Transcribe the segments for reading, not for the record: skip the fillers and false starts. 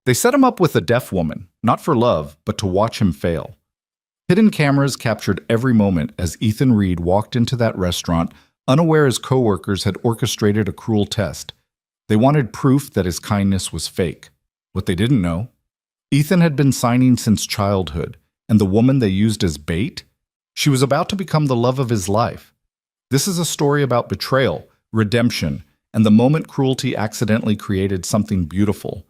They set him up with a deaf woman, not for love, but to watch him fail. Hidden cameras captured every moment as Ethan Reed walked into that restaurant, unaware his coworkers had orchestrated a cruel test. They wanted proof that his kindness was fake. What they didn't know, Ethan had been signing since childhood, and the woman they used as bait? She was about to become the love of his life. This is a story about betrayal, redemption, and the moment cruelty accidentally created something beautiful.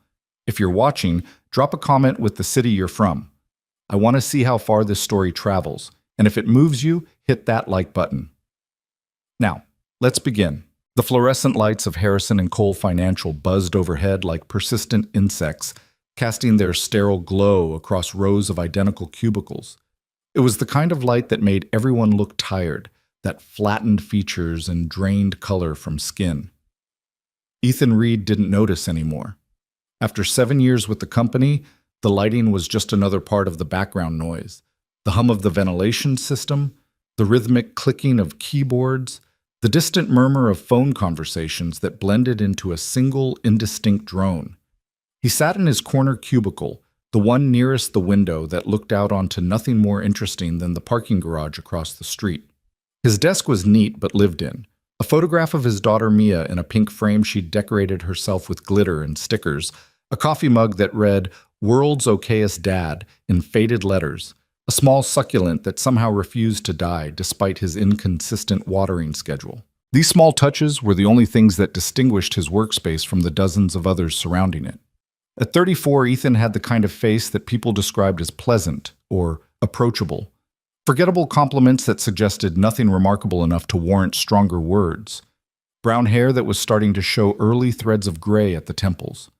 If you're watching, drop a comment with the city you're from. I want to see how far this story travels, and if it moves you, hit that like button. Now, let's begin. The fluorescent lights of Harrison and Cole Financial buzzed overhead like persistent insects, casting their sterile glow across rows of identical cubicles. It was the kind of light that made everyone look tired, that flattened features and drained color from skin. Ethan Reed didn't notice anymore. After 7 years with the company, the lighting was just another part of the background noise. The hum of the ventilation system, the rhythmic clicking of keyboards, the distant murmur of phone conversations that blended into a single, indistinct drone. He sat in his corner cubicle, the one nearest the window that looked out onto nothing more interesting than the parking garage across the street. His desk was neat but lived in. A photograph of his daughter Mia in a pink frame she'd decorated herself with glitter and stickers, a coffee mug that read, "World's Okayest Dad," in faded letters, a small succulent that somehow refused to die despite his inconsistent watering schedule. These small touches were the only things that distinguished his workspace from the dozens of others surrounding it. At 34, Ethan had the kind of face that people described as pleasant or approachable. Forgettable compliments that suggested nothing remarkable enough to warrant stronger words. Brown hair that was starting to show early threads of gray at the temples.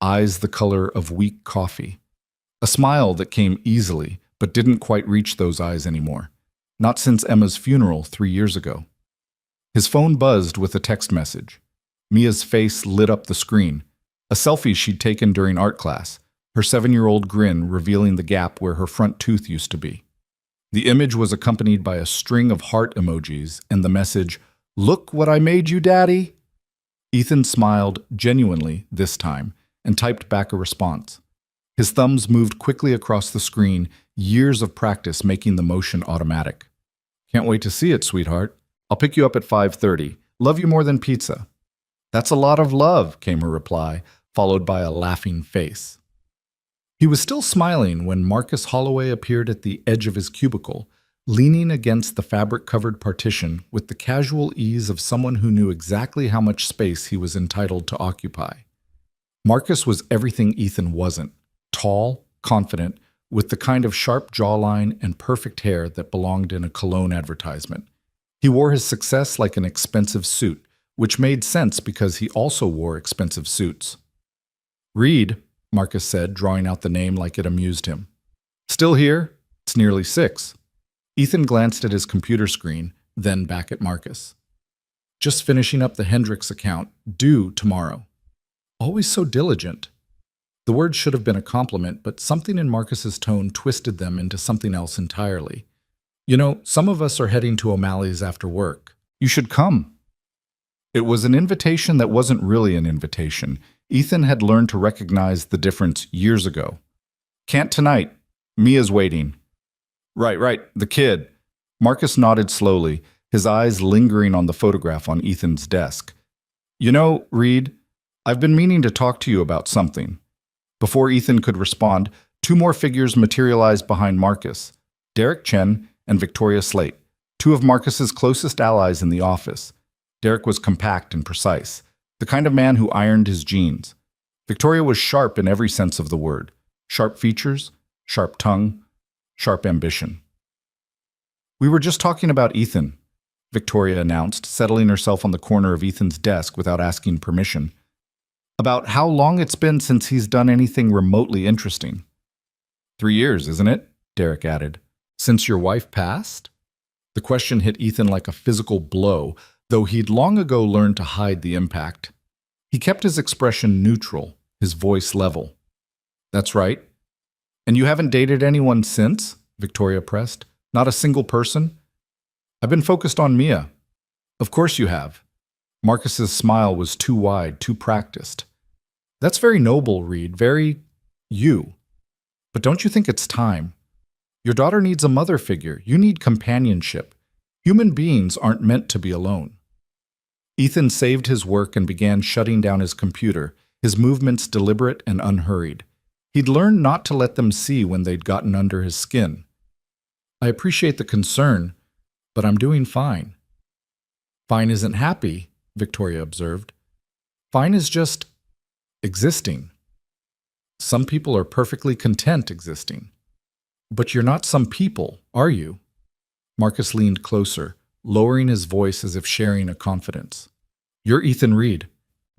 Eyes the color of weak coffee. A smile that came easily, but didn't quite reach those eyes anymore. Not since Emma's funeral 3 years ago. His phone buzzed with a text message. Mia's face lit up the screen. A selfie she'd taken during art class, her 7-year-old grin revealing the gap where her front tooth used to be. The image was accompanied by a string of heart emojis and the message, "Look what I made you, Daddy." Ethan smiled genuinely this time and typed back a response. His thumbs moved quickly across the screen, years of practice making the motion automatic. "Can't wait to see it, sweetheart. I'll pick you up at 5:30. Love you more than pizza." "That's a lot of love," came her reply, followed by a laughing face. He was still smiling when Marcus Holloway appeared at the edge of his cubicle, leaning against the fabric-covered partition with the casual ease of someone who knew exactly how much space he was entitled to occupy. Marcus was everything Ethan wasn't. Tall, confident, with the kind of sharp jawline and perfect hair that belonged in a cologne advertisement. He wore his success like an expensive suit, which made sense because he also wore expensive suits. "Reed," Marcus said, drawing out the name like it amused him. "Still here? It's nearly 6. Ethan glanced at his computer screen, then back at Marcus. "Just finishing up the Hendricks account, due tomorrow." Always so diligent. The word should have been a compliment, but something in Marcus's tone twisted them into something else entirely. "You know, some of us are heading to O'Malley's after work. You should come." It was an invitation that wasn't really an invitation. Ethan had learned to recognize the difference years ago. "Can't tonight. Mia's waiting." Right, the kid." Marcus nodded slowly, his eyes lingering on the photograph on Ethan's desk. "You know, Reed, I've been meaning to talk to you about something." Before Ethan could respond, 2 more figures materialized behind Marcus. Derek Chen and Victoria Slate, 2 of Marcus's closest allies in the office. Derek was compact and precise, the kind of man who ironed his jeans. Victoria was sharp in every sense of the word. Sharp features, sharp tongue, sharp ambition. "We were just talking about Ethan," Victoria announced, settling herself on the corner of Ethan's desk without asking permission. "About how long it's been since he's done anything remotely interesting." 3 years, isn't it?" Derek added. "Since your wife passed?" The question hit Ethan like a physical blow, though he'd long ago learned to hide the impact. He kept his expression neutral, his voice level. "That's right." "And you haven't dated anyone since?" Victoria pressed. "Not a single person?" "I've been focused on Mia." "Of course you have." Marcus's smile was too wide, too practiced. "That's very noble, Reed, very You. But don't you think it's time? Your daughter needs a mother figure. You need companionship. Human beings aren't meant to be alone. Ethan saved his work and began shutting down his computer, his movements deliberate and unhurried. He'd learned not to let them see when they'd gotten under his skin. I appreciate the concern, but I'm doing fine. Fine isn't happy, Victoria observed. Fine is just existing. Some people are perfectly content existing. But you're not some people, are you? Marcus leaned closer, lowering his voice as if sharing a confidence. You're Ethan Reed,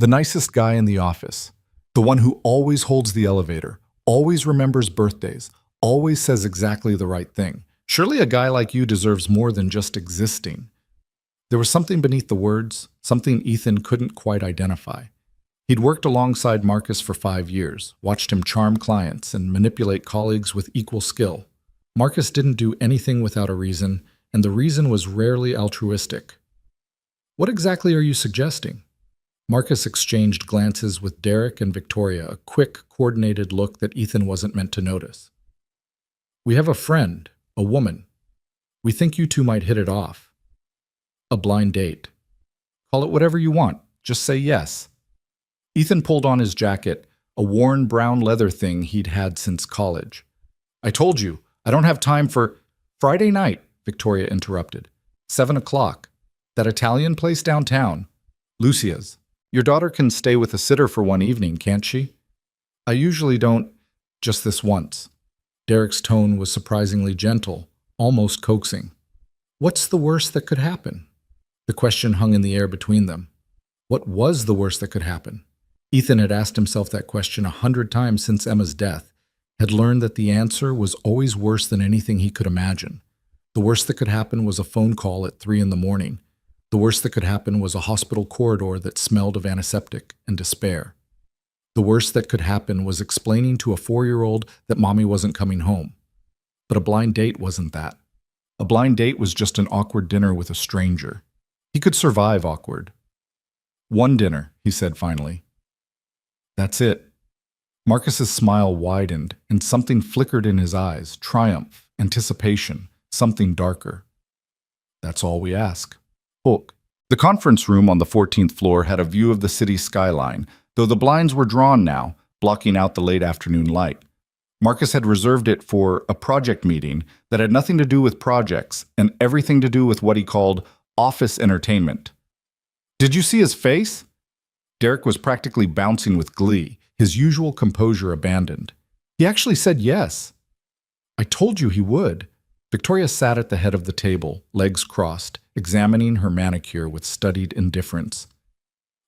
the nicest guy in the office, the one who always holds the elevator, always remembers birthdays, always says exactly the right thing. Surely a guy like you deserves more than just existing. There was something beneath the words, something Ethan couldn't quite identify. He'd worked alongside Marcus for 5 years, watched him charm clients and manipulate colleagues with equal skill. Marcus didn't do anything without a reason, and the reason was rarely altruistic. What exactly are you suggesting? Marcus exchanged glances with Derek and Victoria, a quick, coordinated look that Ethan wasn't meant to notice. We have a friend, a woman. We think you two might hit it off. A blind date. Call it whatever you want. Just say yes. Ethan pulled on his jacket, a worn brown leather thing he'd had since college. I told you, I don't have time for… Friday night, Victoria interrupted. 7 o'clock. That Italian place downtown. Lucia's. Your daughter can stay with a sitter for one evening, can't she? I usually don't, just this once. Derek's tone was surprisingly gentle, almost coaxing. What's the worst that could happen? The question hung in the air between them. What was the worst that could happen? Ethan had asked himself that question 100 times since Emma's death, had learned that the answer was always worse than anything he could imagine. The worst that could happen was a phone call at 3 in the morning. The worst that could happen was a hospital corridor that smelled of antiseptic and despair. The worst that could happen was explaining to a 4-year-old that mommy wasn't coming home. But a blind date wasn't that. A blind date was just an awkward dinner with a stranger. He could survive awkward. One dinner, he said finally. That's it. Marcus's smile widened, and something flickered in his eyes, triumph, anticipation, something darker. That's all we ask. Hulk. The conference room on the 14th floor had a view of the city skyline, though the blinds were drawn now, blocking out the late afternoon light. Marcus had reserved it for a project meeting that had nothing to do with projects and everything to do with what he called office entertainment. Did you see his face? Derek was practically bouncing with glee, his usual composure abandoned. He actually said yes. I told you he would. Victoria sat at the head of the table, legs crossed, examining her manicure with studied indifference.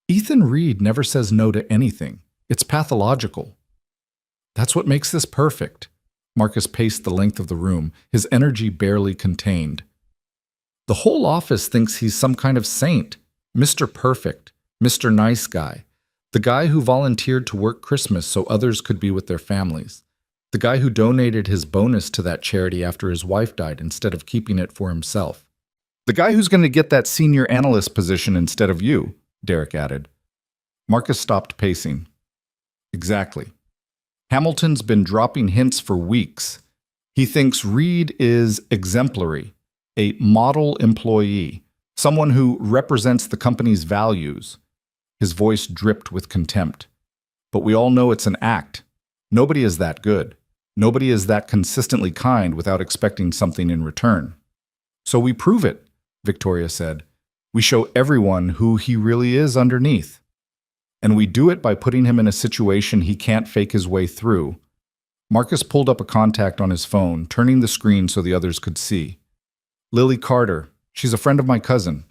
Ethan Reed never says no to anything. It's pathological. That's what makes this perfect. Marcus paced the length of the room, his energy barely contained. The whole office thinks he's some kind of saint, Mr. Perfect, Mr. Nice Guy, the guy who volunteered to work Christmas so others could be with their families, the guy who donated his bonus to that charity after his wife died instead of keeping it for himself. The guy who's going to get that senior analyst position instead of you, Derek added. Marcus stopped pacing. Exactly. Hamilton's been dropping hints for weeks. He thinks Reed is exemplary, a model employee, someone who represents the company's values. His voice dripped with contempt. But we all know it's an act. Nobody is that good. Nobody is that consistently kind without expecting something in return. So we prove it, Victoria said. We show everyone who he really is underneath. And we do it by putting him in a situation he can't fake his way through. Marcus pulled up a contact on his phone, turning the screen so the others could see. Lily Carter. She's a friend of my cousin.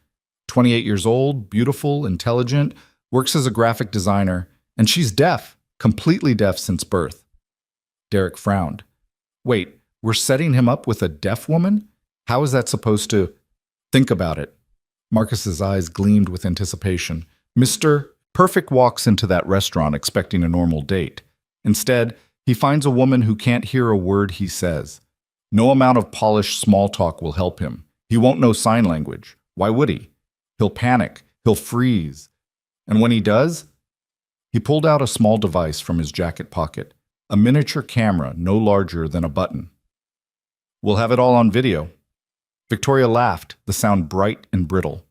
28 years old, beautiful, intelligent, works as a graphic designer, and she's deaf, completely deaf since birth. Derek frowned. Wait, we're setting him up with a deaf woman? How is that supposed to… Think about it. Marcus's eyes gleamed with anticipation. Mr. Perfect walks into that restaurant expecting a normal date. Instead, he finds a woman who can't hear a word he says. No amount of polished small talk will help him. He won't know sign language. Why would he? He'll panic. He'll freeze. And when he does, he pulled out a small device from his jacket pocket. A miniature camera no larger than a button. We'll have it all on video. Victoria laughed, the sound bright and brittle.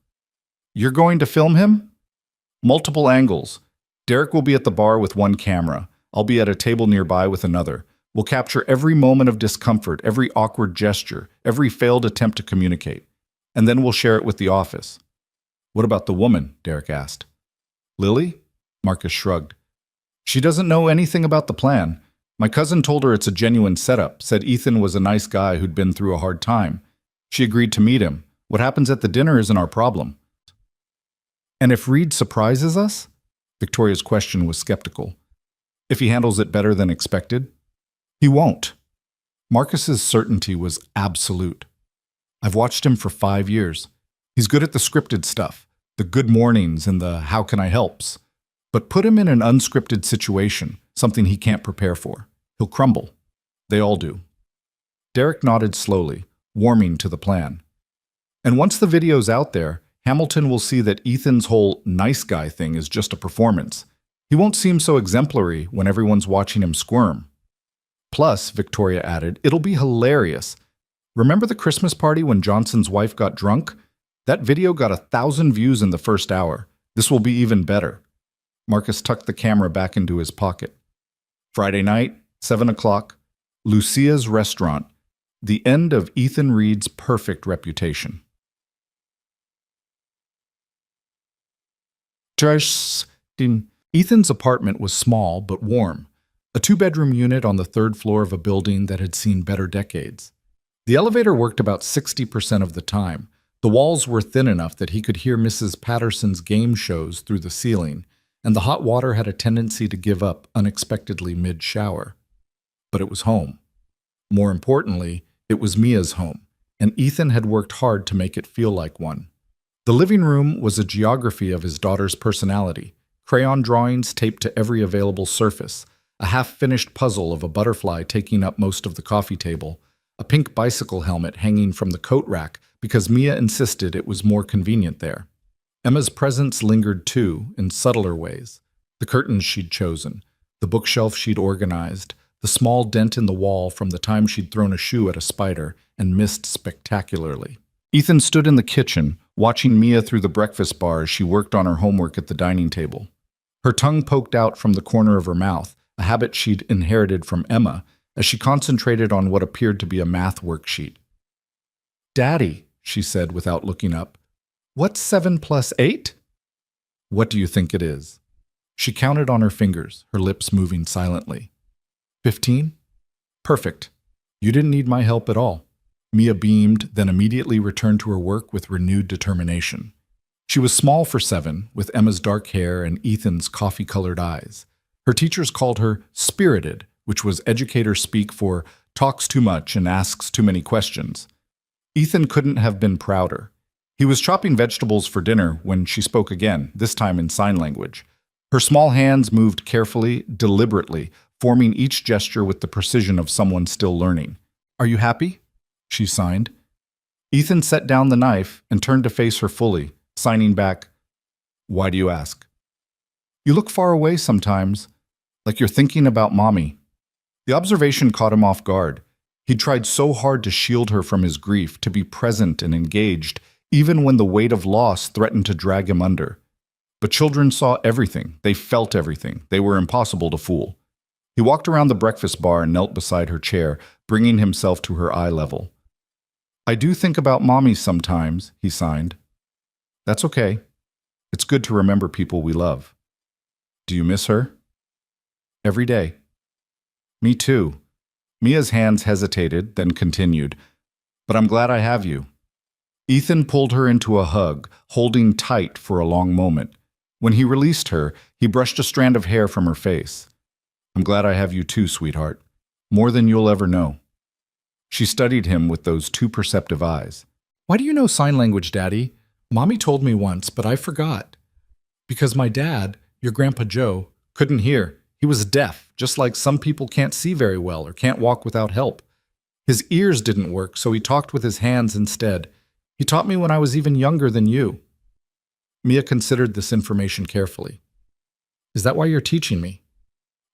You're going to film him? Multiple angles. Derek will be at the bar with one camera. I'll be at a table nearby with another. We'll capture every moment of discomfort, every awkward gesture, every failed attempt to communicate. And then we'll share it with the office. What about the woman? Derek asked. Lily? Marcus shrugged. She doesn't know anything about the plan. My cousin told her it's a genuine setup, said Ethan was a nice guy who'd been through a hard time. She agreed to meet him. What happens at the dinner isn't our problem. And if Reed surprises us? Victoria's question was skeptical. If he handles it better than expected? He won't. Marcus's certainty was absolute. I've watched him for 5 years. He's good at the scripted stuff, the good mornings and the how can I helps. But put him in an unscripted situation, something he can't prepare for. He'll crumble. They all do. Derek nodded slowly, warming to the plan. And once the video's out there, Hamilton will see that Ethan's whole nice guy thing is just a performance. He won't seem so exemplary when everyone's watching him squirm. Plus, Victoria added, it'll be hilarious. Remember the Christmas party when Johnson's wife got drunk? That video got 1,000 views in the first hour. This will be even better. Marcus tucked the camera back into his pocket. Friday night, 7 o'clock, Lucia's restaurant, the end of Ethan Reed's perfect reputation. Ethan's apartment was small but warm, a 2-bedroom unit on the 3rd floor of a building that had seen better decades. The elevator worked about 60% of the time. The walls were thin enough that he could hear Mrs. Patterson's game shows through the ceiling, and the hot water had a tendency to give up unexpectedly mid-shower. But it was home. More importantly, it was Mia's home, and Ethan had worked hard to make it feel like one. The living room was a geography of his daughter's personality, crayon drawings taped to every available surface, a half-finished puzzle of a butterfly taking up most of the coffee table, a pink bicycle helmet hanging from the coat rack because Mia insisted it was more convenient there. Emma's presence lingered too, in subtler ways. The curtains she'd chosen, the bookshelf she'd organized, the small dent in the wall from the time she'd thrown a shoe at a spider and missed spectacularly. Ethan stood in the kitchen, watching Mia through the breakfast bar as she worked on her homework at the dining table. Her tongue poked out from the corner of her mouth, a habit she'd inherited from Emma, as she concentrated on what appeared to be a math worksheet. "Daddy," she said without looking up, "what's 7 plus 8? "What do you think it is?" She counted on her fingers, her lips moving silently. 15? "Perfect. You didn't need my help at all." Mia beamed, then immediately returned to her work with renewed determination. She was small for 7, with Emma's dark hair and Ethan's coffee-colored eyes. Her teachers called her spirited, which was educator speak for talks too much and asks too many questions. Ethan couldn't have been prouder. He was chopping vegetables for dinner when she spoke again, this time in sign language. Her small hands moved carefully, deliberately, forming each gesture with the precision of someone still learning. "Are you happy?" she signed. Ethan set down the knife and turned to face her fully, signing back, "Why do you ask?" "You look far away sometimes, like you're thinking about Mommy." The observation caught him off guard. He'd tried so hard to shield her from his grief, to be present and engaged, even when the weight of loss threatened to drag him under. But children saw everything. They felt everything. They were impossible to fool. He walked around the breakfast bar and knelt beside her chair, bringing himself to her eye level. "I do think about Mommy sometimes," he signed. "That's okay. It's good to remember people we love." "Do you miss her?" "Every day." "Me too." Mia's hands hesitated, then continued, "But I'm glad I have you." Ethan pulled her into a hug, holding tight for a long moment. When he released her, he brushed a strand of hair from her face. "I'm glad I have you too, sweetheart. More than you'll ever know." She studied him with those too perceptive eyes. "Why do you know sign language, Daddy? Mommy told me once, but I forgot." "Because my dad, your Grandpa Joe, couldn't hear. He was deaf, just like some people can't see very well or can't walk without help. His ears didn't work, so he talked with his hands instead. He taught me when I was even younger than you." Mia considered this information carefully. "Is that why you're teaching me?"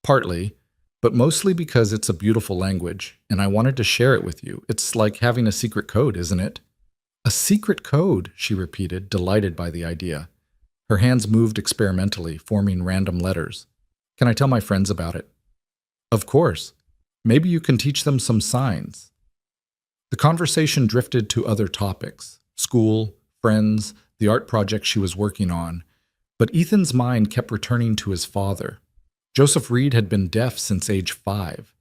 "Partly. but mostly because it's a beautiful language, and I wanted to share it with you. It's like having a secret code, isn't it? A secret code, she repeated, delighted by the idea. Her hands moved experimentally, forming random letters. Can I tell my friends about it? Of course. Maybe you can teach them some signs. The conversation drifted to other topics: school, friends, the art project she was working on. But Ethan's mind kept returning to his father. Joseph Reed had been deaf since age 5,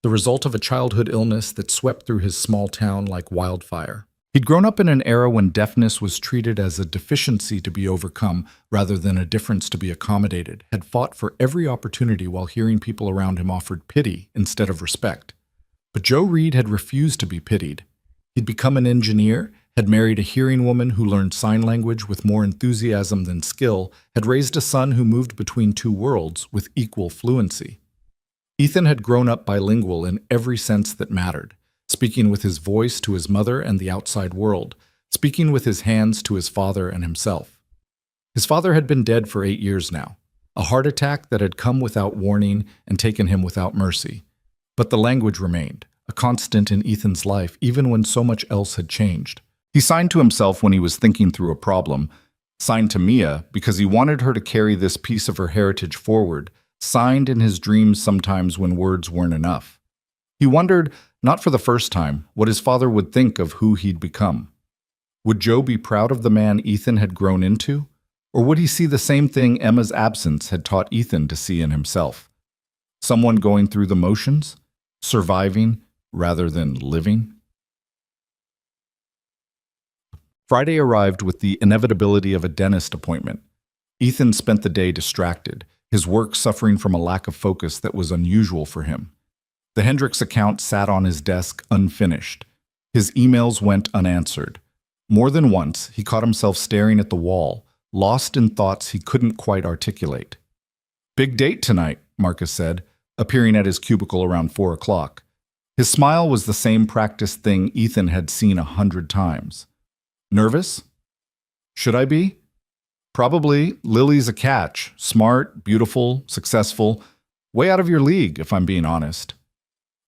the result of a childhood illness that swept through his small town like wildfire. He'd grown up in an era when deafness was treated as a deficiency to be overcome rather than a difference to be accommodated, had fought for every opportunity while hearing people around him offered pity instead of respect. But Joe Reed had refused to be pitied. He'd become an engineer, had married a hearing woman who learned sign language with more enthusiasm than skill, had raised a son who moved between two worlds with equal fluency. Ethan had grown up bilingual in every sense that mattered, speaking with his voice to his mother and the outside world, speaking with his hands to his father and himself. His father had been dead for 8 years now, a heart attack that had come without warning and taken him without mercy. But the language remained, a constant in Ethan's life, even when so much else had changed. He signed to himself when he was thinking through a problem, signed to Mia because he wanted her to carry this piece of her heritage forward, signed in his dreams sometimes when words weren't enough. He wondered, not for the first time, what his father would think of who he'd become. Would Joe be proud of the man Ethan had grown into? Or would he see the same thing Emma's absence had taught Ethan to see in himself? Someone going through the motions? Surviving rather than living? Friday arrived with the inevitability of a dentist appointment. Ethan spent the day distracted, his work suffering from a lack of focus that was unusual for him. The Hendricks account sat on his desk unfinished. His emails went unanswered. More than once, he caught himself staring at the wall, lost in thoughts he couldn't quite articulate. "Big date tonight," Marcus said, appearing at his cubicle around 4 o'clock. His smile was the same practiced thing Ethan had seen 100 times. "Nervous? Should I be?" "Probably. Lily's a catch. Smart, beautiful, successful. Way out of your league, if I'm being honest."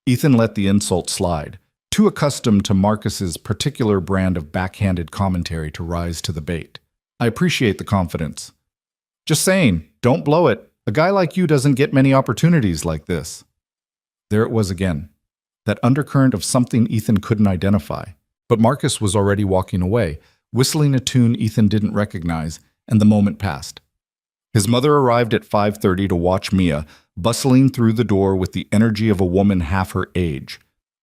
Ethan let the insult slide, too accustomed to Marcus's particular brand of backhanded commentary to rise to the bait. "I appreciate the confidence. Just saying, don't blow it. A guy like you doesn't get many opportunities like this." There it was again, that undercurrent of something Ethan couldn't identify. But Marcus was already walking away, whistling a tune Ethan didn't recognize, and the moment passed. His mother arrived at 5:30 to watch Mia, bustling through the door with the energy of a woman half her age.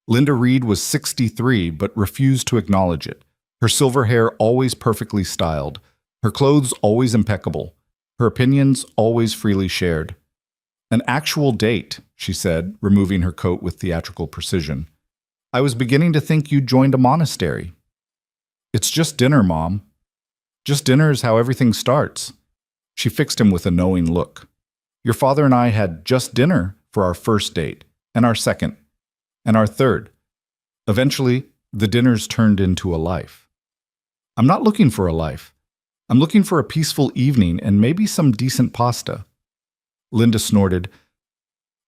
Linda Reed was 63 but refused to acknowledge it, her silver hair always perfectly styled, her clothes always impeccable, her opinions always freely shared. "An actual date," she said, removing her coat with theatrical precision. "I was beginning to think you'd joined a monastery." "It's just dinner, Mom." "Just dinner is how everything starts." She fixed him with a knowing look. "Your father and I had just dinner for our first date, and our second, and our third. Eventually, the dinners turned into a life." "I'm not looking for a life. I'm looking for a peaceful evening and maybe some decent pasta." Linda snorted.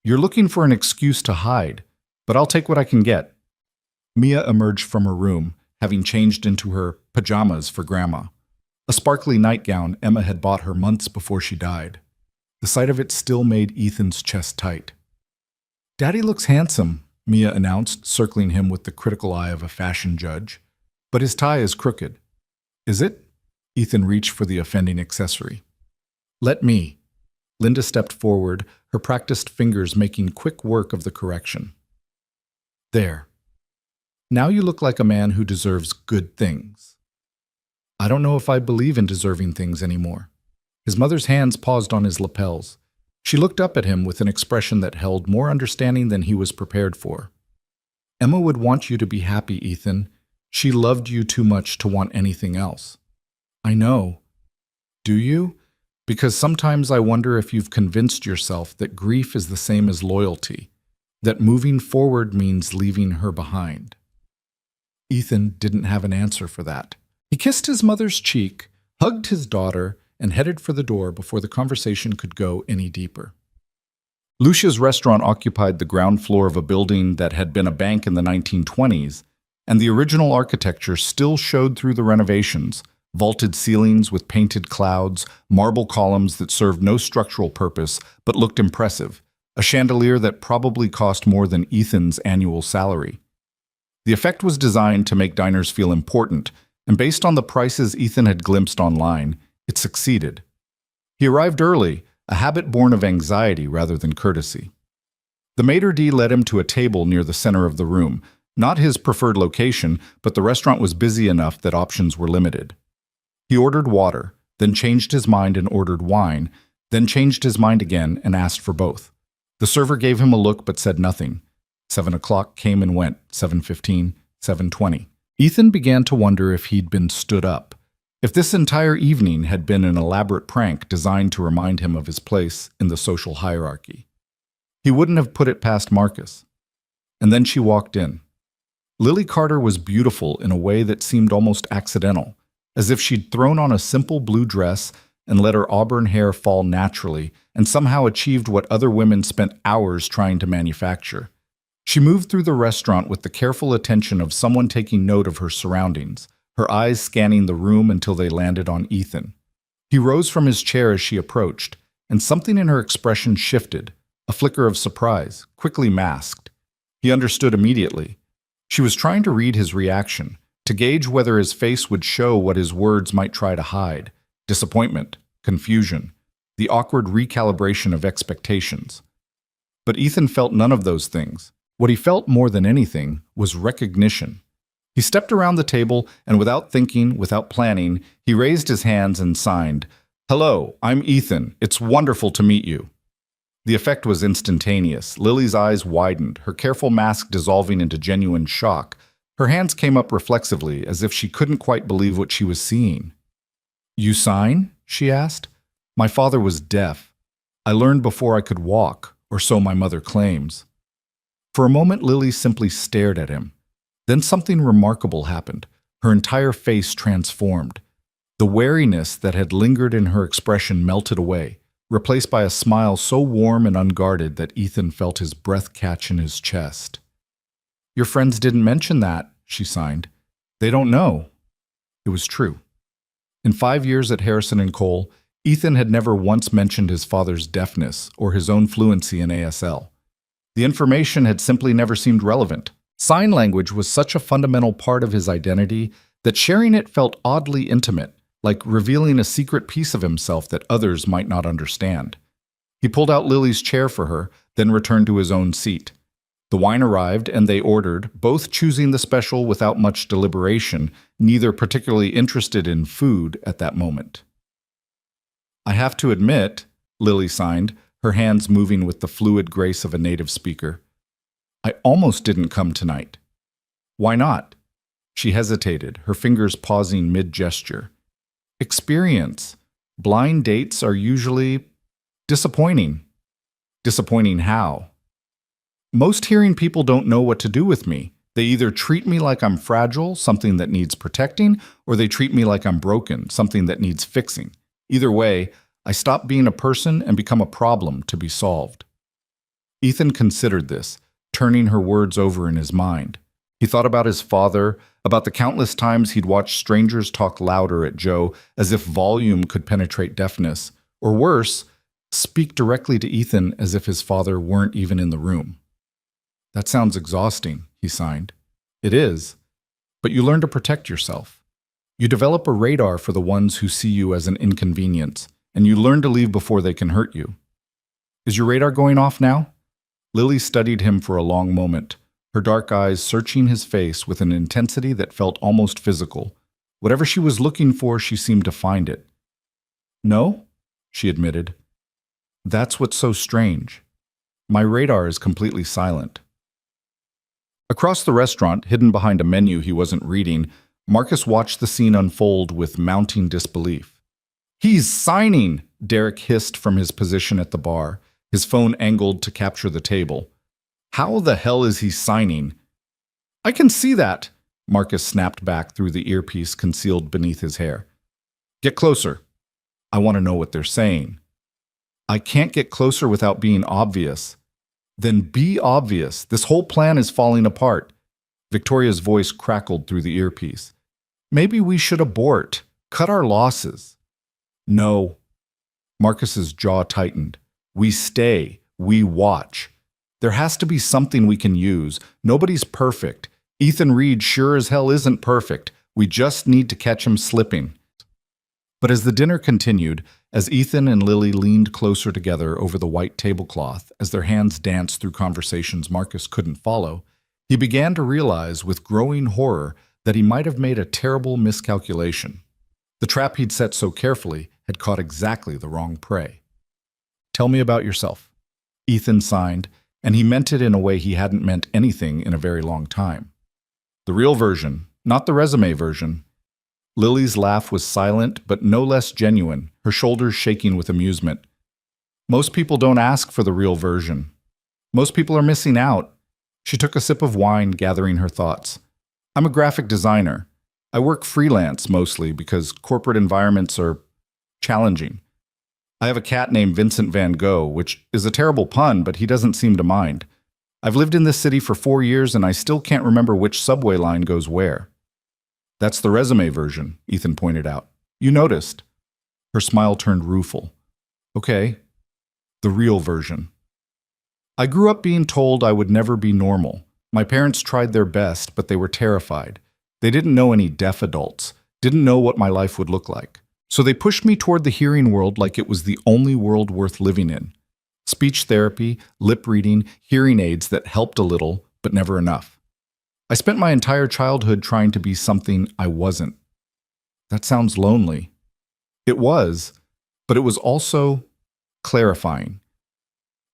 "You're looking for an excuse to hide, but I'll take what I can get." Mia emerged from her room, having changed into her pajamas for Grandma, a sparkly nightgown Emma had bought her months before she died. The sight of it still made Ethan's chest tight. "Daddy looks handsome," Mia announced, circling him with the critical eye of a fashion judge. "But his tie is crooked." "Is it?" Ethan reached for the offending accessory. "Let me." Linda stepped forward, her practiced fingers making quick work of the correction. "There. Now you look like a man who deserves good things." "I don't know if I believe in deserving things anymore." His mother's hands paused on his lapels. She looked up at him with an expression that held more understanding than he was prepared for. "Emma would want you to be happy, Ethan. She loved you too much to want anything else." "I know." "Do you? Because sometimes I wonder if you've convinced yourself that grief is the same as loyalty, that moving forward means leaving her behind." Ethan didn't have an answer for that. He kissed his mother's cheek, hugged his daughter, and headed for the door before the conversation could go any deeper. Lucia's restaurant occupied the ground floor of a building that had been a bank in the 1920s, and the original architecture still showed through the renovations: vaulted ceilings with painted clouds, marble columns that served no structural purpose but looked impressive, a chandelier that probably cost more than Ethan's annual salary. The effect was designed to make diners feel important, and based on the prices Ethan had glimpsed online, it succeeded. He arrived early, a habit born of anxiety rather than courtesy. The maitre d' led him to a table near the center of the room, not his preferred location, but the restaurant was busy enough that options were limited. He ordered water, then changed his mind and ordered wine, then changed his mind again and asked for both. The server gave him a look but said nothing. 7 o'clock came and went, 7:15, 7:20. Ethan began to wonder if he'd been stood up, if this entire evening had been an elaborate prank designed to remind him of his place in the social hierarchy. He wouldn't have put it past Marcus. And then she walked in. Lily Carter was beautiful in a way that seemed almost accidental, as if she'd thrown on a simple blue dress and let her auburn hair fall naturally and somehow achieved what other women spent hours trying to manufacture. She moved through the restaurant with the careful attention of someone taking note of her surroundings, her eyes scanning the room until they landed on Ethan. He rose from his chair as she approached, and something in her expression shifted, a flicker of surprise, quickly masked. He understood immediately. She was trying to read his reaction, to gauge whether his face would show what his words might try to hide: disappointment, confusion, the awkward recalibration of expectations. But Ethan felt none of those things. What he felt more than anything was recognition. He stepped around the table, and without thinking, without planning, he raised his hands and signed, "Hello, I'm Ethan. It's wonderful to meet you." The effect was instantaneous. Lily's eyes widened, her careful mask dissolving into genuine shock. Her hands came up reflexively, as if she couldn't quite believe what she was seeing. "You sign?" she asked. "My father was deaf. I learned before I could walk, or so my mother claims." For a moment, Lily simply stared at him. Then something remarkable happened. Her entire face transformed. The wariness that had lingered in her expression melted away, replaced by a smile so warm and unguarded that Ethan felt his breath catch in his chest. "Your friends didn't mention that," she signed. "They don't know." It was true. In 5 years at Harrison and Cole, Ethan had never once mentioned his father's deafness or his own fluency in ASL. The information had simply never seemed relevant. Sign language was such a fundamental part of his identity that sharing it felt oddly intimate, like revealing a secret piece of himself that others might not understand. He pulled out Lily's chair for her, then returned to his own seat. The wine arrived, and they ordered, both choosing the special without much deliberation, neither particularly interested in food at that moment. "I have to admit," Lily signed, her hands moving with the fluid grace of a native speaker, "I almost didn't come tonight." "Why not?" She hesitated, her fingers pausing mid-gesture. "Experience. Blind dates are usually disappointing." "Disappointing how?" "Most hearing people don't know what to do with me. They either treat me like I'm fragile, something that needs protecting, or they treat me like I'm broken, something that needs fixing. Either way, I stop being a person and become a problem to be solved." Ethan considered this, turning her words over in his mind. He thought about his father, about the countless times he'd watched strangers talk louder at Joe as if volume could penetrate deafness, or worse, speak directly to Ethan as if his father weren't even in the room. "That sounds exhausting," he signed. "It is, but you learn to protect yourself. You develop a radar for the ones who see you as an inconvenience, and you learn to leave before they can hurt you. Is your radar going off now?" Lily studied him for a long moment, her dark eyes searching his face with an intensity that felt almost physical. Whatever she was looking for, she seemed to find it. "No," she admitted. "That's what's so strange. My radar is completely silent." Across the restaurant, hidden behind a menu he wasn't reading, Marcus watched the scene unfold with mounting disbelief. "He's signing!" Derek hissed from his position at the bar, his phone angled to capture the table. "How the hell is he signing?" "I can see that," Marcus snapped back through the earpiece concealed beneath his hair. "Get closer. I want to know what they're saying." I can't get closer without being obvious. Then be obvious. This whole plan is falling apart. Victoria's voice crackled through the earpiece. Maybe we should abort. Cut our losses. No. Marcus's jaw tightened. We stay. We watch. There has to be something we can use. Nobody's perfect. Ethan Reed sure as hell isn't perfect. We just need to catch him slipping. But as the dinner continued, as Ethan and Lily leaned closer together over the white tablecloth, as their hands danced through conversations Marcus couldn't follow, he began to realize with growing horror that he might have made a terrible miscalculation. The trap he'd set so carefully had caught exactly the wrong prey. Tell me about yourself. Ethan signed, and he meant it in a way he hadn't meant anything in a very long time. The real version, not the resume version. Lily's laugh was silent, but no less genuine, her shoulders shaking with amusement. Most people don't ask for the real version. Most people are missing out. She took a sip of wine, gathering her thoughts. I'm a graphic designer. I work freelance mostly because corporate environments are challenging. I have a cat named Vincent van Gogh, which is a terrible pun, but he doesn't seem to mind. I've lived in this city for 4 years and I still can't remember which subway line goes where. That's the resume version, Ethan pointed out. You noticed. Her smile turned rueful. Okay, the real version. I grew up being told I would never be normal. My parents tried their best, but they were terrified. They didn't know any deaf adults, didn't know what my life would look like. So they pushed me toward the hearing world like it was the only world worth living in. Speech therapy, lip reading, hearing aids that helped a little, but never enough. I spent my entire childhood trying to be something I wasn't. That sounds lonely. It was, but it was also clarifying.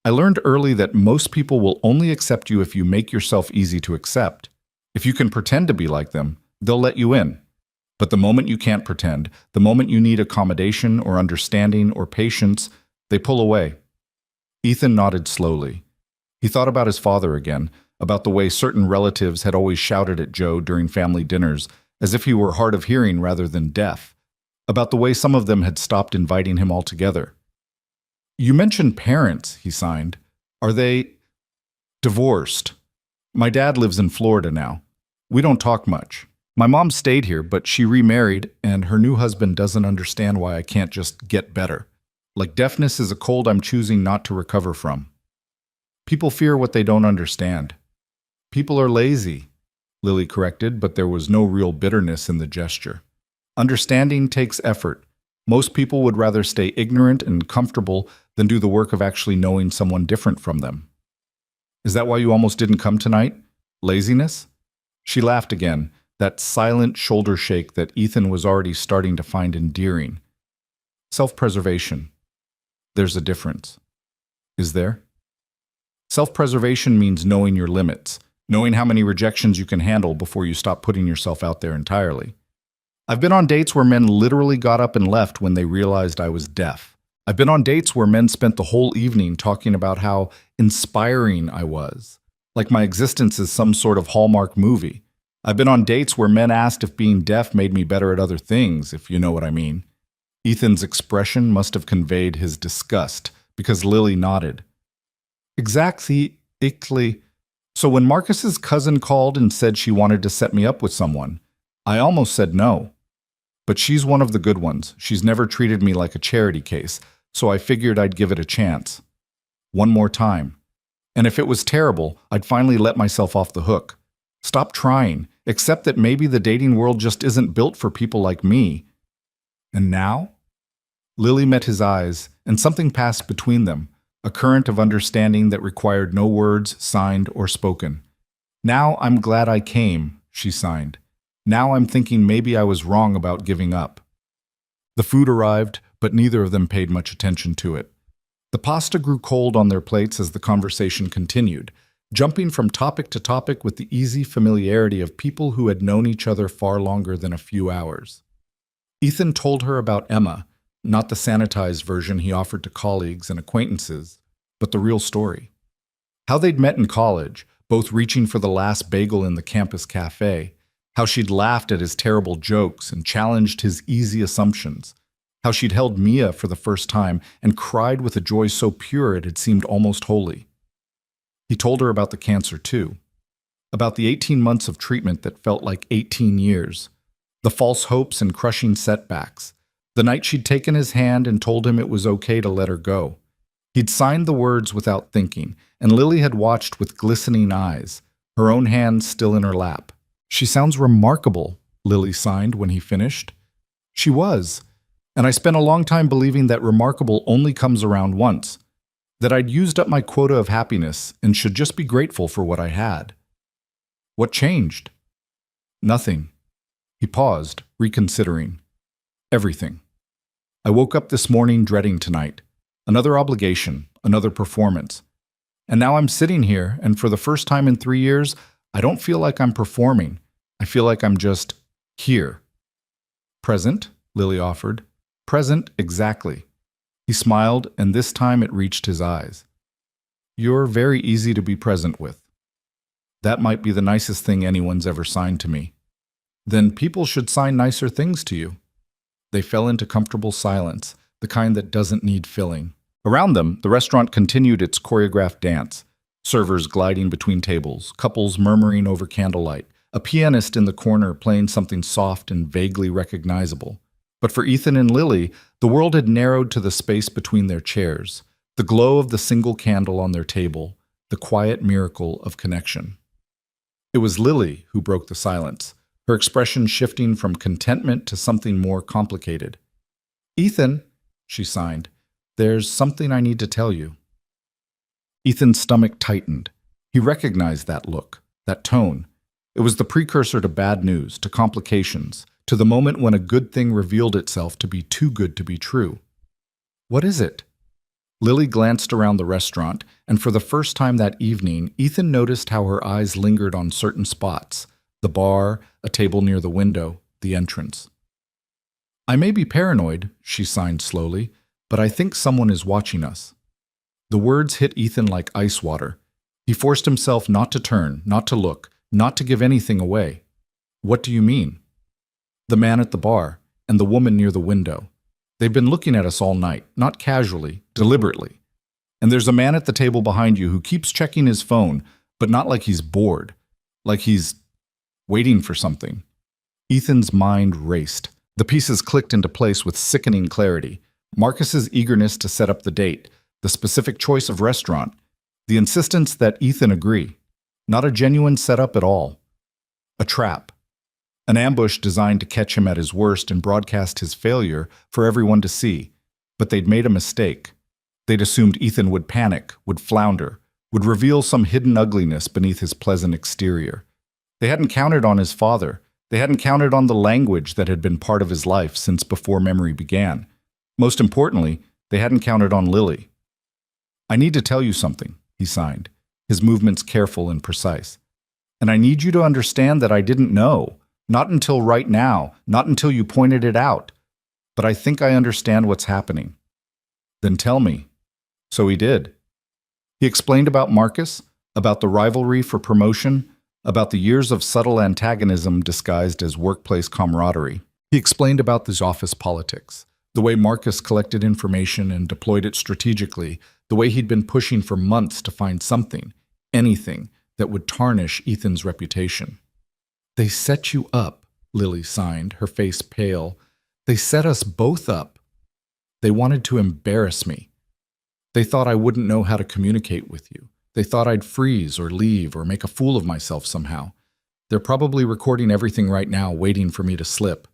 I learned early that most people will only accept you if you make yourself easy to accept. If you can pretend to be like them, they'll let you in. But the moment you can't pretend, the moment you need accommodation or understanding or patience, they pull away. Ethan nodded slowly. He thought about his father again, about the way certain relatives had always shouted at Joe during family dinners, as if he were hard of hearing rather than deaf, about the way some of them had stopped inviting him altogether. You mentioned parents, he signed. Are they divorced? My dad lives in Florida now. We don't talk much. My mom stayed here, but she remarried, and her new husband doesn't understand why I can't just get better. Like deafness is a cold I'm choosing not to recover from. People fear what they don't understand. People are lazy, Lily corrected, but there was no real bitterness in the gesture. Understanding takes effort. Most people would rather stay ignorant and comfortable than do the work of actually knowing someone different from them. Is that why you almost didn't come tonight? Laziness? She laughed again, that silent shoulder shake that Ethan was already starting to find endearing. Self-preservation. There's a difference. Is there? Self-preservation means knowing your limits, knowing how many rejections you can handle before you stop putting yourself out there entirely. I've been on dates where men literally got up and left when they realized I was deaf. I've been on dates where men spent the whole evening talking about how inspiring I was, like my existence is some sort of Hallmark movie. I've been on dates where men asked if being deaf made me better at other things, if you know what I mean. Ethan's expression must have conveyed his disgust, because Lily nodded. Exactly. So when Marcus's cousin called and said she wanted to set me up with someone, I almost said no. But she's one of the good ones. She's never treated me like a charity case, so I figured I'd give it a chance. One more time. And if it was terrible, I'd finally let myself off the hook. Stop trying. Accept that maybe the dating world just isn't built for people like me. And now? Lily met his eyes, and something passed between them, a current of understanding that required no words signed or spoken. Now I'm glad I came, she signed. Now I'm thinking maybe I was wrong about giving up. The food arrived, but neither of them paid much attention to it. The pasta grew cold on their plates as the conversation continued, jumping from topic to topic with the easy familiarity of people who had known each other far longer than a few hours. Ethan told her about Emma, not the sanitized version he offered to colleagues and acquaintances, but the real story. How they'd met in college, both reaching for the last bagel in the campus cafe, how she'd laughed at his terrible jokes and challenged his easy assumptions, how she'd held Mia for the first time and cried with a joy so pure it had seemed almost holy. He told her about the cancer too, about the 18 months of treatment that felt like 18 years, the false hopes and crushing setbacks, the night she'd taken his hand and told him it was okay to let her go. He'd signed the words without thinking, and Lily had watched with glistening eyes, her own hand still in her lap. "She sounds remarkable," Lily signed when he finished. She was, and I spent a long time believing that remarkable only comes around once, that I'd used up my quota of happiness and should just be grateful for what I had. What changed? Nothing. He paused, reconsidering. Everything. I woke up this morning dreading tonight. Another obligation, another performance. And now I'm sitting here, and for the first time in 3 years, I don't feel like I'm performing. I feel like I'm just here. Present, Lily offered. Present, exactly. He smiled, and this time it reached his eyes. You're very easy to be present with. That might be the nicest thing anyone's ever signed to me. Then people should sign nicer things to you. They fell into comfortable silence, the kind that doesn't need filling. Around them, the restaurant continued its choreographed dance, servers gliding between tables, couples murmuring over candlelight, a pianist in the corner playing something soft and vaguely recognizable. But for Ethan and Lily, the world had narrowed to the space between their chairs, the glow of the single candle on their table, the quiet miracle of connection. It was Lily who broke the silence, her expression shifting from contentment to something more complicated. "Ethan," she signed, "there's something I need to tell you." Ethan's stomach tightened. He recognized that look, that tone. It was the precursor to bad news, to complications, to the moment when a good thing revealed itself to be too good to be true. "What is it?" Lily glanced around the restaurant, and for the first time that evening, Ethan noticed how her eyes lingered on certain spots: the bar, a table near the window, the entrance. "I may be paranoid," she signed slowly, "but I think someone is watching us." The words hit Ethan like ice water. He forced himself not to turn, not to look, not to give anything away. "What do you mean?" "The man at the bar, and the woman near the window. They've been looking at us all night, not casually, deliberately. And there's a man at the table behind you who keeps checking his phone, but not like he's bored, like he's waiting for something." Ethan's mind raced. The pieces clicked into place with sickening clarity. Marcus's eagerness to set up the date, the specific choice of restaurant, the insistence that Ethan agree. Not a genuine setup at all. A trap. An ambush designed to catch him at his worst and broadcast his failure for everyone to see. But they'd made a mistake. They'd assumed Ethan would panic, would flounder, would reveal some hidden ugliness beneath his pleasant exterior. They hadn't counted on his father. They hadn't counted on the language that had been part of his life since before memory began. Most importantly, they hadn't counted on Lily. "I need to tell you something," he signed, his movements careful and precise. "And I need you to understand that I didn't know. Not until right now, not until you pointed it out. But I think I understand what's happening." "Then tell me." So he did. He explained about Marcus, about the rivalry for promotion, about the years of subtle antagonism disguised as workplace camaraderie. He explained about his office politics, the way Marcus collected information and deployed it strategically, the way he'd been pushing for months to find something, anything, that would tarnish Ethan's reputation. "They set you up," Lily signed, her face pale. "They set us both up. They wanted to embarrass me. They thought I wouldn't know how to communicate with you. They thought I'd freeze or leave or make a fool of myself somehow. They're probably recording everything right now, waiting for me to slip."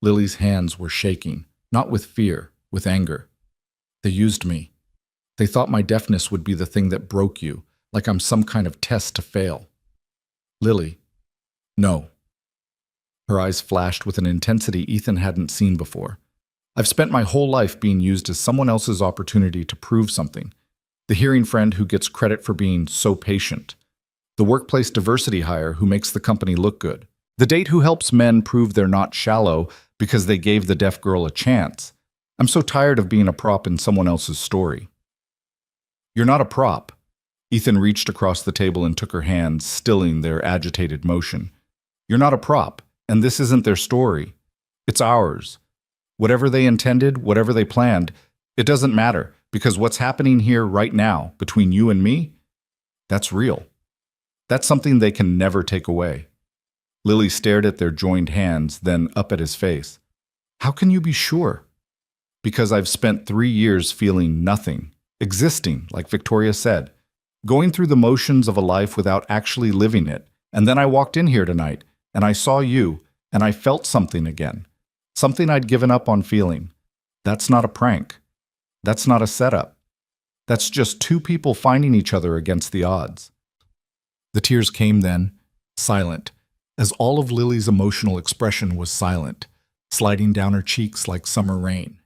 Lily's hands were shaking, not with fear, with anger. "They used me. They thought my deafness would be the thing that broke you, like I'm some kind of test to fail." "Lily, no." Her eyes flashed with an intensity Ethan hadn't seen before. "I've spent my whole life being used as someone else's opportunity to prove something. The hearing friend who gets credit for being so patient. The workplace diversity hire who makes the company look good. The date who helps men prove they're not shallow because they gave the deaf girl a chance. I'm so tired of being a prop in someone else's story." "You're not a prop." Ethan reached across the table and took her hands, stilling their agitated motion. "You're not a prop, and this isn't their story. It's ours. Whatever they intended, whatever they planned, it doesn't matter, because what's happening here right now between you and me, that's real. That's something they can never take away. Lily stared at their joined hands, then up at his face. How can you be sure? Because I've spent 3 years feeling nothing, existing, like Victoria said, going through the motions of a life without actually living it. And then I walked in here tonight, and I saw you, and I felt something again. Something I'd given up on feeling. That's not a prank. That's not a setup. That's just two people finding each other against the odds. The tears came then, silent, as all of Lily's emotional expression was silent, sliding down her cheeks like summer rain.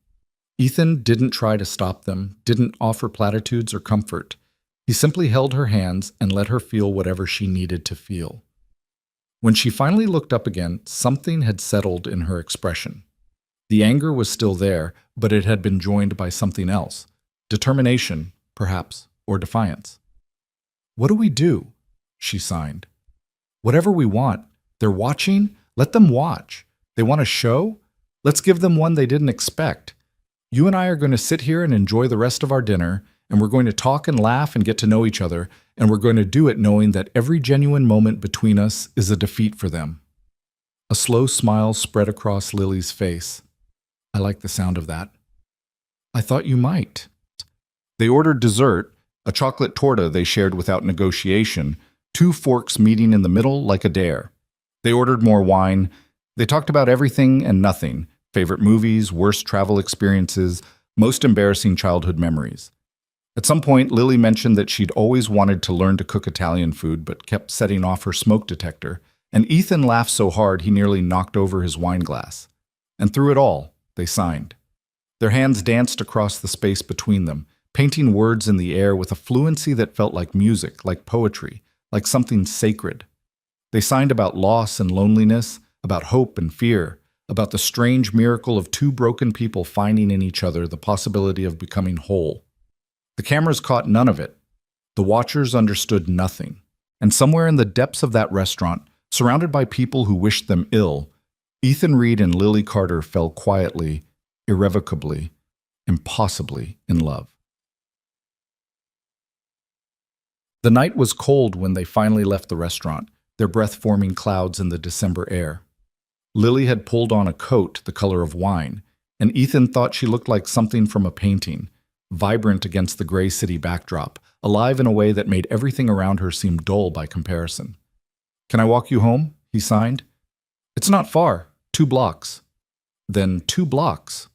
Ethan didn't try to stop them, didn't offer platitudes or comfort. He simply held her hands and let her feel whatever she needed to feel. When she finally looked up again, something had settled in her expression. The anger was still there, but it had been joined by something else. Determination, perhaps, or defiance. "What do we do?" she signed. "Whatever we want. They're watching? Let them watch. They want a show? Let's give them one they didn't expect. You and I are going to sit here and enjoy the rest of our dinner, and we're going to talk and laugh and get to know each other, and we're going to do it knowing that every genuine moment between us is a defeat for them." A slow smile spread across Lily's face. "I like the sound of that." "I thought you might." They ordered dessert, a chocolate torta they shared without negotiation, 2 forks meeting in the middle like a dare. They ordered more wine. They talked about everything and nothing, favorite movies, worst travel experiences, most embarrassing childhood memories. At some point, Lily mentioned that she'd always wanted to learn to cook Italian food but kept setting off her smoke detector, and Ethan laughed so hard he nearly knocked over his wine glass. And through it all, they signed. Their hands danced across the space between them, painting words in the air with a fluency that felt like music, like poetry, like something sacred. They signed about loss and loneliness, about hope and fear, about the strange miracle of 2 broken people finding in each other the possibility of becoming whole. The cameras caught none of it. The watchers understood nothing. And somewhere in the depths of that restaurant, surrounded by people who wished them ill, Ethan Reed and Lily Carter fell quietly, irrevocably, impossibly in love. The night was cold when they finally left the restaurant, their breath forming clouds in the December air. Lily had pulled on a coat the color of wine, and Ethan thought she looked like something from a painting, vibrant against the gray city backdrop, alive in a way that made everything around her seem dull by comparison. "Can I walk you home?" he signed. "It's not far, 2 blocks. Then 2 blocks.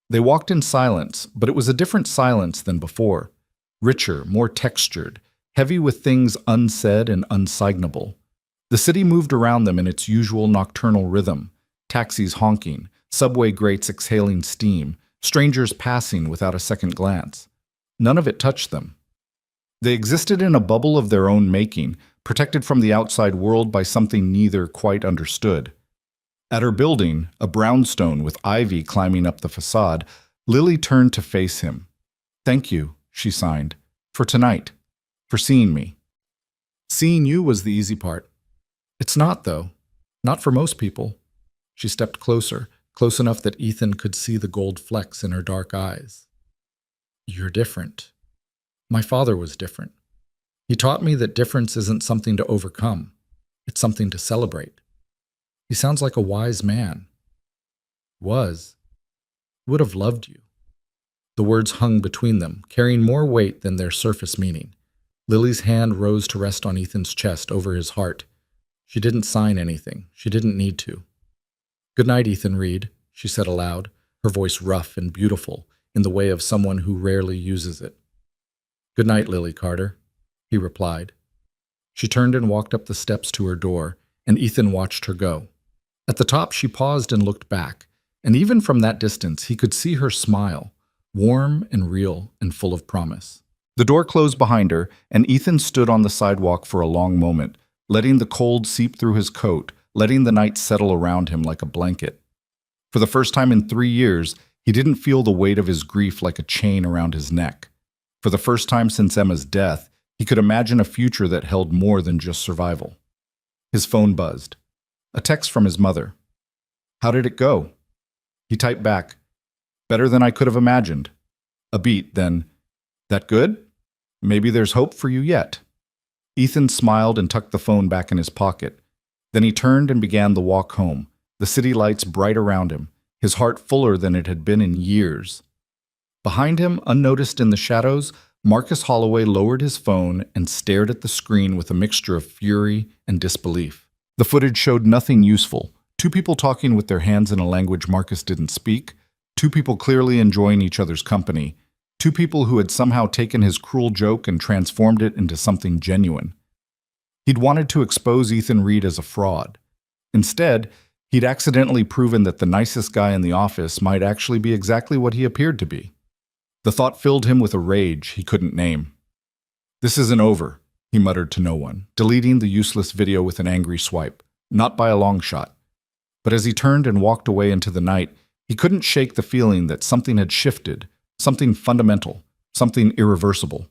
They walked in silence, but it was a different silence than before. Richer, more textured, heavy with things unsaid and unsignable. The city moved around them in its usual nocturnal rhythm, taxis honking, subway grates exhaling steam, strangers passing without a second glance. None of it touched them. They existed in a bubble of their own making, protected from the outside world by something neither quite understood. At her building, a brownstone with ivy climbing up the facade, Lily turned to face him. "Thank you," she signed, "for tonight, for seeing me." Seeing you was the easy part. It's not, though. Not for most people. She stepped closer, close enough that Ethan could see the gold flecks in her dark eyes. "You're different. My father was different. He taught me that difference isn't something to overcome. It's something to celebrate. He sounds like a wise man. Was. Would have loved you." The words hung between them, carrying more weight than their surface meaning. Lily's hand rose to rest on Ethan's chest over his heart. She didn't sign anything. She didn't need to. "Good night, Ethan Reed," she said aloud, her voice rough and beautiful in the way of someone who rarely uses it. "Good night, Lily Carter," he replied. She turned and walked up the steps to her door, and Ethan watched her go. At the top, she paused and looked back, and even from that distance, he could see her smile, warm and real and full of promise. The door closed behind her, and Ethan stood on the sidewalk for a long moment, letting the cold seep through his coat, letting the night settle around him like a blanket. For the first time in 3 years, he didn't feel the weight of his grief like a chain around his neck. For the first time since Emma's death, he could imagine a future that held more than just survival. His phone buzzed. A text from his mother. "How did it go?" He typed back, "Better than I could have imagined." A beat, then, "That good? Maybe there's hope for you yet." Ethan smiled and tucked the phone back in his pocket. Then he turned and began the walk home, the city lights bright around him, his heart fuller than it had been in years. Behind him, unnoticed in the shadows, Marcus Holloway lowered his phone and stared at the screen with a mixture of fury and disbelief. The footage showed nothing useful. Two people talking with their hands in a language Marcus didn't speak, two people clearly enjoying each other's company, two people who had somehow taken his cruel joke and transformed it into something genuine. He'd wanted to expose Ethan Reed as a fraud. Instead, he'd accidentally proven that the nicest guy in the office might actually be exactly what he appeared to be. The thought filled him with a rage he couldn't name. "This isn't over," he muttered to no one, deleting the useless video with an angry swipe, not by a long shot. But as he turned and walked away into the night, he couldn't shake the feeling that something had shifted, something fundamental, something irreversible.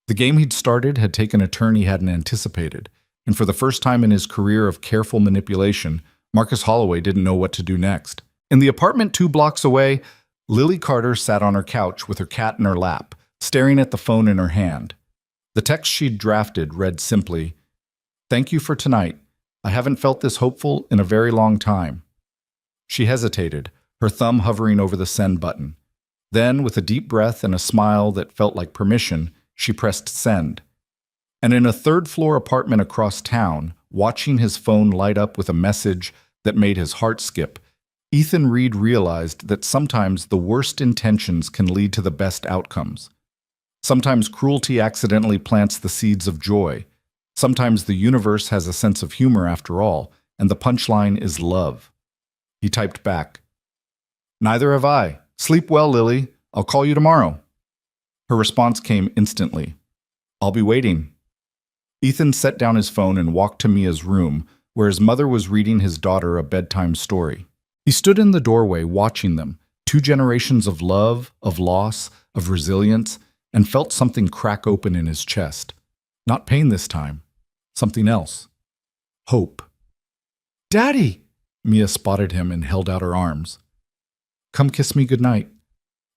The game he'd started had taken a turn he hadn't anticipated, and for the first time in his career of careful manipulation, Marcus Holloway didn't know what to do next. In the apartment 2 blocks away, Lily Carter sat on her couch with her cat in her lap, staring at the phone in her hand. The text she'd drafted read simply, "Thank you for tonight. I haven't felt this hopeful in a very long time." She hesitated, her thumb hovering over the send button. Then, with a deep breath and a smile that felt like permission, she pressed send. And in a third-floor apartment across town, watching his phone light up with a message that made his heart skip, Ethan Reed realized that sometimes the worst intentions can lead to the best outcomes. Sometimes cruelty accidentally plants the seeds of joy. Sometimes the universe has a sense of humor after all, and the punchline is love. He typed back, "Neither have I. Sleep well, Lily. I'll call you tomorrow." Her response came instantly, "I'll be waiting." Ethan set down his phone and walked to Mia's room, where his mother was reading his daughter a bedtime story. He stood in the doorway watching them, 2 generations of love, of loss, of resilience, and felt something crack open in his chest. Not pain this time. Something else. Hope. "Daddy!" Mia spotted him and held out her arms. "Come kiss me goodnight."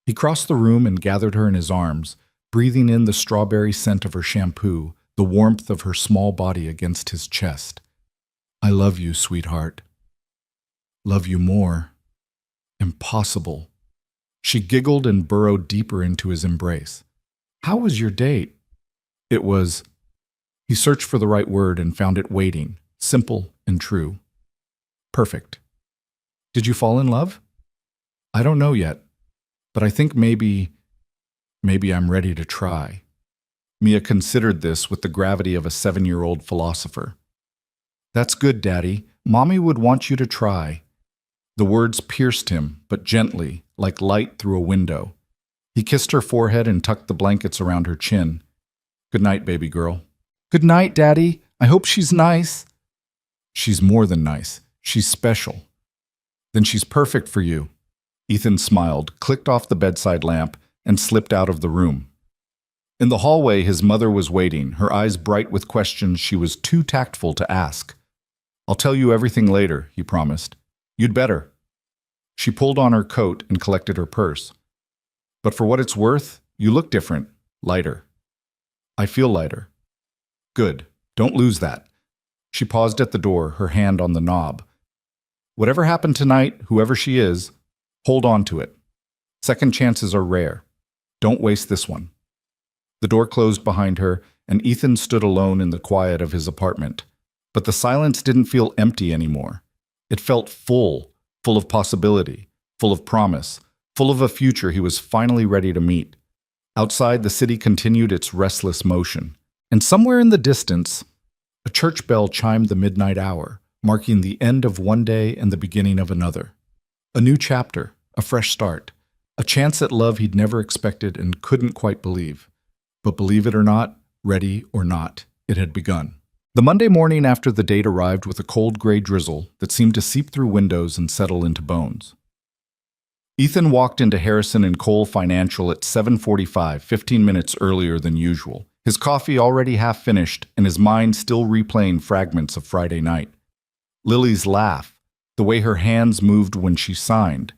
He crossed the room and gathered her in his arms, breathing in the strawberry scent of her shampoo, the warmth of her small body against his chest. "I love you, sweetheart." "Love you more." Impossible. She giggled and burrowed deeper into his embrace. "How was your date?" It was... He searched for the right word and found it waiting, simple and true. "Perfect." "Did you fall in love?" "I don't know yet, but I think maybe I'm ready to try." Mia considered this with the gravity of a 7-year-old philosopher. "That's good, Daddy. Mommy would want you to try." The words pierced him, but gently, like light through a window. He kissed her forehead and tucked the blankets around her chin. "Good night, baby girl." "Good night, Daddy. I hope she's nice." "She's more than nice. She's special." "Then she's perfect for you." Ethan smiled, clicked off the bedside lamp, and slipped out of the room. In the hallway, his mother was waiting, her eyes bright with questions she was too tactful to ask. "I'll tell you everything later," he promised. "You'd better." She pulled on her coat and collected her purse. "But for what it's worth, you look different, lighter." "I feel lighter." "Good. Don't lose that." She paused at the door, her hand on the knob. "Whatever happened tonight, whoever she is, hold on to it. Second chances are rare. Don't waste this one." The door closed behind her, and Ethan stood alone in the quiet of his apartment. But the silence didn't feel empty anymore. It felt full, full of possibility, full of promise, full of a future he was finally ready to meet. Outside, the city continued its restless motion. And somewhere in the distance, a church bell chimed the midnight hour, marking the end of one day and the beginning of another. A new chapter, a fresh start, a chance at love he'd never expected and couldn't quite believe. But believe it or not, ready or not, it had begun. The Monday morning after the date arrived with a cold gray drizzle that seemed to seep through windows and settle into bones. Ethan walked into Harrison and Cole Financial at 7:45, 15 minutes earlier than usual, his coffee already half finished and his mind still replaying fragments of Friday night. Lily's laugh, the way her hands moved when she signed,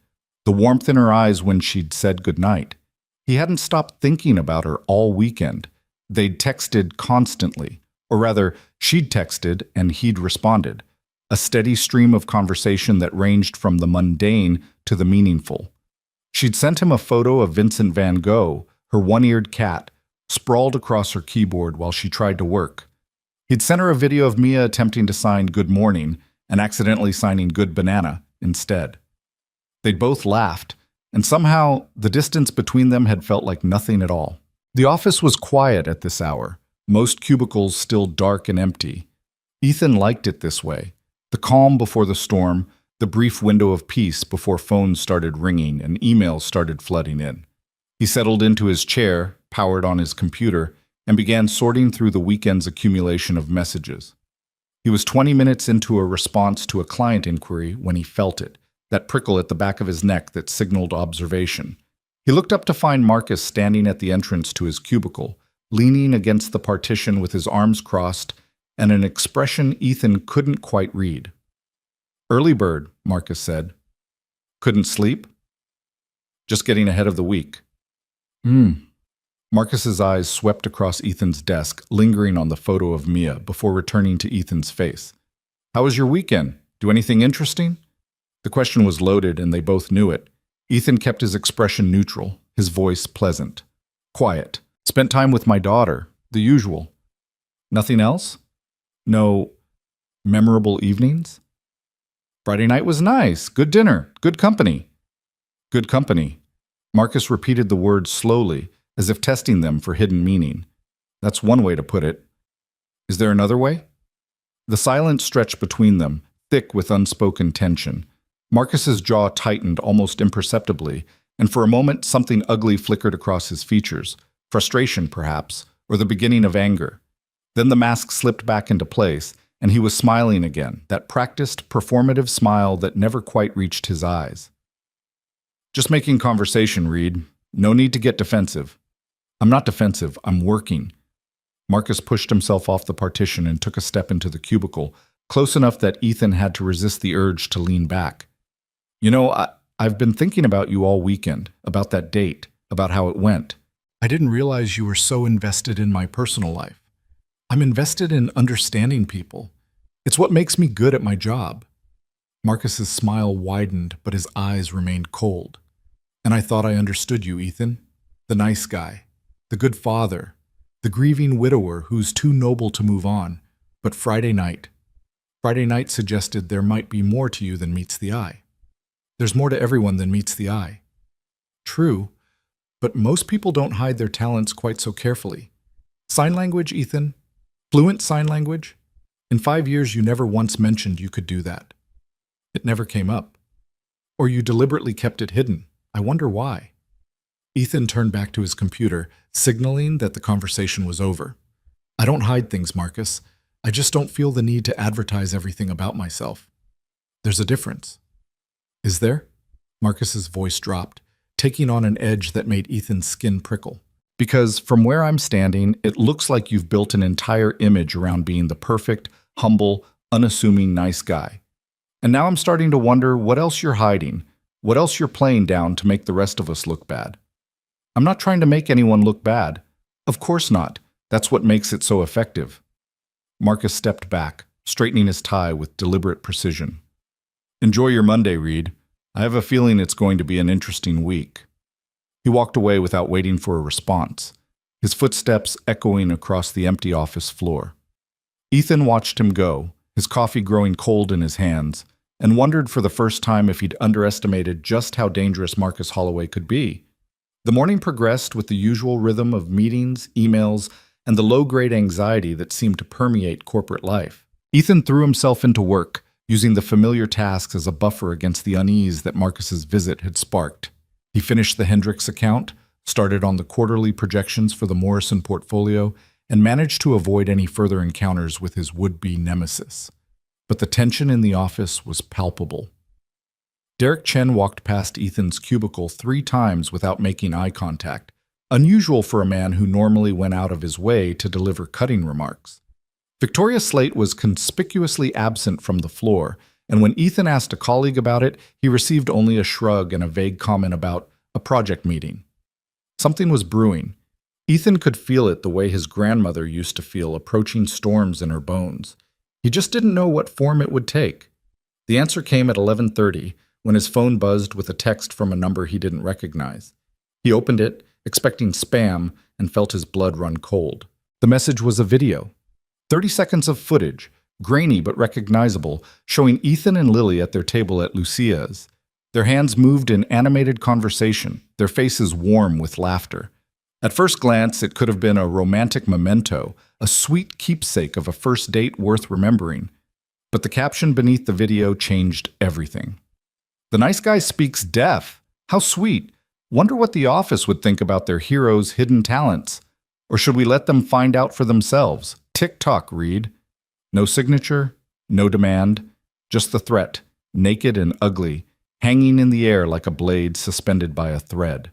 the warmth in her eyes when she'd said goodnight. He hadn't stopped thinking about her all weekend. They'd texted constantly, or rather, she'd texted and he'd responded. A steady stream of conversation that ranged from the mundane to the meaningful. She'd sent him a photo of Vincent van Gogh, her one-eared cat, sprawled across her keyboard while she tried to work. He'd sent her a video of Mia attempting to sign Good Morning and accidentally signing Good Banana instead. They'd both laughed, and somehow the distance between them had felt like nothing at all. The office was quiet at this hour, most cubicles still dark and empty. Ethan liked it this way. The calm before the storm, the brief window of peace before phones started ringing and emails started flooding in. He settled into his chair, powered on his computer, and began sorting through the weekend's accumulation of messages. He was 20 minutes into a response to a client inquiry when he felt it, that prickle at the back of his neck that signaled observation. He looked up to find Marcus standing at the entrance to his cubicle, leaning against the partition with his arms crossed and an expression Ethan couldn't quite read. "Early bird," Marcus said. "Couldn't sleep?" "Just getting ahead of the week." Marcus's eyes swept across Ethan's desk, lingering on the photo of Mia before returning to Ethan's face. "How was your weekend? Do anything interesting?" The question was loaded and they both knew it. Ethan kept his expression neutral, his voice pleasant. "Quiet. Spent time with my daughter. The usual." "Nothing else?" "No memorable evenings?" "Friday night was nice. Good dinner. Good company." "Good company." Marcus repeated the words slowly, as if testing them for hidden meaning. "That's one way to put it. Is there another way?" The silence stretched between them, thick with unspoken tension. Marcus's jaw tightened almost imperceptibly, and for a moment something ugly flickered across his features, frustration perhaps, or the beginning of anger. Then the mask slipped back into place, and he was smiling again, that practiced, performative smile that never quite reached his eyes. "Just making conversation, Reed. No need to get defensive." "I'm not defensive, I'm working." Marcus pushed himself off the partition and took a step into the cubicle, close enough that Ethan had to resist the urge to lean back. "You know, I've been thinking about you all weekend, about that date, about how it went. I didn't realize you were so invested in my personal life. I'm invested in understanding people. It's what makes me good at my job." Marcus's smile widened, but his eyes remained cold. "And I thought I understood you, Ethan. The nice guy, the good father, the grieving widower who's too noble to move on. But Friday night suggested there might be more to you than meets the eye. There's more to everyone than meets the eye." "True, but most people don't hide their talents quite so carefully. Sign language, Ethan? Fluent sign language? In 5 years you never once mentioned you could do that. It never came up. Or you deliberately kept it hidden. I wonder why." Ethan turned back to his computer, signaling that the conversation was over. "I don't hide things, Marcus. I just don't feel the need to advertise everything about myself. There's a difference." "Is there?" Marcus's voice dropped, taking on an edge that made Ethan's skin prickle. "Because from where I'm standing, it looks like you've built an entire image around being the perfect, humble, unassuming nice guy. And now I'm starting to wonder what else you're hiding, what else you're playing down to make the rest of us look bad. I'm not trying to make anyone look bad. Of course not. That's what makes it so effective." Marcus stepped back, straightening his tie with deliberate precision. "Enjoy your Monday, Reed. I have a feeling it's going to be an interesting week." He walked away without waiting for a response, his footsteps echoing across the empty office floor. Ethan watched him go, his coffee growing cold in his hands, and wondered for the first time if he'd underestimated just how dangerous Marcus Holloway could be. The morning progressed with the usual rhythm of meetings, emails, and the low-grade anxiety that seemed to permeate corporate life. Ethan threw himself into work, using the familiar tasks as a buffer against the unease that Marcus's visit had sparked. He finished the Hendricks account, started on the quarterly projections for the Morrison portfolio, and managed to avoid any further encounters with his would-be nemesis. But the tension in the office was palpable. Derek Chen walked past Ethan's cubicle 3 times without making eye contact, unusual for a man who normally went out of his way to deliver cutting remarks. Victoria Slate was conspicuously absent from the floor, And when Ethan asked a colleague about it, he received only a shrug and a vague comment about a project meeting. Something was brewing. Ethan could feel it the way his grandmother used to feel approaching storms in her bones. He just didn't know what form it would take. The answer came at 11:30 when his phone buzzed with a text from a number he didn't recognize. He opened it, expecting spam, and felt his blood run cold. The message was a video. 30 seconds of footage, grainy but recognizable, showing Ethan and Lily at their table at Lucia's. Their hands moved in animated conversation, their faces warm with laughter. At first glance, it could have been a romantic memento, a sweet keepsake of a first date worth remembering. But the caption beneath the video changed everything. "The nice guy speaks deaf. How sweet. Wonder what the office would think about their hero's hidden talents. Or should we let them find out for themselves? Tick-tock, Reed." No signature, no demand, just the threat, naked and ugly, hanging in the air like a blade suspended by a thread.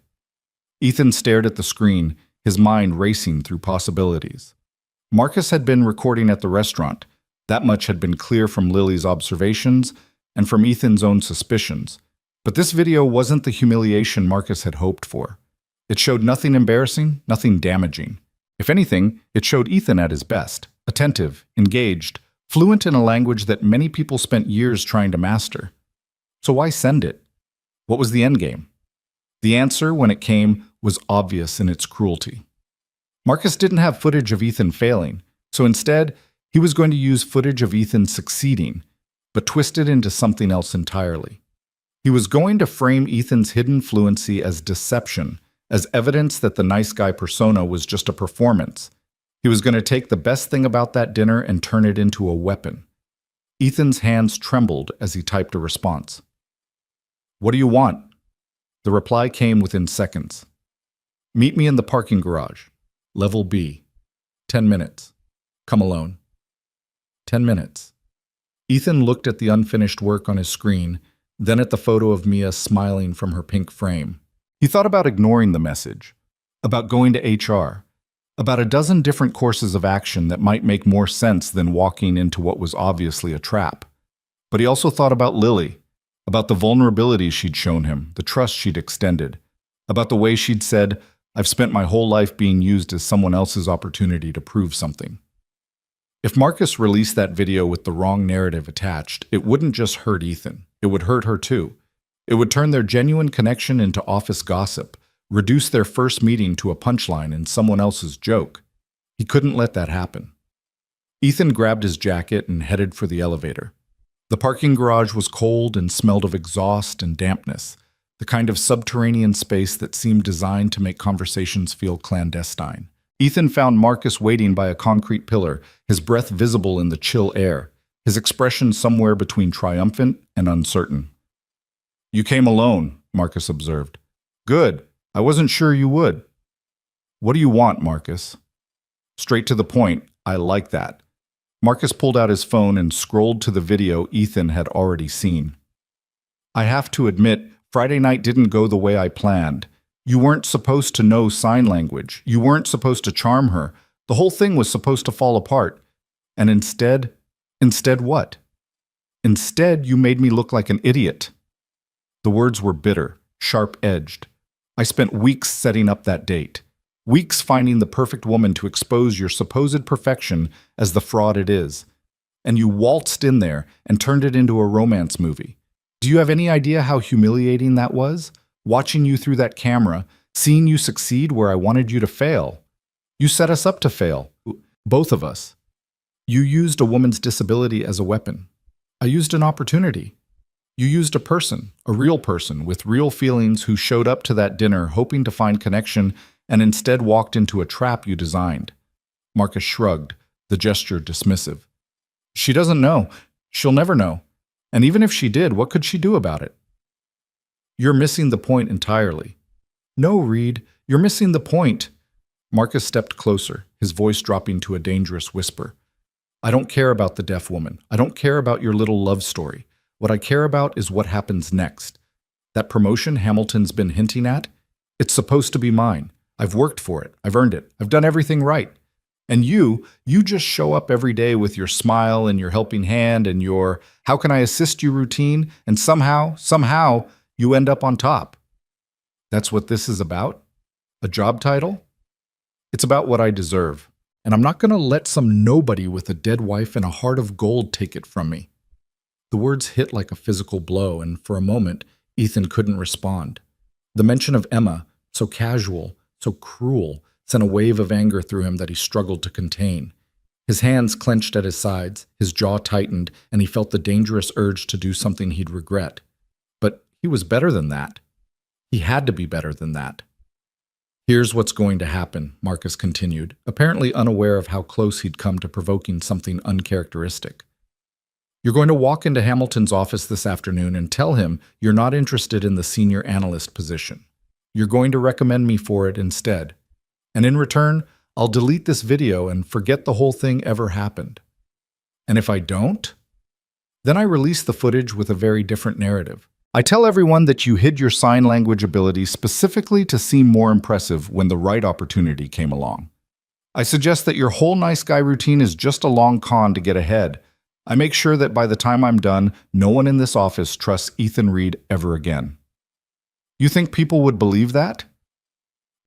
Ethan stared at the screen, his mind racing through possibilities. Marcus had been recording at the restaurant. That much had been clear from Lily's observations and from Ethan's own suspicions. But this video wasn't the humiliation Marcus had hoped for. It showed nothing embarrassing, nothing damaging. If anything, it showed Ethan at his best, attentive, engaged, fluent in a language that many people spent years trying to master. So why send it? What was the endgame? The answer, when it came, was obvious in its cruelty. Marcus didn't have footage of Ethan failing, so instead, he was going to use footage of Ethan succeeding, but twist it into something else entirely. He was going to frame Ethan's hidden fluency as deception, as evidence that the nice guy persona was just a performance. He was going to take the best thing about that dinner and turn it into a weapon. Ethan's hands trembled as he typed a response. "What do you want?" The reply came within seconds. "Meet me in the parking garage. Level B. 10 minutes. Come alone." 10 minutes. Ethan looked at the unfinished work on his screen, then at the photo of Mia smiling from her pink frame. He thought about ignoring the message, about going to HR, about a dozen different courses of action that might make more sense than walking into what was obviously a trap. But he also thought about Lily, about the vulnerability she'd shown him, the trust she'd extended, about the way she'd said, "I've spent my whole life being used as someone else's opportunity to prove something." If Marcus released that video with the wrong narrative attached, it wouldn't just hurt Ethan, it would hurt her too. It would turn their genuine connection into office gossip, reduce their first meeting to a punchline in someone else's joke. He couldn't let that happen. Ethan grabbed his jacket and headed for the elevator. The parking garage was cold and smelled of exhaust and dampness, the kind of subterranean space that seemed designed to make conversations feel clandestine. Ethan found Marcus waiting by a concrete pillar, his breath visible in the chill air, his expression somewhere between triumphant and uncertain. "You came alone," Marcus observed. "Good. I wasn't sure you would." "What do you want, Marcus?" "Straight to the point. I like that." Marcus pulled out his phone and scrolled to the video Ethan had already seen. "I have to admit, Friday night didn't go the way I planned. You weren't supposed to know sign language. You weren't supposed to charm her. The whole thing was supposed to fall apart. And instead what? Instead, you made me look like an idiot." The words were bitter, sharp-edged. "I spent weeks setting up that date. Weeks finding the perfect woman to expose your supposed perfection as the fraud it is. And you waltzed in there and turned it into a romance movie. Do you have any idea how humiliating that was? Watching you through that camera, seeing you succeed where I wanted you to fail. You set us up to fail. Both of us. You used a woman's disability as a weapon. I used an opportunity. You used a person, a real person with real feelings who showed up to that dinner hoping to find connection and instead walked into a trap you designed." Marcus shrugged, the gesture dismissive. "She doesn't know. She'll never know. And even if she did, what could she do about it?" "You're missing the point entirely." "No, Reed, you're missing the point." Marcus stepped closer, his voice dropping to a dangerous whisper. "I don't care about the deaf woman. I don't care about your little love story. What I care about is what happens next. That promotion Hamilton's been hinting at, it's supposed to be mine. I've worked for it. I've earned it. I've done everything right. And you just show up every day with your smile and your helping hand and your how can I assist you routine, and somehow, you end up on top. That's what this is about? A job title? It's about what I deserve. And I'm not going to let some nobody with a dead wife and a heart of gold take it from me. The words hit like a physical blow, and for a moment, Ethan couldn't respond. The mention of Emma, so casual, so cruel, sent a wave of anger through him that he struggled to contain. His hands clenched at his sides, his jaw tightened, and he felt the dangerous urge to do something he'd regret. But he was better than that. He had to be better than that. Here's what's going to happen, Marcus continued, apparently unaware of how close he'd come to provoking something uncharacteristic. You're going to walk into Hamilton's office this afternoon and tell him you're not interested in the senior analyst position. You're going to recommend me for it instead. And in return, I'll delete this video and forget the whole thing ever happened. And if I don't, then I release the footage with a very different narrative. I tell everyone that you hid your sign language ability specifically to seem more impressive when the right opportunity came along. I suggest that your whole nice guy routine is just a long con to get ahead. I make sure that by the time I'm done, no one in this office trusts Ethan Reed ever again. You think people would believe that?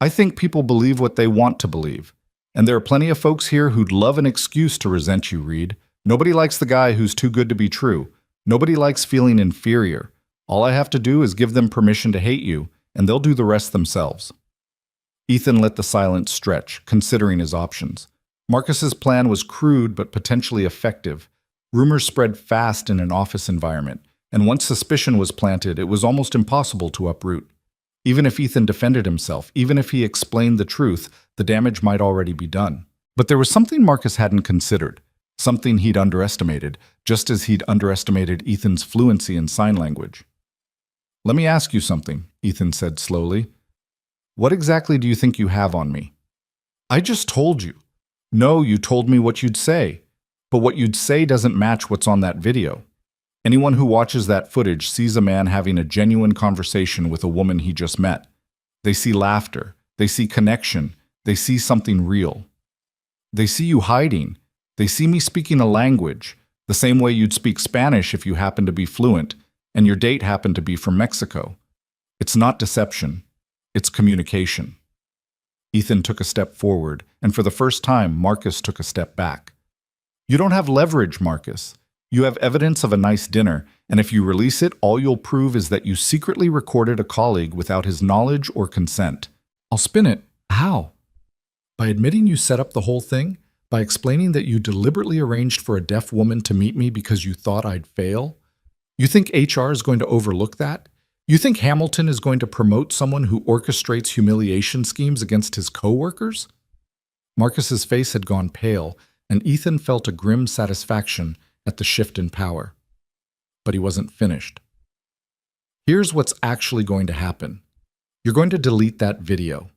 I think people believe what they want to believe. And there are plenty of folks here who'd love an excuse to resent you, Reed. Nobody likes the guy who's too good to be true. Nobody likes feeling inferior. All I have to do is give them permission to hate you, and they'll do the rest themselves. Ethan let the silence stretch, considering his options. Marcus's plan was crude but potentially effective. Rumors spread fast in an office environment, and once suspicion was planted, it was almost impossible to uproot. Even if Ethan defended himself, even if he explained the truth, the damage might already be done. But there was something Marcus hadn't considered, something he'd underestimated, just as he'd underestimated Ethan's fluency in sign language. Let me ask you something, Ethan said slowly. What exactly do you think you have on me? I just told you. No, you told me what you'd say. But what you'd say doesn't match what's on that video. Anyone who watches that footage sees a man having a genuine conversation with a woman he just met. They see laughter. They see connection. They see something real. They see you hiding. They see me speaking a language, the same way you'd speak Spanish if you happen to be fluent, and your date happened to be from Mexico. It's not deception. It's communication. Ethan took a step forward, and for the first time, Marcus took a step back. You don't have leverage, Marcus. You have evidence of a nice dinner, and if you release it, all you'll prove is that you secretly recorded a colleague without his knowledge or consent. I'll spin it. How? By admitting you set up the whole thing? By explaining that you deliberately arranged for a deaf woman to meet me because you thought I'd fail? You think HR is going to overlook that? You think Hamilton is going to promote someone who orchestrates humiliation schemes against his coworkers? Marcus's face had gone pale, and Ethan felt a grim satisfaction at the shift in power. But he wasn't finished. Here's what's actually going to happen. You're going to delete that video,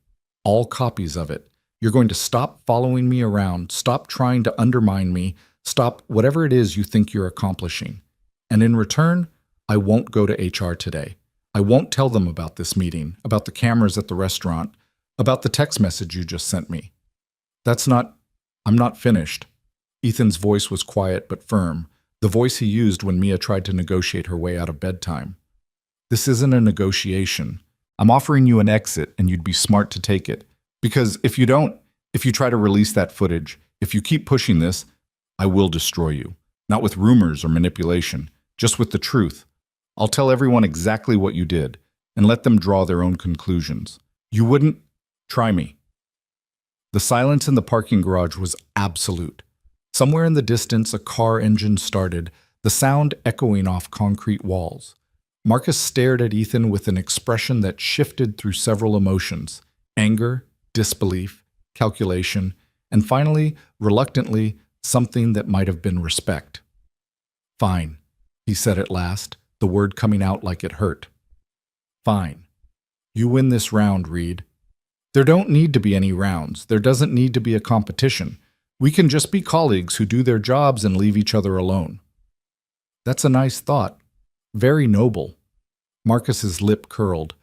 all copies of it. You're going to stop following me around, stop trying to undermine me, stop whatever it is you think you're accomplishing. And in return, I won't go to HR today. I won't tell them about this meeting, about the cameras at the restaurant, about the text message you just sent me. I'm not finished. Ethan's voice was quiet but firm, the voice he used when Mia tried to negotiate her way out of bedtime. This isn't a negotiation. I'm offering you an exit, and you'd be smart to take it. Because if you don't, if you try to release that footage, if you keep pushing this, I will destroy you. Not with rumors or manipulation, just with the truth. I'll tell everyone exactly what you did, and let them draw their own conclusions. You wouldn't? Try me. The silence in the parking garage was absolute. Somewhere in the distance, a car engine started, the sound echoing off concrete walls. Marcus stared at Ethan with an expression that shifted through several emotions: anger, disbelief, calculation, and finally, reluctantly, something that might have been respect. Fine, he said at last, the word coming out like it hurt. Fine. You win this round, Reed. There don't need to be any rounds. There doesn't need to be a competition. We can just be colleagues who do their jobs and leave each other alone. That's a nice thought. Very noble. Marcus's lip curled.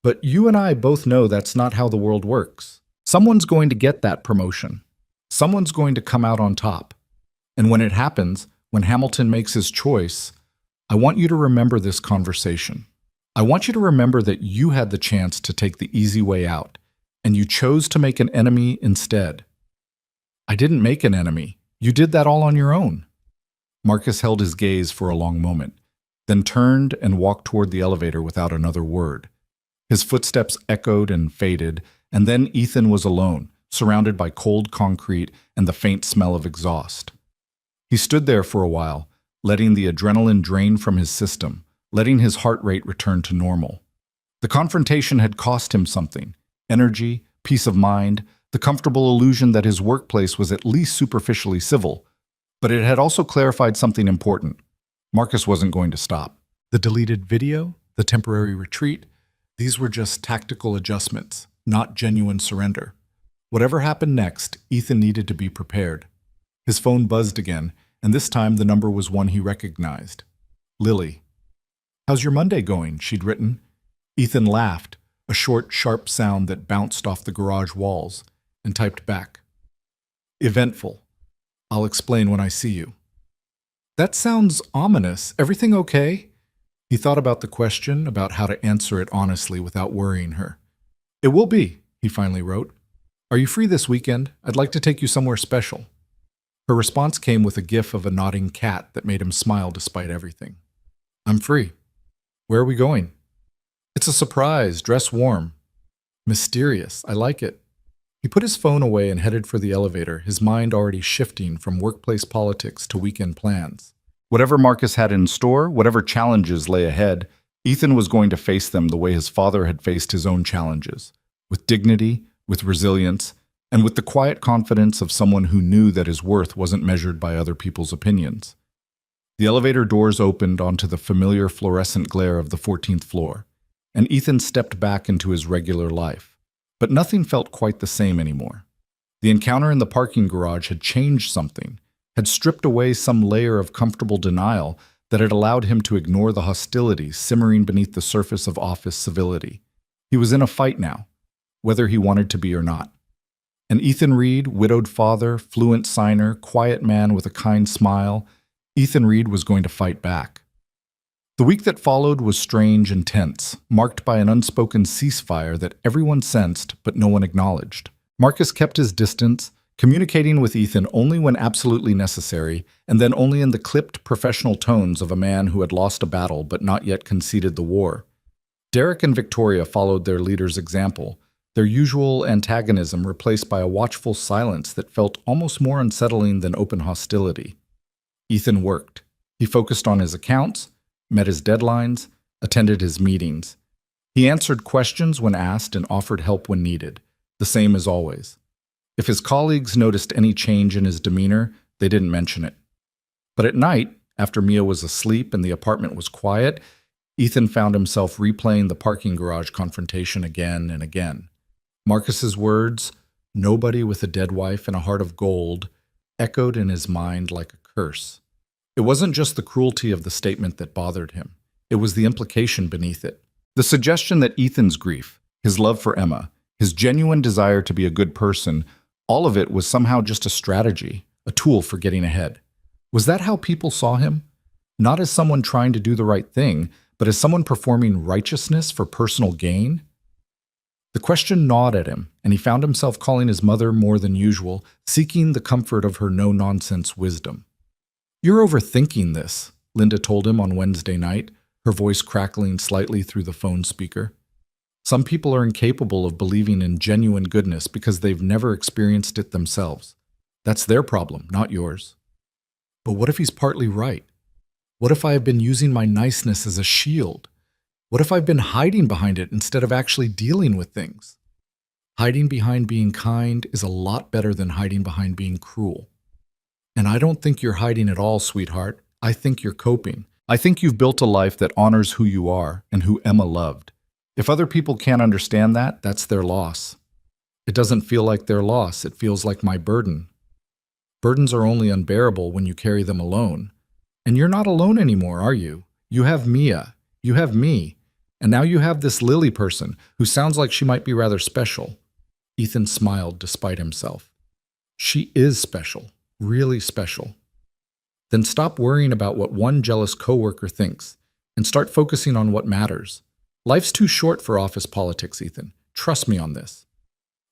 But you and I both know that's not how the world works. Someone's going to get that promotion. Someone's going to come out on top. And when it happens, when Hamilton makes his choice, I want you to remember this conversation. I want you to remember that you had the chance to take the easy way out, and you chose to make an enemy instead. I didn't make an enemy. You did that all on your own. Marcus held his gaze for a long moment, then turned and walked toward the elevator without another word. His footsteps echoed and faded, and then Ethan was alone, surrounded by cold concrete and the faint smell of exhaust. He stood there for a while, letting the adrenaline drain from his system, letting his heart rate return to normal. The confrontation had cost him something: energy, peace of mind, the comfortable illusion that his workplace was at least superficially civil. But it had also clarified something important. Marcus wasn't going to stop. The deleted video, the temporary retreat, these were just tactical adjustments, not genuine surrender. Whatever happened next, Ethan needed to be prepared. His phone buzzed again, and this time the number was one he recognized. Lily. "How's your Monday going?" she'd written. Ethan laughed, a short, sharp sound that bounced off the garage walls, and typed back, "Eventful. I'll explain when I see you." "That sounds ominous. Everything okay?" He thought about the question, about how to answer it honestly without worrying her. "It will be," he finally wrote. "Are you free this weekend? I'd like to take you somewhere special." Her response came with a gif of a nodding cat that made him smile despite everything. "I'm free. Where are we going?" "It's a surprise. Dress warm." "Mysterious. I like it." He put his phone away and headed for the elevator, his mind already shifting from workplace politics to weekend plans. Whatever Marcus had in store, whatever challenges lay ahead, Ethan was going to face them the way his father had faced his own challenges, with dignity, with resilience, and with the quiet confidence of someone who knew that his worth wasn't measured by other people's opinions. The elevator doors opened onto the familiar fluorescent glare of the 14th floor, and Ethan stepped back into his regular life. But nothing felt quite the same anymore. The encounter in the parking garage had changed something, had stripped away some layer of comfortable denial that had allowed him to ignore the hostility simmering beneath the surface of office civility. He was in a fight now, whether he wanted to be or not. And Ethan Reed, widowed father, fluent signer, quiet man with a kind smile, Ethan Reed was going to fight back. The week that followed was strange and tense, marked by an unspoken ceasefire that everyone sensed but no one acknowledged. Marcus kept his distance, communicating with Ethan only when absolutely necessary, and then only in the clipped professional tones of a man who had lost a battle but not yet conceded the war. Derek and Victoria followed their leader's example, their usual antagonism replaced by a watchful silence that felt almost more unsettling than open hostility. Ethan worked. He focused on his accounts, met his deadlines, attended his meetings. He answered questions when asked and offered help when needed, the same as always. If his colleagues noticed any change in his demeanor, they didn't mention it. But at night, after Mia was asleep and the apartment was quiet, Ethan found himself replaying the parking garage confrontation again and again. Marcus's words, "Nobody with a dead wife and a heart of gold," echoed in his mind like a curse. It wasn't just the cruelty of the statement that bothered him. It was the implication beneath it. The suggestion that Ethan's grief, his love for Emma, his genuine desire to be a good person, all of it was somehow just a strategy, a tool for getting ahead. Was that how people saw him? Not as someone trying to do the right thing, but as someone performing righteousness for personal gain? The question gnawed at him, and he found himself calling his mother more than usual, seeking the comfort of her no-nonsense wisdom. "You're overthinking this," Linda told him on Wednesday night, her voice crackling slightly through the phone speaker. "Some people are incapable of believing in genuine goodness because they've never experienced it themselves. That's their problem, not yours." But what if he's partly right? What if I have been using my niceness as a shield? What if I've been hiding behind it instead of actually dealing with things? Hiding behind being kind is a lot better than hiding behind being cruel. And I don't think you're hiding at all, sweetheart. I think you're coping. I think you've built a life that honors who you are and who Emma loved. If other people can't understand that, that's their loss. It doesn't feel like their loss. It feels like my burden. Burdens are only unbearable when you carry them alone. And you're not alone anymore, are you? You have Mia. You have me. And now you have this Lily person who sounds like she might be rather special. Ethan smiled despite himself. She is special, really special. Then stop worrying about what one jealous coworker thinks and start focusing on what matters. Life's too short for office politics, Ethan. Trust me on this.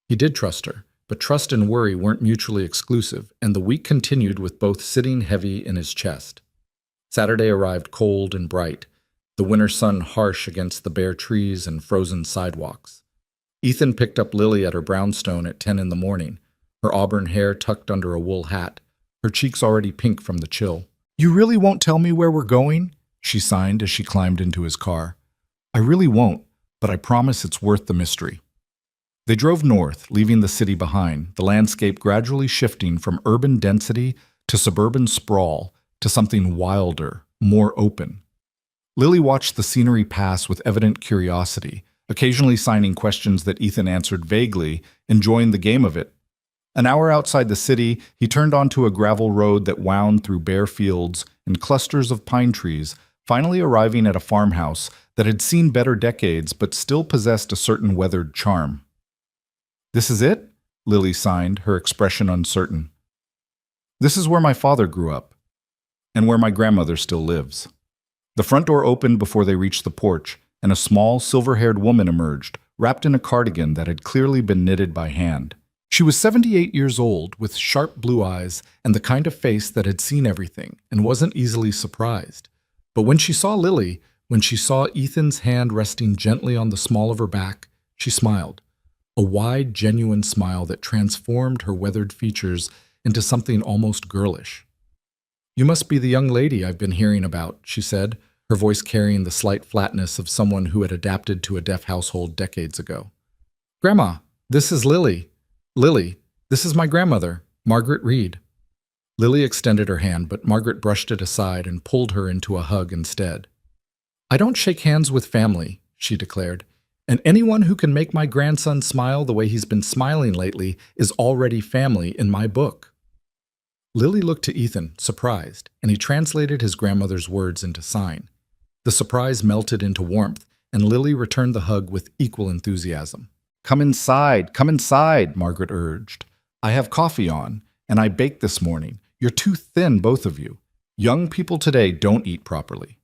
He did trust her, but trust and worry weren't mutually exclusive, and the week continued with both sitting heavy in his chest. Saturday arrived cold and bright, the winter sun harsh against the bare trees and frozen sidewalks. Ethan picked up Lily at her brownstone at 10 in the morning, her auburn hair tucked under a wool hat, her cheeks already pink from the chill. "You really won't tell me where we're going?" she signed as she climbed into his car. "I really won't, but I promise it's worth the mystery." They drove north, leaving the city behind, the landscape gradually shifting from urban density to suburban sprawl to something wilder, more open. Lily watched the scenery pass with evident curiosity, occasionally signing questions that Ethan answered vaguely, enjoying the game of it. An hour outside the city, he turned onto a gravel road that wound through bare fields and clusters of pine trees, finally arriving at a farmhouse that had seen better decades but still possessed a certain weathered charm. "This is it?" Lily signed, her expression uncertain. "This is where my father grew up, and where my grandmother still lives." The front door opened before they reached the porch, and a small, silver-haired woman emerged, wrapped in a cardigan that had clearly been knitted by hand. She was 78 years old, with sharp blue eyes and the kind of face that had seen everything and wasn't easily surprised. But when she saw Lily, when she saw Ethan's hand resting gently on the small of her back, she smiled. A wide, genuine smile that transformed her weathered features into something almost girlish. "You must be the young lady I've been hearing about," she said, her voice carrying the slight flatness of someone who had adapted to a deaf household decades ago. "Grandma, this is Lily. Lily, this is my grandmother, Margaret Reed." Lily extended her hand, but Margaret brushed it aside and pulled her into a hug instead. "I don't shake hands with family," she declared, "and anyone who can make my grandson smile the way he's been smiling lately is already family in my book." Lily looked to Ethan, surprised, and he translated his grandmother's words into sign. The surprise melted into warmth, and Lily returned the hug with equal enthusiasm. Come inside," Margaret urged. "I have coffee on, and I baked this morning. You're too thin, both of you. Young people today don't eat properly."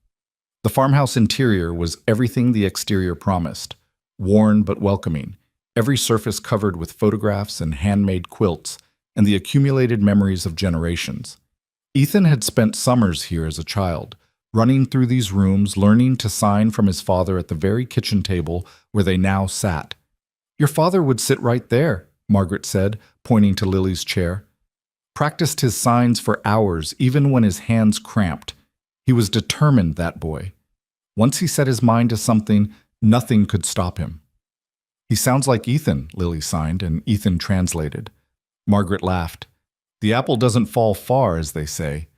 The farmhouse interior was everything the exterior promised, worn but welcoming, every surface covered with photographs and handmade quilts, and the accumulated memories of generations. Ethan had spent summers here as a child, running through these rooms, learning to sign from his father at the very kitchen table where they now sat. "Your father would sit right there," Margaret said, pointing to Lily's chair. Practiced his signs for hours, even when his hands cramped. He was determined, that boy. Once he set his mind to something, nothing could stop him. "He sounds like Ethan," Lily signed, and Ethan translated. Margaret laughed. "The apple doesn't fall far, as they say."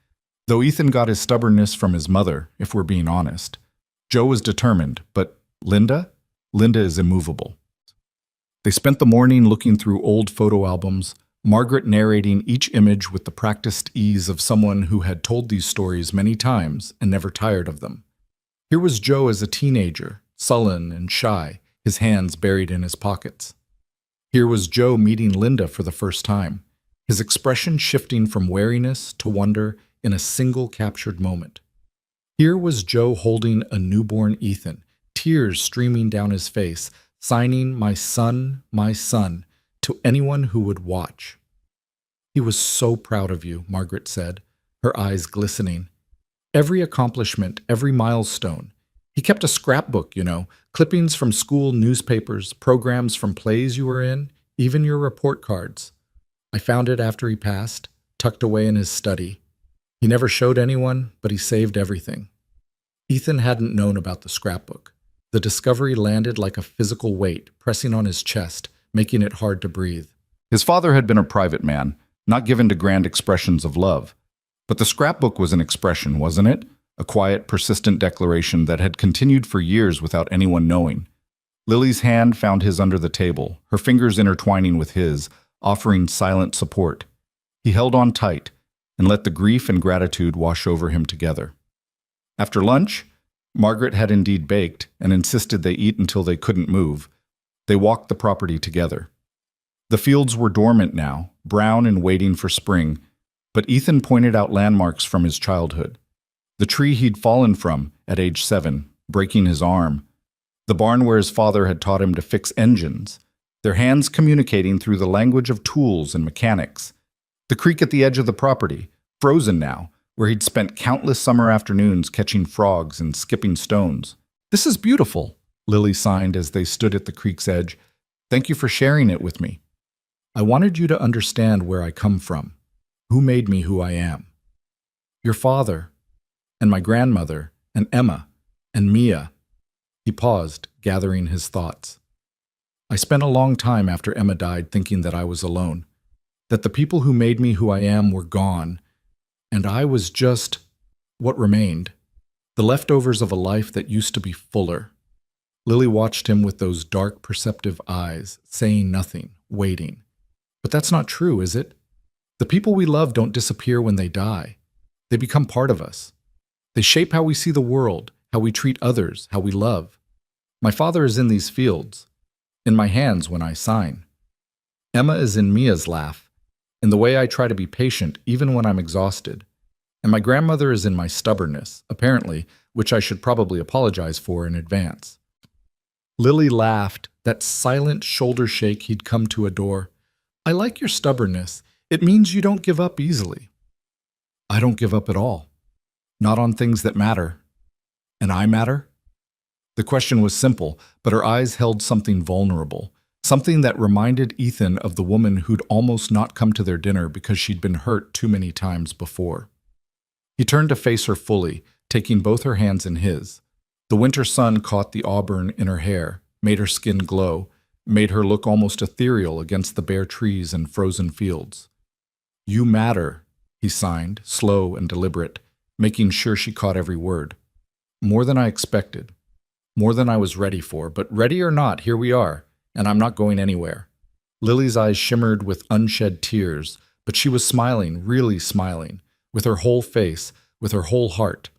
Though Ethan got his stubbornness from his mother, if we're being honest. Joe was determined, but Linda? Linda is immovable. They spent the morning looking through old photo albums, Margaret narrating each image with the practiced ease of someone who had told these stories many times and never tired of them. Here was Joe as a teenager, sullen and shy, his hands buried in his pockets. Here was Joe meeting Linda for the first time, his expression shifting from wariness to wonder in a single captured moment. Here was Joe holding a newborn Ethan, tears streaming down his face, signing my son," to anyone who would watch. "He was so proud of you," Margaret said, her eyes glistening. "Every accomplishment, every milestone. He kept a scrapbook, clippings from school newspapers, programs from plays you were in, even your report cards. I found it after he passed, tucked away in his study. He never showed anyone, but he saved everything." Ethan hadn't known about the scrapbook. The discovery landed like a physical weight, pressing on his chest, making it hard to breathe. His father had been a private man, not given to grand expressions of love. But the scrapbook was an expression, wasn't it? A quiet, persistent declaration that had continued for years without anyone knowing. Lily's hand found his under the table, her fingers intertwining with his, offering silent support. He held on tight and let the grief and gratitude wash over him together. After lunch, Margaret had indeed baked and insisted they eat until they couldn't move. They walked the property together. The fields were dormant now, brown and waiting for spring, but Ethan pointed out landmarks from his childhood. The tree he'd fallen from at age 7, breaking his arm. The barn where his father had taught him to fix engines, their hands communicating through the language of tools and mechanics. The creek at the edge of the property, frozen now, where he'd spent countless summer afternoons catching frogs and skipping stones. "This is beautiful," Lily signed as they stood at the creek's edge. "Thank you for sharing it with me. I wanted you to understand where I come from, who made me who I am. Your father, and my grandmother, and Emma, and Mia." He paused, gathering his thoughts. "I spent a long time after Emma died thinking that I was alone, that the people who made me who I am were gone, and I was just what remained, the leftovers of a life that used to be fuller." Lily watched him with those dark, perceptive eyes, saying nothing, waiting. "But that's not true, is it? The people we love don't disappear when they die. They become part of us. They shape how we see the world, how we treat others, how we love. My father is in these fields, in my hands when I sign. Emma is in Mia's laugh, in the way I try to be patient even when I'm exhausted. And my grandmother is in my stubbornness, apparently, which I should probably apologize for in advance." Lily laughed, that silent shoulder shake he'd come to adore. "I like your stubbornness. It means you don't give up easily." "I don't give up at all. Not on things that matter. And I matter?" The question was simple, but her eyes held something vulnerable, something that reminded Ethan of the woman who'd almost not come to their dinner because she'd been hurt too many times before. He turned to face her fully, taking both her hands in his. The winter sun caught the auburn in her hair, made her skin glow, made her look almost ethereal against the bare trees and frozen fields. "You matter," he signed, slow and deliberate, making sure she caught every word. "More than I expected. More than I was ready for, but ready or not, here we are, and I'm not going anywhere." Lily's eyes shimmered with unshed tears, but she was smiling, really smiling, with her whole face, with her whole heart.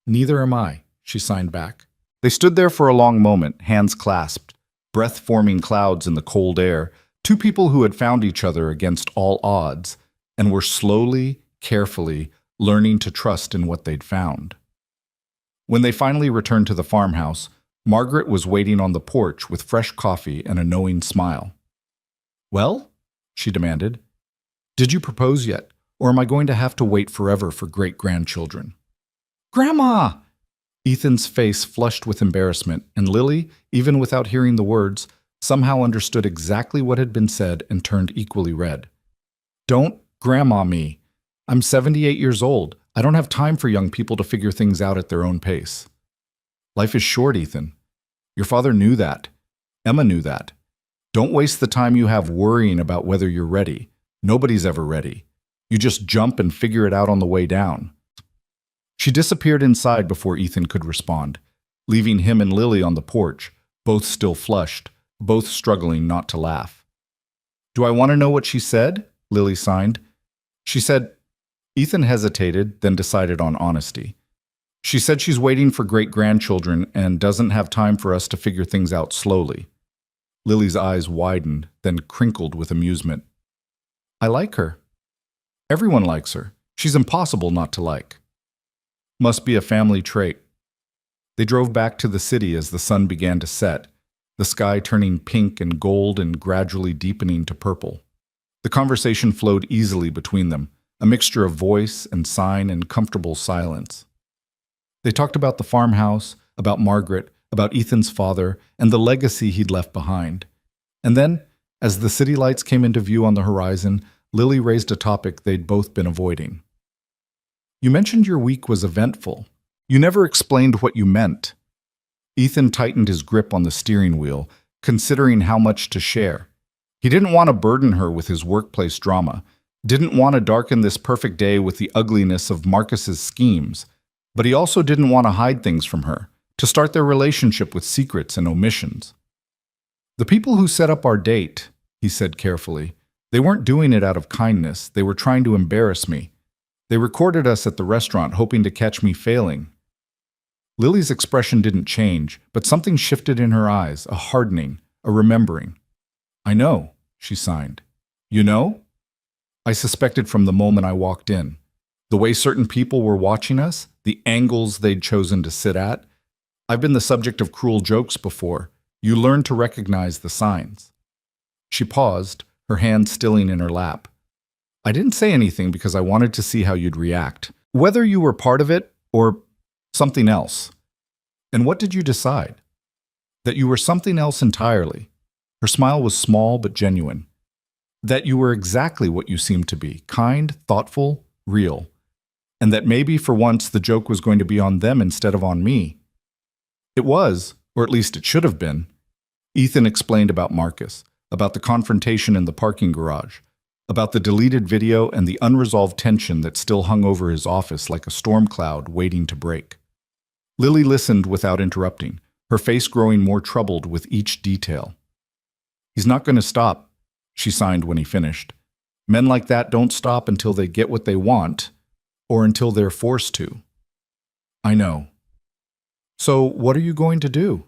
"Neither am I," she signed back. They stood there for a long moment, hands clasped, breath-forming clouds in the cold air, two people who had found each other against all odds, and were slowly, carefully, learning to trust in what they'd found. When they finally returned to the farmhouse, Margaret was waiting on the porch with fresh coffee and a knowing smile. "Well?" she demanded. "Did you propose yet, or am I going to have to wait forever for great-grandchildren?" "Grandma!" Ethan's face flushed with embarrassment, and Lily, even without hearing the words, somehow understood exactly what had been said and turned equally red. "Don't grandma me. I'm 78 years old. I don't have time for young people to figure things out at their own pace." "Life is short, Ethan. Your father knew that. Emma knew that. Don't waste the time you have worrying about whether you're ready. Nobody's ever ready. You just jump and figure it out on the way down." She disappeared inside before Ethan could respond, leaving him and Lily on the porch, both still flushed, both struggling not to laugh. "Do I want to know what she said?" Lily signed. "She said—" Ethan hesitated, then decided on honesty. "She said she's waiting for great-grandchildren and doesn't have time for us to figure things out slowly." Lily's eyes widened, then crinkled with amusement. "I like her. Everyone likes her. She's impossible not to like." "Must be a family trait." They drove back to the city as the sun began to set, the sky turning pink and gold and gradually deepening to purple. The conversation flowed easily between them, a mixture of voice and sign and comfortable silence. They talked about the farmhouse, about Margaret, about Ethan's father, and the legacy he'd left behind. And then, as the city lights came into view on the horizon, Lily raised a topic they'd both been avoiding. "You mentioned your week was eventful. You never explained what you meant." Ethan tightened his grip on the steering wheel, considering how much to share. He didn't want to burden her with his workplace drama, didn't want to darken this perfect day with the ugliness of Marcus's schemes, but he also didn't want to hide things from her, to start their relationship with secrets and omissions. "The people who set up our date," he said carefully, "they weren't doing it out of kindness, they were trying to embarrass me. They recorded us at the restaurant hoping to catch me failing." Lily's expression didn't change, but something shifted in her eyes, a hardening, a remembering. "I know," she signed. You know? I suspected from the moment I walked in. The way certain people were watching us, the angles they'd chosen to sit at. I've been the subject of cruel jokes before. You learn to recognize the signs. She paused, her hand stilling in her lap. I didn't say anything because I wanted to see how you'd react, whether you were part of it or something else. And what did you decide? That you were something else entirely. Her smile was small but genuine. That you were exactly what you seemed to be, kind, thoughtful, real. And that maybe for once the joke was going to be on them instead of on me. It was, or at least it should have been. Ethan explained about Marcus, about the confrontation in the parking garage, about the deleted video and the unresolved tension that still hung over his office like a storm cloud waiting to break. Lily listened without interrupting, her face growing more troubled with each detail. He's not going to stop, she signed when he finished. Men like that don't stop until they get what they want, or until they're forced to. I know. So what are you going to do?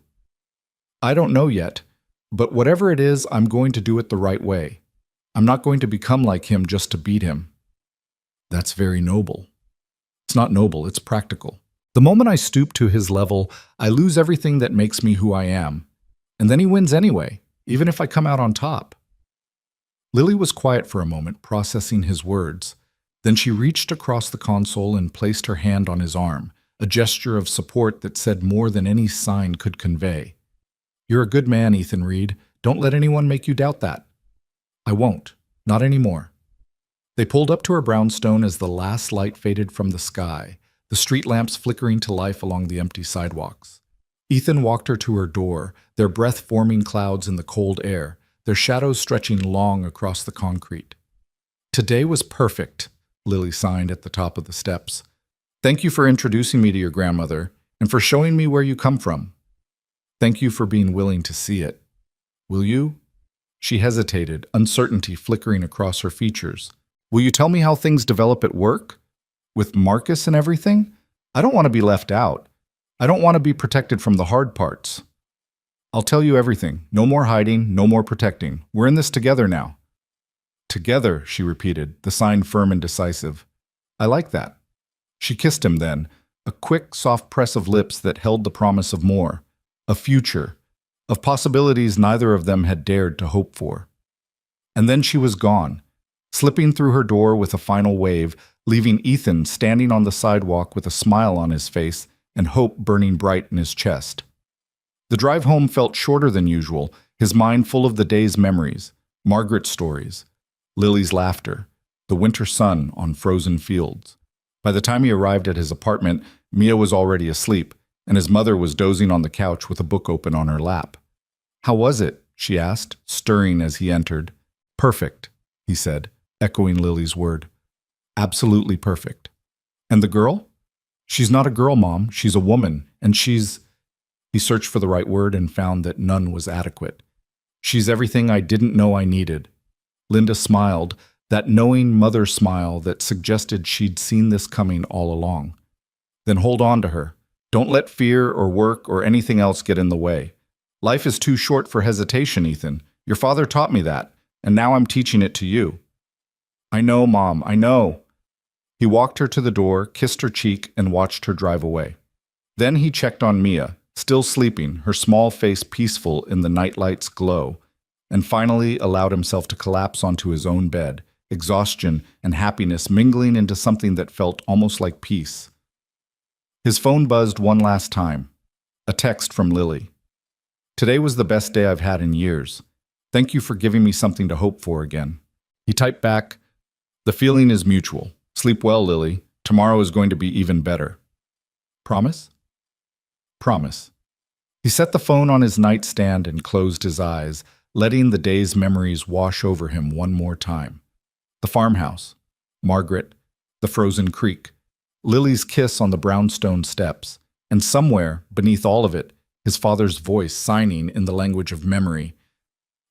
I don't know yet, but whatever it is, I'm going to do it the right way. I'm not going to become like him just to beat him. That's very noble. It's not noble, it's practical. The moment I stoop to his level, I lose everything that makes me who I am. And then he wins anyway, even if I come out on top. Lily was quiet for a moment, processing his words. Then she reached across the console and placed her hand on his arm, a gesture of support that said more than any sign could convey. You're a good man, Ethan Reed. Don't let anyone make you doubt that. I won't. Not anymore. They pulled up to her brownstone as the last light faded from the sky, the street lamps flickering to life along the empty sidewalks. Ethan walked her to her door, their breath-forming clouds in the cold air, their shadows stretching long across the concrete. Today was perfect, Lily signed at the top of the steps. Thank you for introducing me to your grandmother and for showing me where you come from. Thank you for being willing to see it. Will you? She hesitated, uncertainty flickering across her features. Will you tell me how things develop at work? With Marcus and everything? I don't want to be left out. I don't want to be protected from the hard parts. I'll tell you everything. No more hiding, no more protecting. We're in this together now. Together, she repeated, the sign firm and decisive. I like that. She kissed him then, a quick, soft press of lips that held the promise of more, a future, of possibilities neither of them had dared to hope for. And then she was gone, slipping through her door with a final wave, leaving Ethan standing on the sidewalk with a smile on his face and hope burning bright in his chest. The drive home felt shorter than usual, his mind full of the day's memories, Margaret's stories, Lily's laughter, the winter sun on frozen fields. By the time he arrived at his apartment, Mia was already asleep, and his mother was dozing on the couch with a book open on her lap. How was it? She asked, stirring as he entered. Perfect, he said, echoing Lily's word. Absolutely perfect. And the girl? She's not a girl, Mom. She's a woman, and she's... He searched for the right word and found that none was adequate. She's everything I didn't know I needed. Linda smiled, that knowing mother smile that suggested she'd seen this coming all along. Then hold on to her. Don't let fear or work or anything else get in the way. Life is too short for hesitation, Ethan. Your father taught me that, and now I'm teaching it to you. I know, Mom, I know. He walked her to the door, kissed her cheek, and watched her drive away. Then he checked on Mia, still sleeping, her small face peaceful in the nightlight's glow, and finally allowed himself to collapse onto his own bed, exhaustion and happiness mingling into something that felt almost like peace. His phone buzzed one last time. A text from Lily. Today was the best day I've had in years. Thank you for giving me something to hope for again. He typed back, the feeling is mutual. Sleep well, Lily. Tomorrow is going to be even better. Promise? Promise. He set the phone on his nightstand and closed his eyes, letting the day's memories wash over him one more time. The farmhouse, Margaret, the frozen creek, Lily's kiss on the brownstone steps, and somewhere, beneath all of it, his father's voice signing in the language of memory.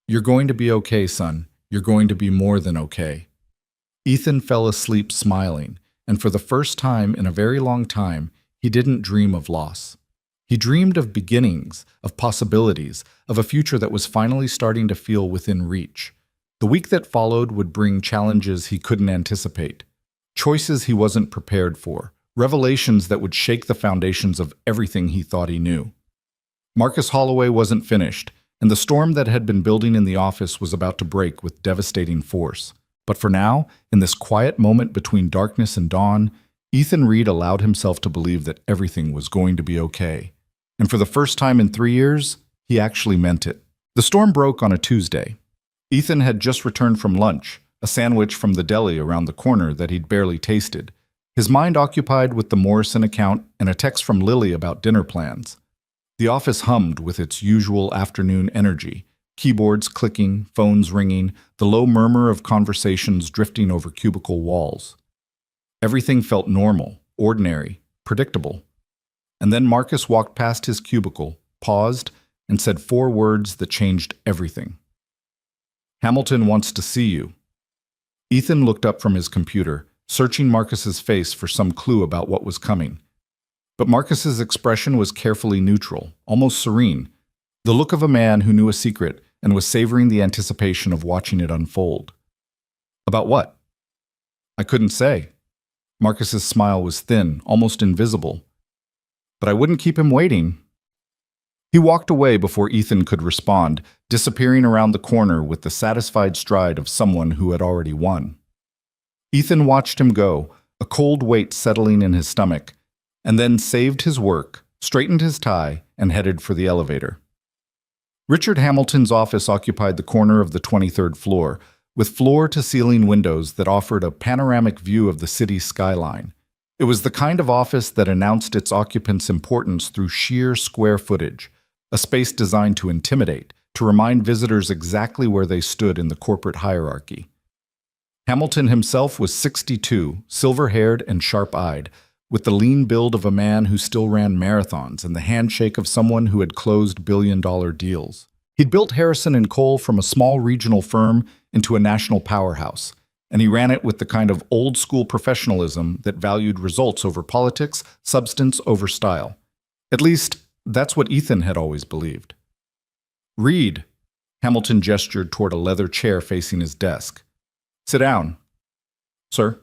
You're going to be okay, son. You're going to be more than okay. Ethan fell asleep smiling, and for the first time in a very long time, he didn't dream of loss. He dreamed of beginnings, of possibilities, of a future that was finally starting to feel within reach. The The week that followed would bring challenges he couldn't anticipate, choices he wasn't prepared for, revelations that would shake the foundations of everything he thought he knew. Marcus Holloway wasn't finished, and the storm that had been building in the office was about to break with devastating force. But for now, in this quiet moment between darkness and dawn, Ethan Reed allowed himself to believe that everything was going to be okay. And for the first time in 3 years, he actually meant it. The storm broke on a Tuesday. Ethan had just returned from lunch, a sandwich from the deli around the corner that he'd barely tasted, his mind occupied with the Morrison account and a text from Lily about dinner plans. The office hummed with its usual afternoon energy, keyboards clicking, phones ringing, the low murmur of conversations drifting over cubicle walls. Everything felt normal, ordinary, predictable. And then Marcus walked past his cubicle, paused, and said 4 words that changed everything. "Hamilton wants to see you." Ethan looked up from his computer, searching Marcus's face for some clue about what was coming. But Marcus's expression was carefully neutral, almost serene, the look of a man who knew a secret and was savoring the anticipation of watching it unfold. "About what?" "I couldn't say." Marcus's smile was thin, almost invisible. "But I wouldn't keep him waiting." He walked away before Ethan could respond, disappearing around the corner with the satisfied stride of someone who had already won. Ethan watched him go, a cold weight settling in his stomach, and then saved his work, straightened his tie, and headed for the elevator. Richard Hamilton's office occupied the corner of the 23rd floor, with floor-to-ceiling windows that offered a panoramic view of the city's skyline. It was the kind of office that announced its occupants' importance through sheer square footage, a space designed to intimidate, to remind visitors exactly where they stood in the corporate hierarchy. Hamilton himself was 62, silver-haired and sharp-eyed, with the lean build of a man who still ran marathons and the handshake of someone who had closed billion-dollar deals. He'd built Harrison and Cole from a small regional firm into a national powerhouse, and he ran it with the kind of old-school professionalism that valued results over politics, substance over style. At least, that's what Ethan had always believed. "Reed," Hamilton gestured toward a leather chair facing his desk. "Sit down." "Sir?"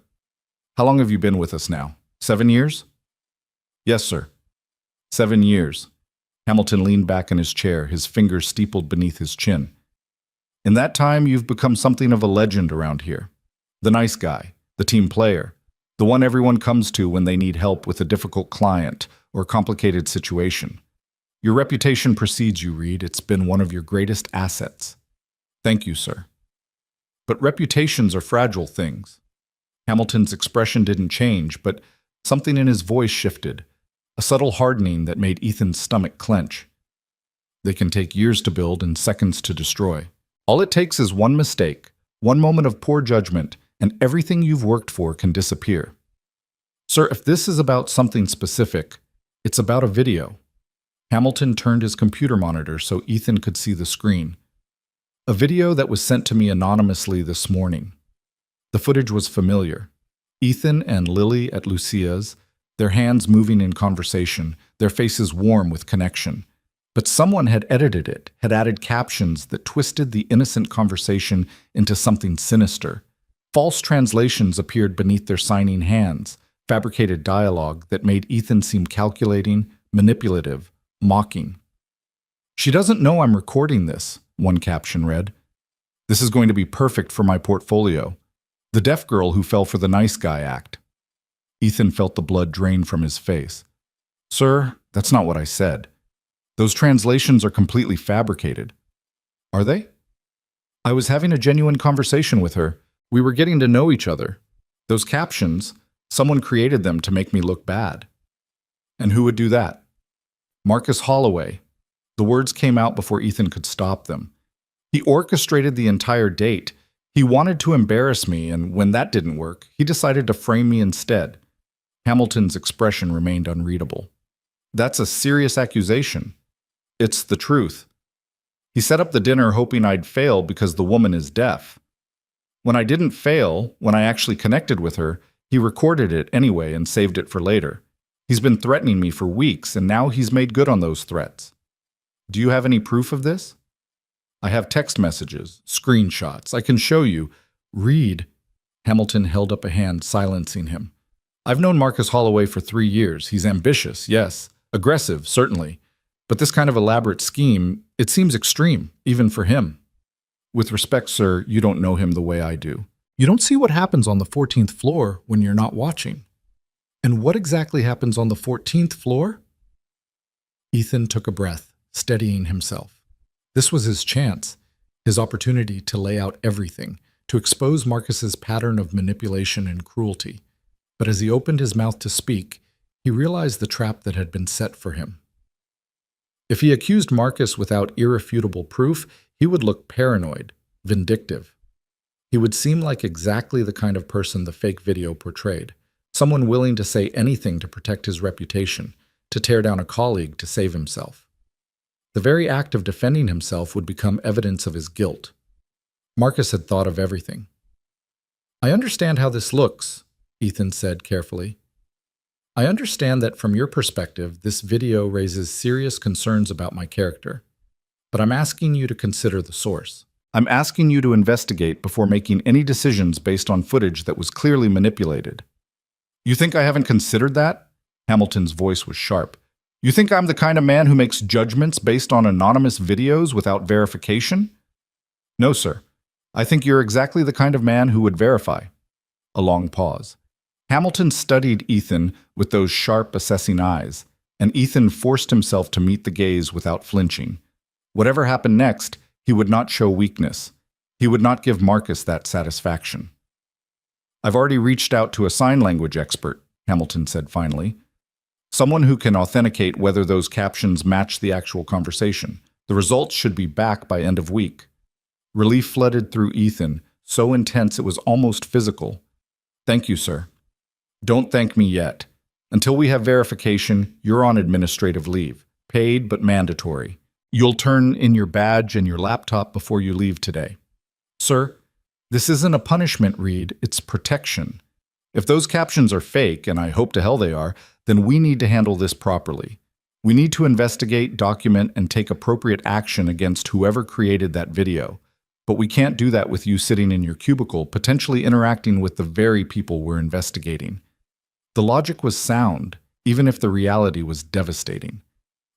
"How long have you been with us now? 7 years?" "Yes, sir." 7 years. Hamilton leaned back in his chair, his fingers steepled beneath his chin. "In that time, you've become something of a legend around here. The nice guy, the team player, the one everyone comes to when they need help with a difficult client or complicated situation. Your reputation precedes you, Reed. It's been one of your greatest assets." "Thank you, sir." "But reputations are fragile things." Hamilton's expression didn't change, but something in his voice shifted, a subtle hardening that made Ethan's stomach clench. "They can take years to build and seconds to destroy. All it takes is one mistake, one moment of poor judgment, and everything you've worked for can disappear. Sir, if this is about something specific, it's about a video." Hamilton turned his computer monitor so Ethan could see the screen. "A video that was sent to me anonymously this morning." The footage was familiar. Ethan and Lily at Lucia's, their hands moving in conversation, their faces warm with connection. But someone had edited it, had added captions that twisted the innocent conversation into something sinister. False translations appeared beneath their signing hands, fabricated dialogue that made Ethan seem calculating, manipulative, mocking. "She doesn't know I'm recording this," one caption read. "This is going to be perfect for my portfolio. The deaf girl who fell for the nice guy act." Ethan felt the blood drain from his face. "Sir, that's not what I said. Those translations are completely fabricated." "Are they?" "I was having a genuine conversation with her. We were getting to know each other. Those captions, someone created them to make me look bad." "And who would do that?" "Marcus Holloway." The words came out before Ethan could stop them. "He orchestrated the entire date. He wanted to embarrass me, and when that didn't work, he decided to frame me instead." Hamilton's expression remained unreadable. "That's a serious accusation." "It's the truth. He set up the dinner hoping I'd fail because the woman is deaf. When I didn't fail, when I actually connected with her, he recorded it anyway and saved it for later. He's been threatening me for weeks, and now he's made good on those threats." "Do you have any proof of this?" I have text messages, screenshots. I can show you. Read. Hamilton held up a hand, silencing him. I've known Marcus Holloway for 3 years. He's ambitious, yes. Aggressive, certainly. But this kind of elaborate scheme, it seems extreme, even for him. With respect, sir, you don't know him the way I do. You don't see what happens on the 14th floor when you're not watching. And what exactly happens on the 14th floor? Ethan took a breath, steadying himself. This was his chance, his opportunity to lay out everything, to expose Marcus's pattern of manipulation and cruelty. But as he opened his mouth to speak, he realized the trap that had been set for him. If he accused Marcus without irrefutable proof, he would look paranoid, vindictive. He would seem like exactly the kind of person the fake video portrayed, someone willing to say anything to protect his reputation, to tear down a colleague to save himself. The very act of defending himself would become evidence of his guilt. Marcus had thought of everything. I understand how this looks, Ethan said carefully. I understand that from your perspective, this video raises serious concerns about my character. But I'm asking you to consider the source. I'm asking you to investigate before making any decisions based on footage that was clearly manipulated. You think I haven't considered that? Hamilton's voice was sharp. You think I'm the kind of man who makes judgments based on anonymous videos without verification? No, sir. I think you're exactly the kind of man who would verify. A long pause. Hamilton studied Ethan with those sharp, assessing eyes, and Ethan forced himself to meet the gaze without flinching. Whatever happened next, he would not show weakness. He would not give Marcus that satisfaction. I've already reached out to a sign language expert, Hamilton said finally. Someone who can authenticate whether those captions match the actual conversation. The results should be back by end of week. Relief flooded through Ethan, so intense it was almost physical. Thank you, sir. Don't thank me yet. Until we have verification, you're on administrative leave, paid but mandatory. You'll turn in your badge and your laptop before you leave today. Sir, this isn't a punishment, Reed, it's protection. If those captions are fake, and I hope to hell they are, then we need to handle this properly. We need to investigate, document, and take appropriate action against whoever created that video. But we can't do that with you sitting in your cubicle, potentially interacting with the very people we're investigating. The logic was sound, even if the reality was devastating.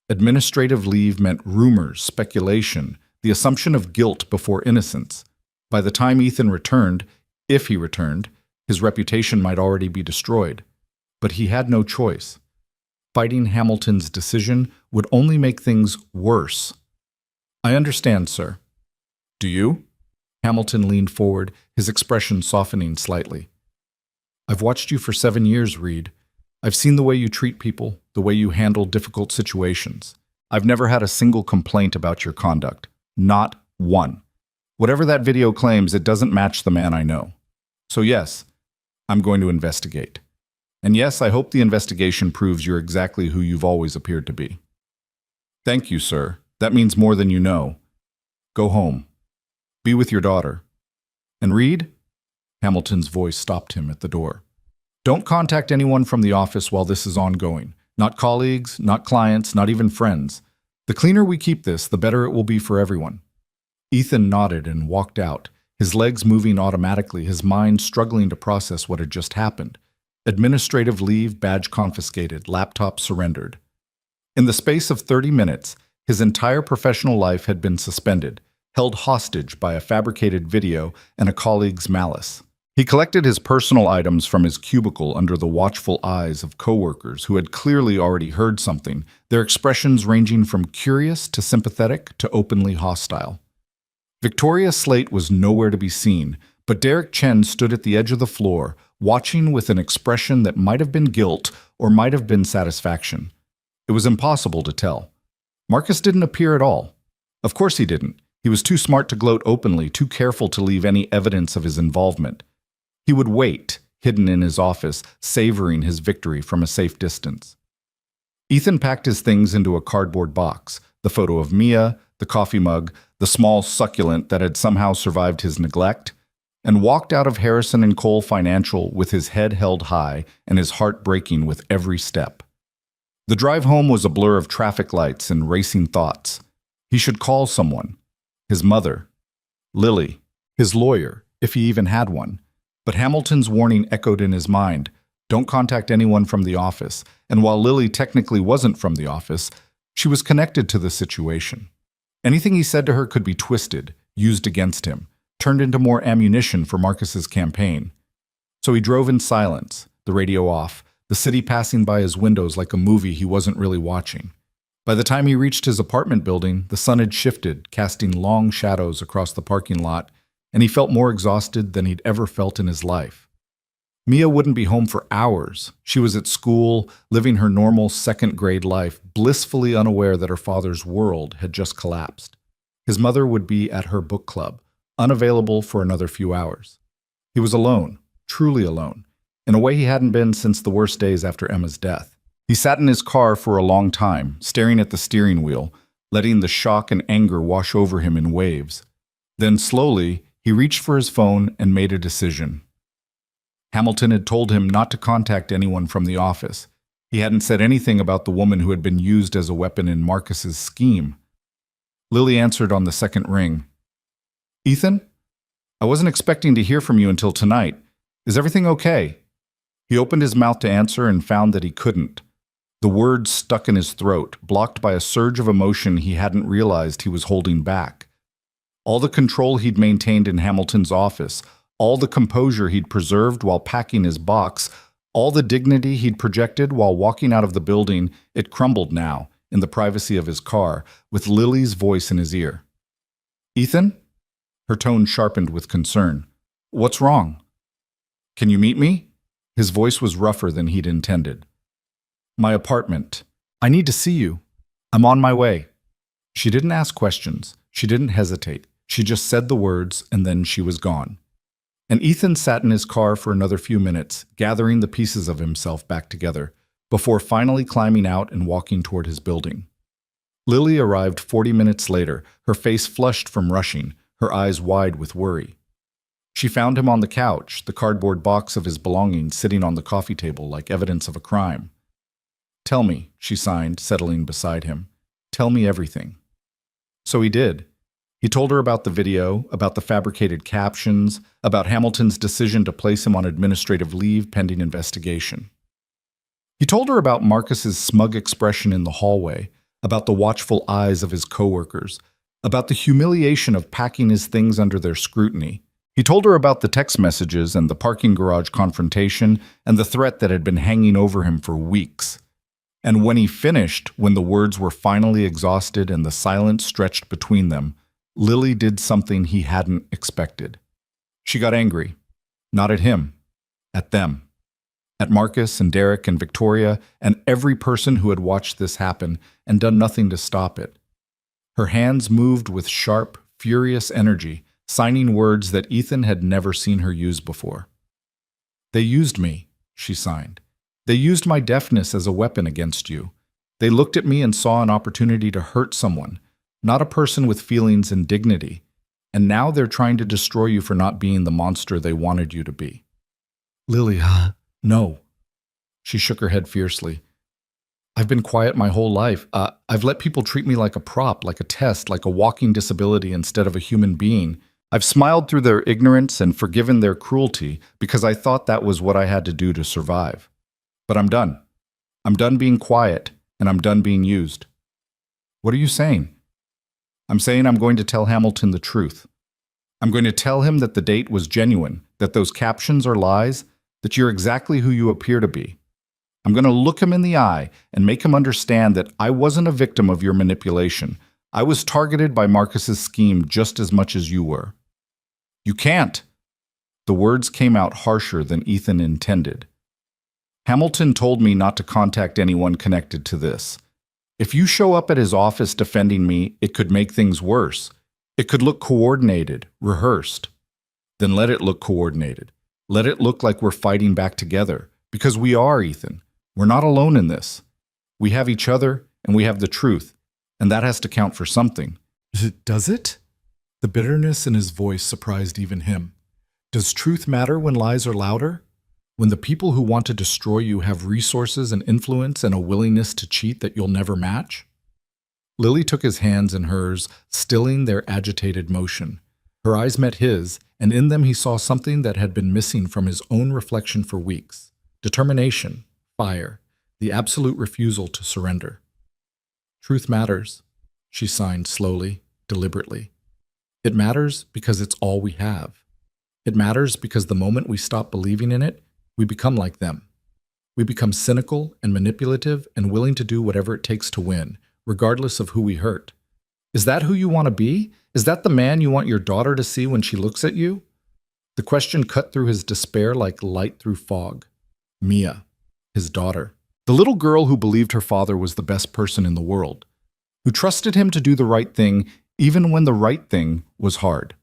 Administrative leave meant rumors, speculation, the assumption of guilt before innocence. By the time Ethan returned, if he returned, his reputation might already be destroyed. But he had no choice. Fighting Hamilton's decision would only make things worse. I understand, sir. Do you? Hamilton leaned forward, his expression softening slightly. I've watched you for 7 years, Reed. I've seen the way you treat people, the way you handle difficult situations. I've never had a single complaint about your conduct. Not one. Whatever that video claims, it doesn't match the man I know. So yes, I'm going to investigate. And yes, I hope the investigation proves you're exactly who you've always appeared to be. Thank you, sir. That means more than you know. Go home. Be with your daughter. And Reed? Hamilton's voice stopped him at the door. Don't contact anyone from the office while this is ongoing. Not colleagues, not clients, not even friends. The cleaner we keep this, the better it will be for everyone. Ethan nodded and walked out, his legs moving automatically, his mind struggling to process what had just happened. Administrative leave, badge confiscated, laptop surrendered. In the space of 30 minutes, his entire professional life had been suspended, held hostage by a fabricated video and a colleague's malice. He collected his personal items from his cubicle under the watchful eyes of coworkers who had clearly already heard something, their expressions ranging from curious to sympathetic to openly hostile. Victoria Slate was nowhere to be seen, but Derek Chen stood at the edge of the floor, watching with an expression that might have been guilt or might have been satisfaction. It was impossible to tell. Marcus didn't appear at all. Of course he didn't. He was too smart to gloat openly, too careful to leave any evidence of his involvement. He would wait, hidden in his office, savoring his victory from a safe distance. Ethan packed his things into a cardboard box, the photo of Mia, the coffee mug, the small succulent that had somehow survived his neglect, and walked out of Harrison and Cole Financial with his head held high and his heart breaking with every step. The drive home was a blur of traffic lights and racing thoughts. He should call someone. his mother, Lily, his lawyer, if he even had one. But Hamilton's warning echoed in his mind, don't contact anyone from the office, and while Lily technically wasn't from the office, she was connected to the situation. Anything he said to her could be twisted, used against him, turned into more ammunition for Marcus's campaign. So he drove in silence, the radio off, the city passing by his windows like a movie he wasn't really watching. By the time he reached his apartment building, the sun had shifted, casting long shadows across the parking lot, and he felt more exhausted than he'd ever felt in his life. Mia wouldn't be home for hours. She was at school, living her normal second-grade life, blissfully unaware that her father's world had just collapsed. His mother would be at her book club, unavailable for another few hours. He was alone, truly alone, in a way he hadn't been since the worst days after Emma's death. He sat in his car for a long time, staring at the steering wheel, letting the shock and anger wash over him in waves. Then slowly, he reached for his phone and made a decision. Hamilton had told him not to contact anyone from the office. He hadn't said anything about the woman who had been used as a weapon in Marcus's scheme. Lily answered on the second ring. Ethan? I wasn't expecting to hear from you until tonight. Is everything okay? He opened his mouth to answer and found that he couldn't. The words stuck in his throat, blocked by a surge of emotion he hadn't realized he was holding back. All the control he'd maintained in Hamilton's office, all the composure he'd preserved while packing his box, all the dignity he'd projected while walking out of the building, it crumbled now, in the privacy of his car, with Lily's voice in his ear. Ethan? Her tone sharpened with concern. What's wrong? Can you meet me? His voice was rougher than he'd intended. My apartment. I need to see you. I'm on my way. She didn't ask questions. She didn't hesitate. She just said the words, and then she was gone. And Ethan sat in his car for another few minutes, gathering the pieces of himself back together, before finally climbing out and walking toward his building. Lily arrived 40 minutes later, her face flushed from rushing, her eyes wide with worry. She found him on the couch, the cardboard box of his belongings sitting on the coffee table like evidence of a crime. Tell me, she signed, settling beside him. Tell me everything. So he did. He told her about the video, about the fabricated captions, about Hamilton's decision to place him on administrative leave pending investigation. He told her about Marcus's smug expression in the hallway, about the watchful eyes of his coworkers, about the humiliation of packing his things under their scrutiny. He told her about the text messages and the parking garage confrontation and the threat that had been hanging over him for weeks. And when he finished, when the words were finally exhausted and the silence stretched between them, Lily did something he hadn't expected. She got angry. Not at him. At them. At Marcus and Derek and Victoria and every person who had watched this happen and done nothing to stop it. Her hands moved with sharp, furious energy, signing words that Ethan had never seen her use before. They used me, she signed. They used my deafness as a weapon against you. They looked at me and saw an opportunity to hurt someone, not a person with feelings and dignity. And now they're trying to destroy you for not being the monster they wanted you to be. Lily, no. She shook her head fiercely. I've been quiet my whole life. I've let people treat me like a prop, like a test, like a walking disability instead of a human being. I've smiled through their ignorance and forgiven their cruelty because I thought that was what I had to do to survive. But I'm done. I'm done being quiet, and I'm done being used. What are you saying? I'm saying I'm going to tell Hamilton the truth. I'm going to tell him that the date was genuine, that those captions are lies, that you're exactly who you appear to be. I'm going to look him in the eye and make him understand that I wasn't a victim of your manipulation. I was targeted by Marcus's scheme just as much as you were. You can't. The words came out harsher than Ethan intended. Hamilton told me not to contact anyone connected to this. If you show up at his office defending me, it could make things worse. It could look coordinated, rehearsed. Then let it look coordinated. Let it look like we're fighting back together. Because we are, Ethan. We're not alone in this. We have each other, and we have the truth. And that has to count for something. Does it? The bitterness in his voice surprised even him. Does truth matter when lies are louder? When the people who want to destroy you have resources and influence and a willingness to cheat that you'll never match? Lily took his hands in hers, stilling their agitated motion. Her eyes met his, and in them he saw something that had been missing from his own reflection for weeks. Determination, fire, the absolute refusal to surrender. Truth matters, she signed slowly, deliberately. It matters because it's all we have. It matters because the moment we stop believing in it, we become like them. We become cynical and manipulative and willing to do whatever it takes to win, regardless of who we hurt. Is that who you want to be? Is that the man you want your daughter to see when she looks at you? The question cut through his despair like light through fog. Mia, his daughter. The little girl who believed her father was the best person in the world, who trusted him to do the right thing even when the right thing was hard.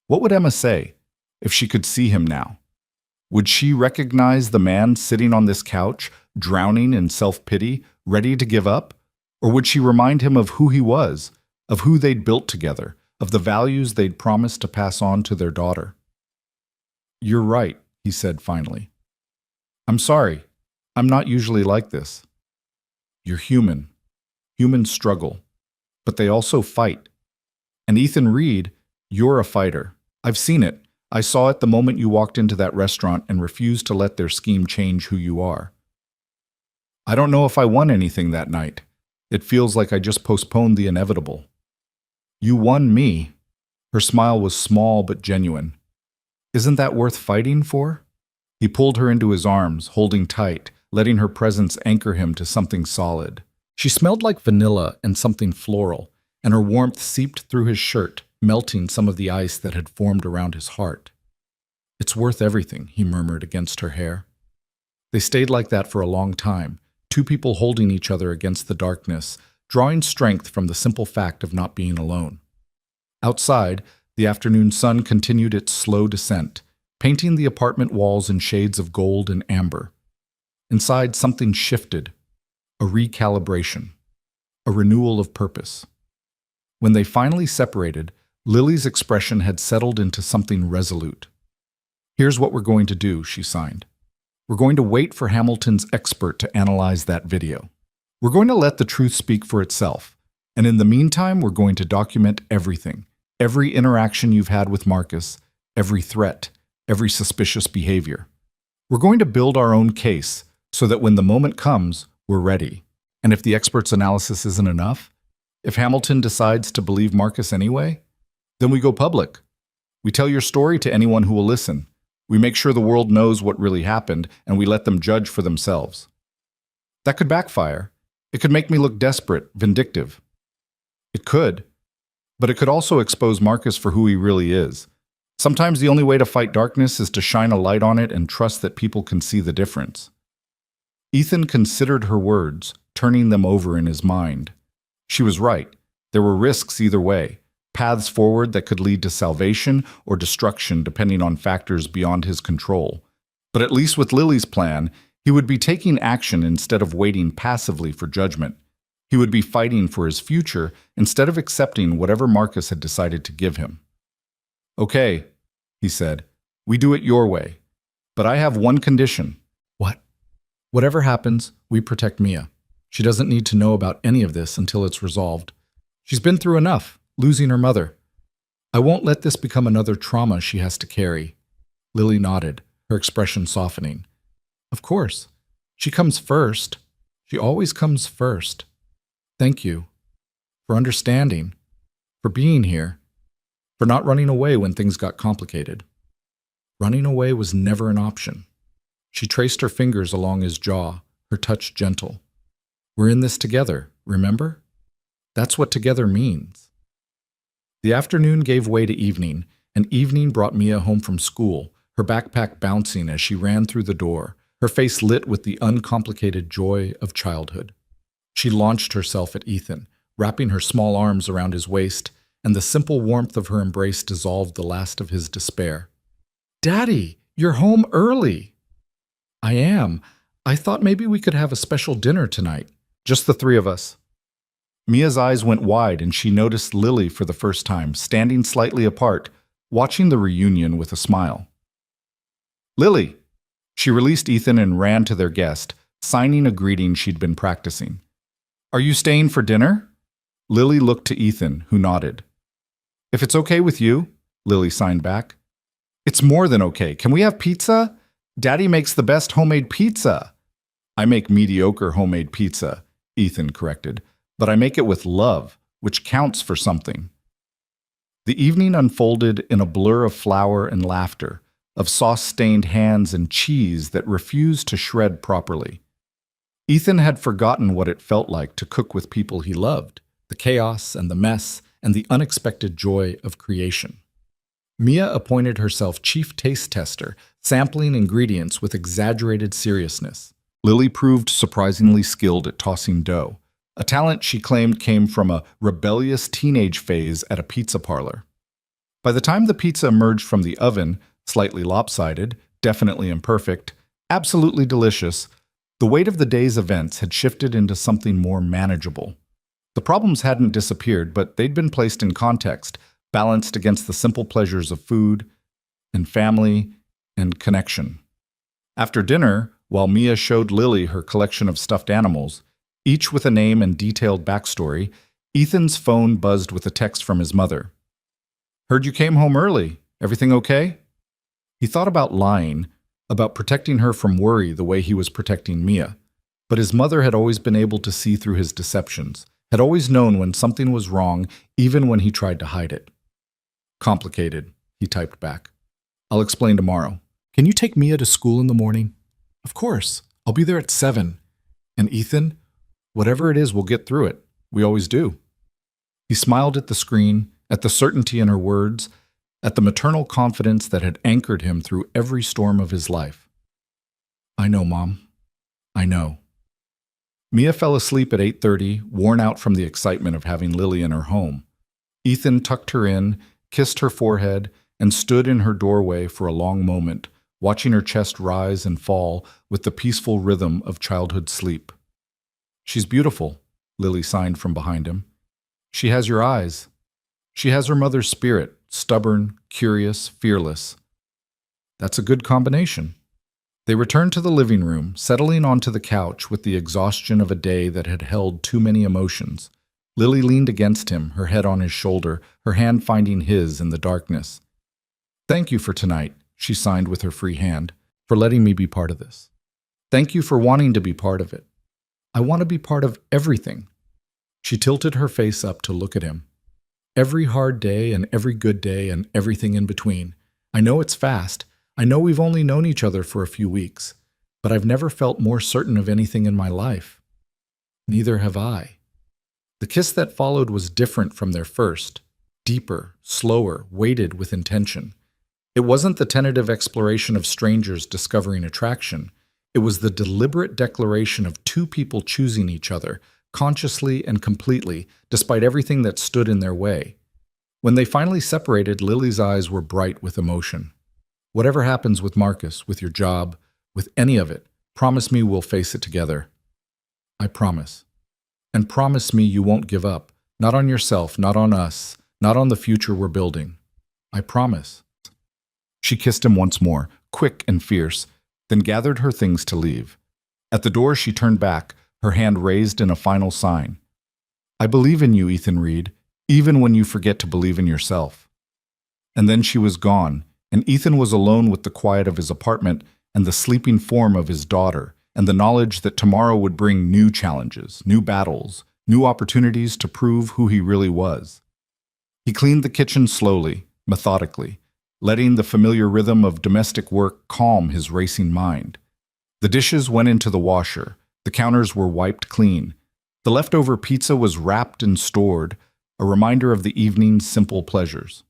What would Emma say if she could see him now? Would she recognize the man sitting on this couch, drowning in self-pity, ready to give up? Or would she remind him of who he was, of who they'd built together, of the values they'd promised to pass on to their daughter? "You're right," he said finally. "I'm sorry. I'm not usually like this." "You're human. Humans struggle. But they also fight. And Ethan Reed, you're a fighter. I've seen it. I saw it the moment you walked into that restaurant and refused to let their scheme change who you are." "I don't know if I won anything that night. It feels like I just postponed the inevitable." "You won me." Her smile was small but genuine. "Isn't that worth fighting for?" He pulled her into his arms, holding tight, letting her presence anchor him to something solid. She smelled like vanilla and something floral, and her warmth seeped through his shirt, melting some of the ice that had formed around his heart. "It's worth everything," he murmured against her hair. They stayed like that for a long time, two people holding each other against the darkness, drawing strength from the simple fact of not being alone. Outside, the afternoon sun continued its slow descent, painting the apartment walls in shades of gold and amber. Inside, something shifted, a recalibration, a renewal of purpose. When they finally separated, Lily's expression had settled into something resolute. "Here's what we're going to do," she signed. "We're going to wait for Hamilton's expert to analyze that video. We're going to let the truth speak for itself. And in the meantime, we're going to document everything, every interaction you've had with Marcus, every threat, every suspicious behavior. We're going to build our own case so that when the moment comes, we're ready. And if the expert's analysis isn't enough, if Hamilton decides to believe Marcus anyway, then we go public. We tell your story to anyone who will listen. We make sure the world knows what really happened, and we let them judge for themselves." That could backfire. It could make me look desperate, vindictive. It could. But it could also expose Marcus for who he really is. Sometimes the only way to fight darkness is to shine a light on it and trust that people can see the difference. Ethan considered her words, turning them over in his mind. She was right. There were risks either way, paths forward that could lead to salvation or destruction depending on factors beyond his control. But at least with Lily's plan, he would be taking action instead of waiting passively for judgment. He would be fighting for his future instead of accepting whatever Marcus had decided to give him. "Okay," he said, "we do it your way. But I have one condition." "What?" "Whatever happens, we protect Mia. She doesn't need to know about any of this until it's resolved. She's been through enough, losing her mother. I won't let this become another trauma she has to carry." Lily nodded, her expression softening. "Of course. She comes first. She always comes first. Thank you. For understanding. For being here. For not running away when things got complicated." Running away was never an option. She traced her fingers along his jaw, her touch gentle. "We're in this together, remember? That's what together means." The afternoon gave way to evening, and evening brought Mia home from school, her backpack bouncing as she ran through the door, her face lit with the uncomplicated joy of childhood. She launched herself at Ethan, wrapping her small arms around his waist, and the simple warmth of her embrace dissolved the last of his despair. "Daddy, you're home early." "I am. I thought maybe we could have a special dinner tonight. Just the three of us." Mia's eyes went wide and she noticed Lily for the first time, standing slightly apart, watching the reunion with a smile. "Lily!" She released Ethan and ran to their guest, signing a greeting she'd been practicing. "Are you staying for dinner?" Lily looked to Ethan, who nodded. If it's okay with you, Lily signed back. It's more than okay. Can we have pizza? Daddy makes the best homemade pizza. I make mediocre homemade pizza, Ethan corrected, but I make it with love, which counts for something. The evening unfolded in a blur of flour and laughter, of sauce-stained hands and cheese that refused to shred properly. Ethan had forgotten what it felt like to cook with people he loved, the chaos and the mess and the unexpected joy of creation. Mia appointed herself chief taste tester, sampling ingredients with exaggerated seriousness. Lily proved surprisingly skilled at tossing dough, a talent she claimed came from a rebellious teenage phase at a pizza parlor. By the time the pizza emerged from the oven, slightly lopsided, definitely imperfect, absolutely delicious, the weight of the day's events had shifted into something more manageable. The problems hadn't disappeared, but they'd been placed in context, balanced against the simple pleasures of food and family and connection. After dinner, while Mia showed Lily her collection of stuffed animals, each with a name and detailed backstory, Ethan's phone buzzed with a text from his mother. Heard you came home early. Everything okay? He thought about lying, about protecting her from worry the way he was protecting Mia. But his mother had always been able to see through his deceptions, had always known when something was wrong, even when he tried to hide it. Complicated, he typed back. I'll explain tomorrow. Can you take Mia to school in the morning? Of course. I'll be there at 7. And Ethan, whatever it is, we'll get through it. We always do. He smiled at the screen, at the certainty in her words, at the maternal confidence that had anchored him through every storm of his life. I know, Mom. I know. Mia fell asleep at 8:30, worn out from the excitement of having Lily in her home. Ethan tucked her in, kissed her forehead, and stood in her doorway for a long moment, watching her chest rise and fall with the peaceful rhythm of childhood sleep. She's beautiful, Lily signed from behind him. She has your eyes. She has her mother's spirit, stubborn, curious, fearless. That's a good combination. They returned to the living room, settling onto the couch with the exhaustion of a day that had held too many emotions. Lily leaned against him, her head on his shoulder, her hand finding his in the darkness. Thank you for tonight, she signed with her free hand, for letting me be part of this. Thank you for wanting to be part of it. I want to be part of everything. She tilted her face up to look at him. Every hard day and every good day and everything in between. I know it's fast. I know we've only known each other for a few weeks, but I've never felt more certain of anything in my life. Neither have I. The kiss that followed was different from their first, deeper, slower, weighted with intention. It wasn't the tentative exploration of strangers discovering attraction. It was the deliberate declaration of two people choosing each other, consciously and completely, despite everything that stood in their way. When they finally separated, Lily's eyes were bright with emotion. Whatever happens with Marcus, with your job, with any of it, promise me we'll face it together. I promise. And promise me you won't give up, not on yourself, not on us, not on the future we're building. I promise. She kissed him once more, quick and fierce, then gathered her things to leave. At the door, she turned back, her hand raised in a final sign. I believe in you, Ethan Reed, even when you forget to believe in yourself. And then she was gone, and Ethan was alone with the quiet of his apartment and the sleeping form of his daughter, and the knowledge that tomorrow would bring new challenges, new battles, new opportunities to prove who he really was. He cleaned the kitchen slowly, methodically, letting the familiar rhythm of domestic work calm his racing mind. The dishes went into the washer, the counters were wiped clean. The leftover pizza was wrapped and stored, a reminder of the evening's simple pleasures.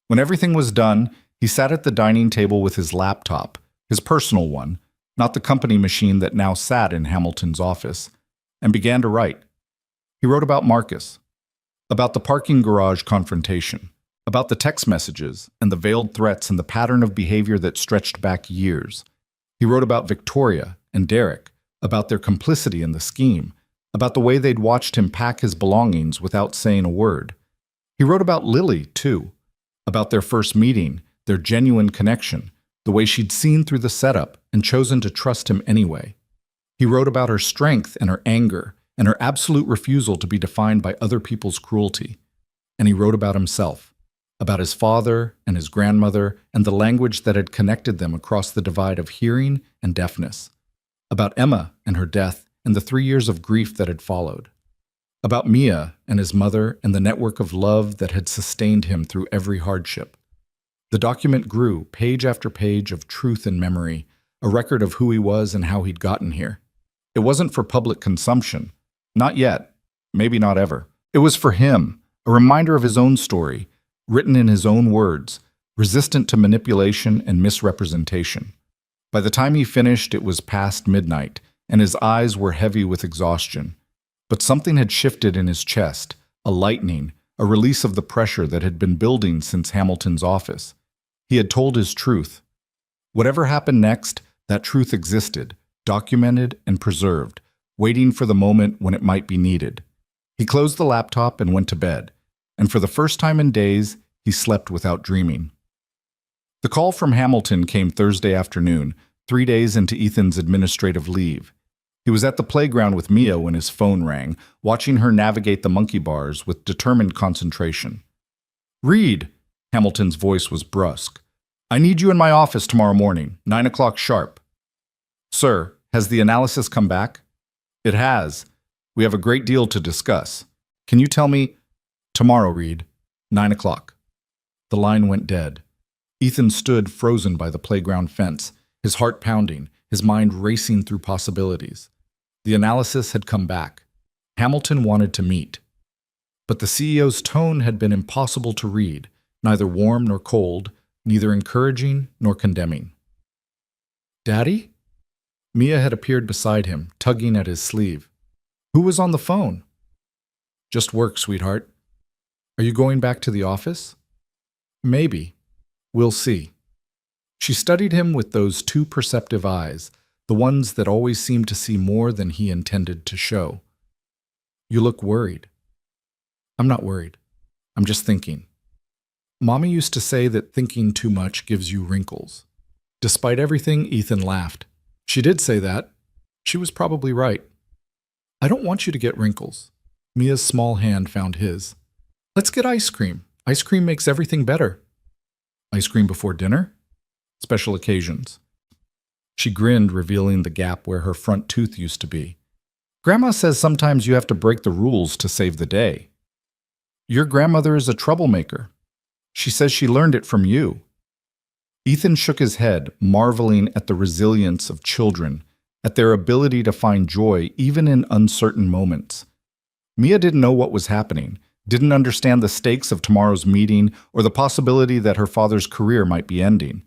When everything was done, he sat at the dining table with his laptop, his personal one, not the company machine that now sat in Hamilton's office, and began to write. He wrote about Marcus, about the parking garage confrontation, about the text messages and the veiled threats and the pattern of behavior that stretched back years. He wrote about Victoria and Derek, about their complicity in the scheme, about the way they'd watched him pack his belongings without saying a word. He wrote about Lily, too, about their first meeting, their genuine connection, the way she'd seen through the setup and chosen to trust him anyway. He wrote about her strength and her anger, and her absolute refusal to be defined by other people's cruelty. And he wrote about himself, about his father and his grandmother and the language that had connected them across the divide of hearing and deafness, about Emma and her death and the 3 years of grief that had followed, about Mia and his mother and the network of love that had sustained him through every hardship. The document grew, page after page of truth and memory, a record of who he was and how he'd gotten here. It wasn't for public consumption. Not yet. Maybe not ever. It was for him, a reminder of his own story, written in his own words, resistant to manipulation and misrepresentation. By the time he finished, it was past midnight, and his eyes were heavy with exhaustion. But something had shifted in his chest, a lightening, a release of the pressure that had been building since Hamilton's office. He had told his truth. Whatever happened next, that truth existed, documented and preserved, waiting for the moment when it might be needed. He closed the laptop and went to bed, and for the first time in days, he slept without dreaming. The call from Hamilton came Thursday afternoon, 3 days into Ethan's administrative leave. He was at the playground with Mia when his phone rang, watching her navigate the monkey bars with determined concentration. "Reed," Hamilton's voice was brusque. "I need you in my office tomorrow morning, 9 o'clock sharp." "Sir, has the analysis come back?" "It has. We have a great deal to discuss. Can you tell me—" "Tomorrow, Reed, 9 o'clock." The line went dead. Ethan stood frozen by the playground fence, his heart pounding, his mind racing through possibilities. The analysis had come back. Hamilton wanted to meet. But the CEO's tone had been impossible to read, neither warm nor cold, neither encouraging nor condemning. "Daddy?" Mia had appeared beside him, tugging at his sleeve. "Who was on the phone?" "Just work, sweetheart." "Are you going back to the office?" "Maybe. We'll see." She studied him with those two perceptive eyes, the ones that always seemed to see more than he intended to show. "You look worried." "I'm not worried. I'm just thinking. Mommy used to say that thinking too much gives you wrinkles." Despite everything, Ethan laughed. "She did say that. She was probably right." "I don't want you to get wrinkles." Mia's small hand found his. "Let's get ice cream. Ice cream makes everything better." "Ice cream before dinner?" "Special occasions." She grinned, revealing the gap where her front tooth used to be. "Grandma says sometimes you have to break the rules to save the day." "Your grandmother is a troublemaker. She says she learned it from you." Ethan shook his head, marveling at the resilience of children, at their ability to find joy even in uncertain moments. Mia didn't know what was happening, didn't understand the stakes of tomorrow's meeting or the possibility that her father's career might be ending.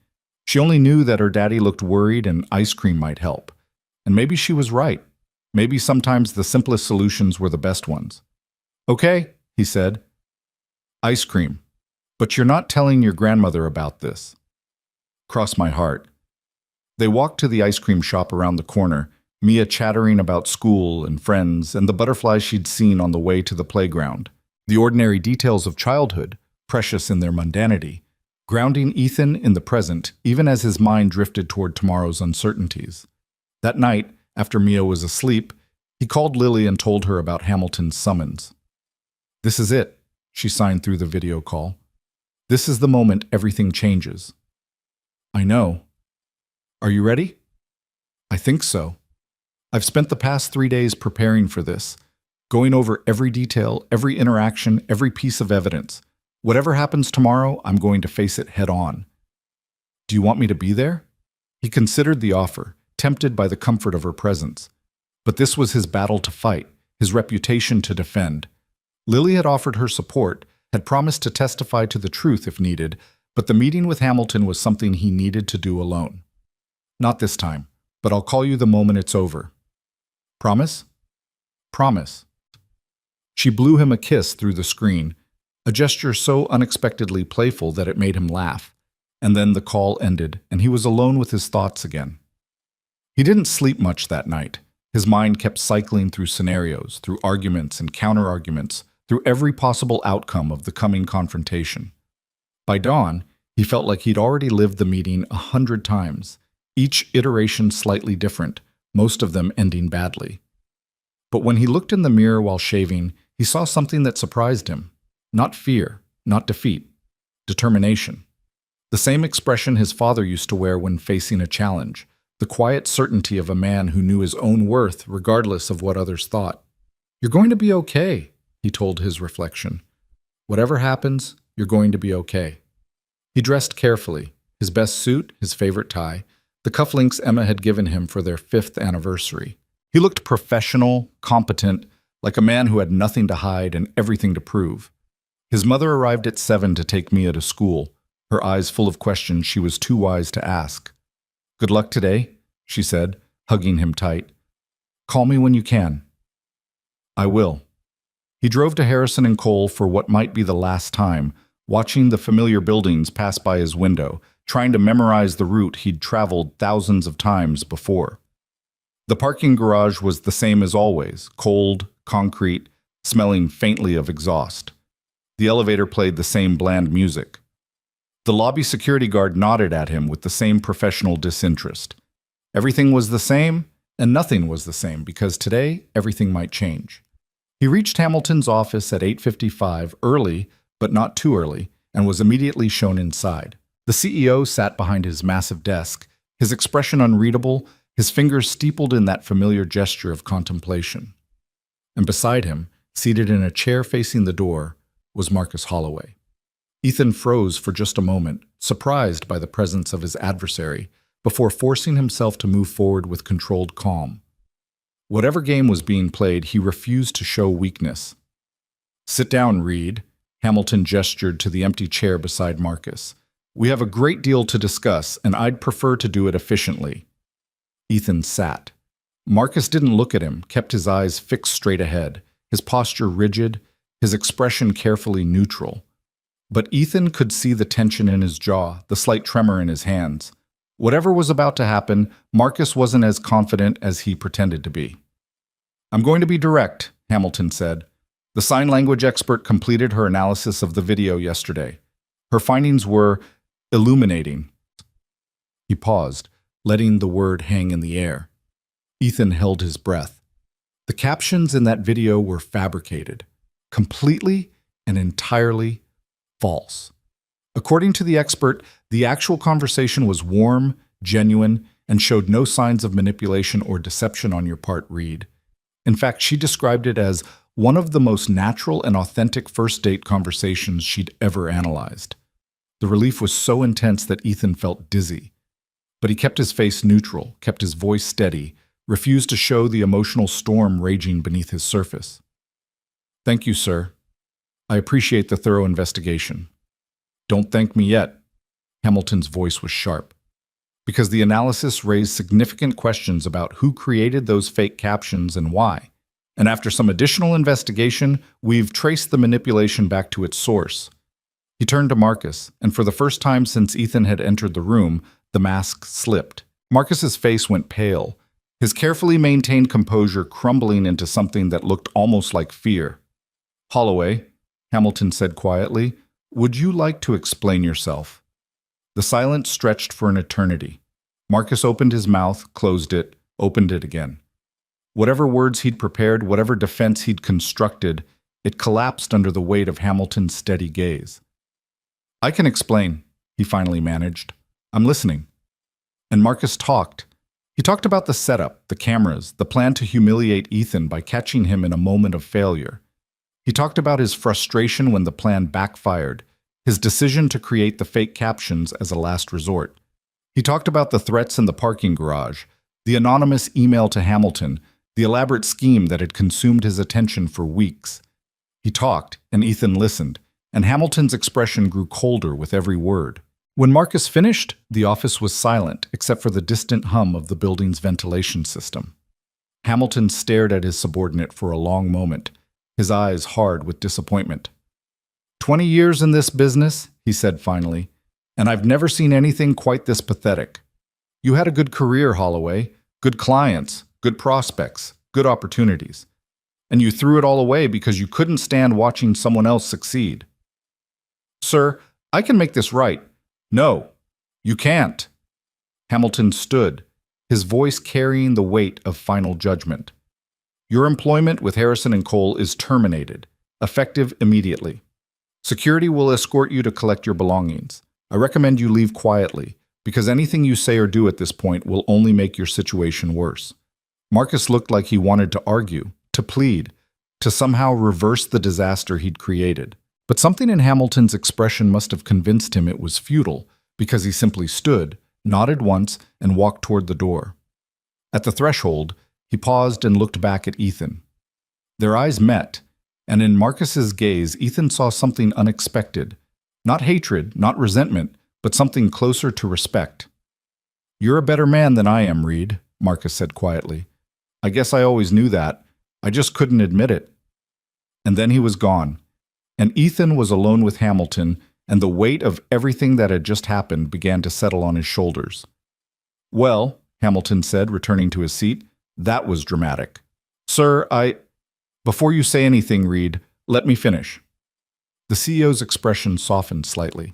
She only knew that her daddy looked worried and ice cream might help. And maybe she was right. Maybe sometimes the simplest solutions were the best ones. "Okay," he said. "Ice cream. But you're not telling your grandmother about this." "Cross my heart." They walked to the ice cream shop around the corner, Mia chattering about school and friends and the butterflies she'd seen on the way to the playground. The ordinary details of childhood, precious in their mundanity, grounding Ethan in the present, even as his mind drifted toward tomorrow's uncertainties. That night, after Mia was asleep, he called Lily and told her about Hamilton's summons. "This is it," she signed through the video call. "This is the moment everything changes." "I know. Are you ready?" "I think so. I've spent the past 3 days preparing for this, going over every detail, every interaction, every piece of evidence. Whatever happens tomorrow, I'm going to face it head on." "Do you want me to be there?" He considered the offer, tempted by the comfort of her presence. But this was his battle to fight, his reputation to defend. Lily had offered her support, had promised to testify to the truth if needed, but the meeting with Hamilton was something he needed to do alone. "Not this time, but I'll call you the moment it's over." "Promise?" "Promise." She blew him a kiss through the screen, a gesture so unexpectedly playful that it made him laugh. And then the call ended, and he was alone with his thoughts again. He didn't sleep much that night. His mind kept cycling through scenarios, through arguments and counter-arguments, through every possible outcome of the coming confrontation. By dawn, he felt like he'd already lived the meeting 100 times, each iteration slightly different, most of them ending badly. But when he looked in the mirror while shaving, he saw something that surprised him. Not fear, not defeat, determination. The same expression his father used to wear when facing a challenge, the quiet certainty of a man who knew his own worth regardless of what others thought. "You're going to be okay," he told his reflection. "Whatever happens, you're going to be okay." He dressed carefully, his best suit, his favorite tie, the cufflinks Emma had given him for their 5th anniversary. He looked professional, competent, like a man who had nothing to hide and everything to prove. His mother arrived at 7 to take Mia to school, her eyes full of questions she was too wise to ask. "Good luck today," she said, hugging him tight. "Call me when you can." "I will." He drove to Harrison and Cole for what might be the last time, watching the familiar buildings pass by his window, trying to memorize the route he'd traveled thousands of times before. The parking garage was the same as always, cold, concrete, smelling faintly of exhaust. The elevator played the same bland music. The lobby security guard nodded at him with the same professional disinterest. Everything was the same, and nothing was the same, because today everything might change. He reached Hamilton's office at 8:55, early, but not too early, and was immediately shown inside. The CEO sat behind his massive desk, his expression unreadable, his fingers steepled in that familiar gesture of contemplation. And beside him, seated in a chair facing the door, was Marcus Holloway. Ethan froze for just a moment, surprised by the presence of his adversary, before forcing himself to move forward with controlled calm. Whatever game was being played, he refused to show weakness. "Sit down, Reed," Hamilton gestured to the empty chair beside Marcus. "We have a great deal to discuss, and I'd prefer to do it efficiently." Ethan sat. Marcus didn't look at him, kept his eyes fixed straight ahead, his posture rigid, his expression carefully neutral. But Ethan could see the tension in his jaw, the slight tremor in his hands. Whatever was about to happen, Marcus wasn't as confident as he pretended to be. "I'm going to be direct," Hamilton said. "The sign language expert completed her analysis of the video yesterday. Her findings were illuminating." He paused, letting the word hang in the air. Ethan held his breath. The captions in that video were fabricated, completely and entirely false. According to the expert, the actual conversation was warm, genuine, and showed no signs of manipulation or deception on your part, Reed. In fact, she described it as one of the most natural and authentic first-date conversations she'd ever analyzed. The relief was so intense that Ethan felt dizzy. But he kept his face neutral, kept his voice steady, refused to show the emotional storm raging beneath his surface. "Thank you, sir. I appreciate the thorough investigation." "Don't thank me yet." Hamilton's voice was sharp. "Because the analysis raised significant questions about who created those fake captions and why. And after some additional investigation, we've traced the manipulation back to its source." He turned to Marcus, and for the first time since Ethan had entered the room, the mask slipped. Marcus's face went pale, his carefully maintained composure crumbling into something that looked almost like fear. "Holloway," Hamilton said quietly, "would you like to explain yourself?" The silence stretched for an eternity. Marcus opened his mouth, closed it, opened it again. Whatever words he'd prepared, whatever defense he'd constructed, it collapsed under the weight of Hamilton's steady gaze. "I can explain," he finally managed. "I'm listening." And Marcus talked. He talked about the setup, the cameras, the plan to humiliate Ethan by catching him in a moment of failure. He talked about his frustration when the plan backfired, his decision to create the fake captions as a last resort. He talked about the threats in the parking garage, the anonymous email to Hamilton, the elaborate scheme that had consumed his attention for weeks. He talked, and Ethan listened, and Hamilton's expression grew colder with every word. When Marcus finished, the office was silent, except for the distant hum of the building's ventilation system. Hamilton stared at his subordinate for a long moment, his eyes hard with disappointment. 20 years in this business," he said finally, "and I've never seen anything quite this pathetic. You had a good career, Holloway, good clients, good prospects, good opportunities. And you threw it all away because you couldn't stand watching someone else succeed." "Sir, I can make this right." "No, you can't." Hamilton stood, his voice carrying the weight of final judgment. Your employment with Harrison and Cole is terminated, effective immediately. Security will escort you to collect your belongings. I recommend you leave quietly, because anything you say or do at this point will only make your situation worse. Marcus looked like he wanted to argue, to plead, to somehow reverse the disaster he'd created. But something in Hamilton's expression must have convinced him it was futile, because he simply stood, nodded once, and walked toward the door. At the threshold, he paused and looked back at Ethan. Their eyes met, and in Marcus's gaze, Ethan saw something unexpected. Not hatred, not resentment, but something closer to respect. "You're a better man than I am, Reed," Marcus said quietly. "I guess I always knew that. I just couldn't admit it." And then he was gone, and Ethan was alone with Hamilton, and the weight of everything that had just happened began to settle on his shoulders. "Well," Hamilton said, returning to his seat, "that was dramatic. Sir, Before you say anything, Reed, let me finish." The CEO's expression softened slightly.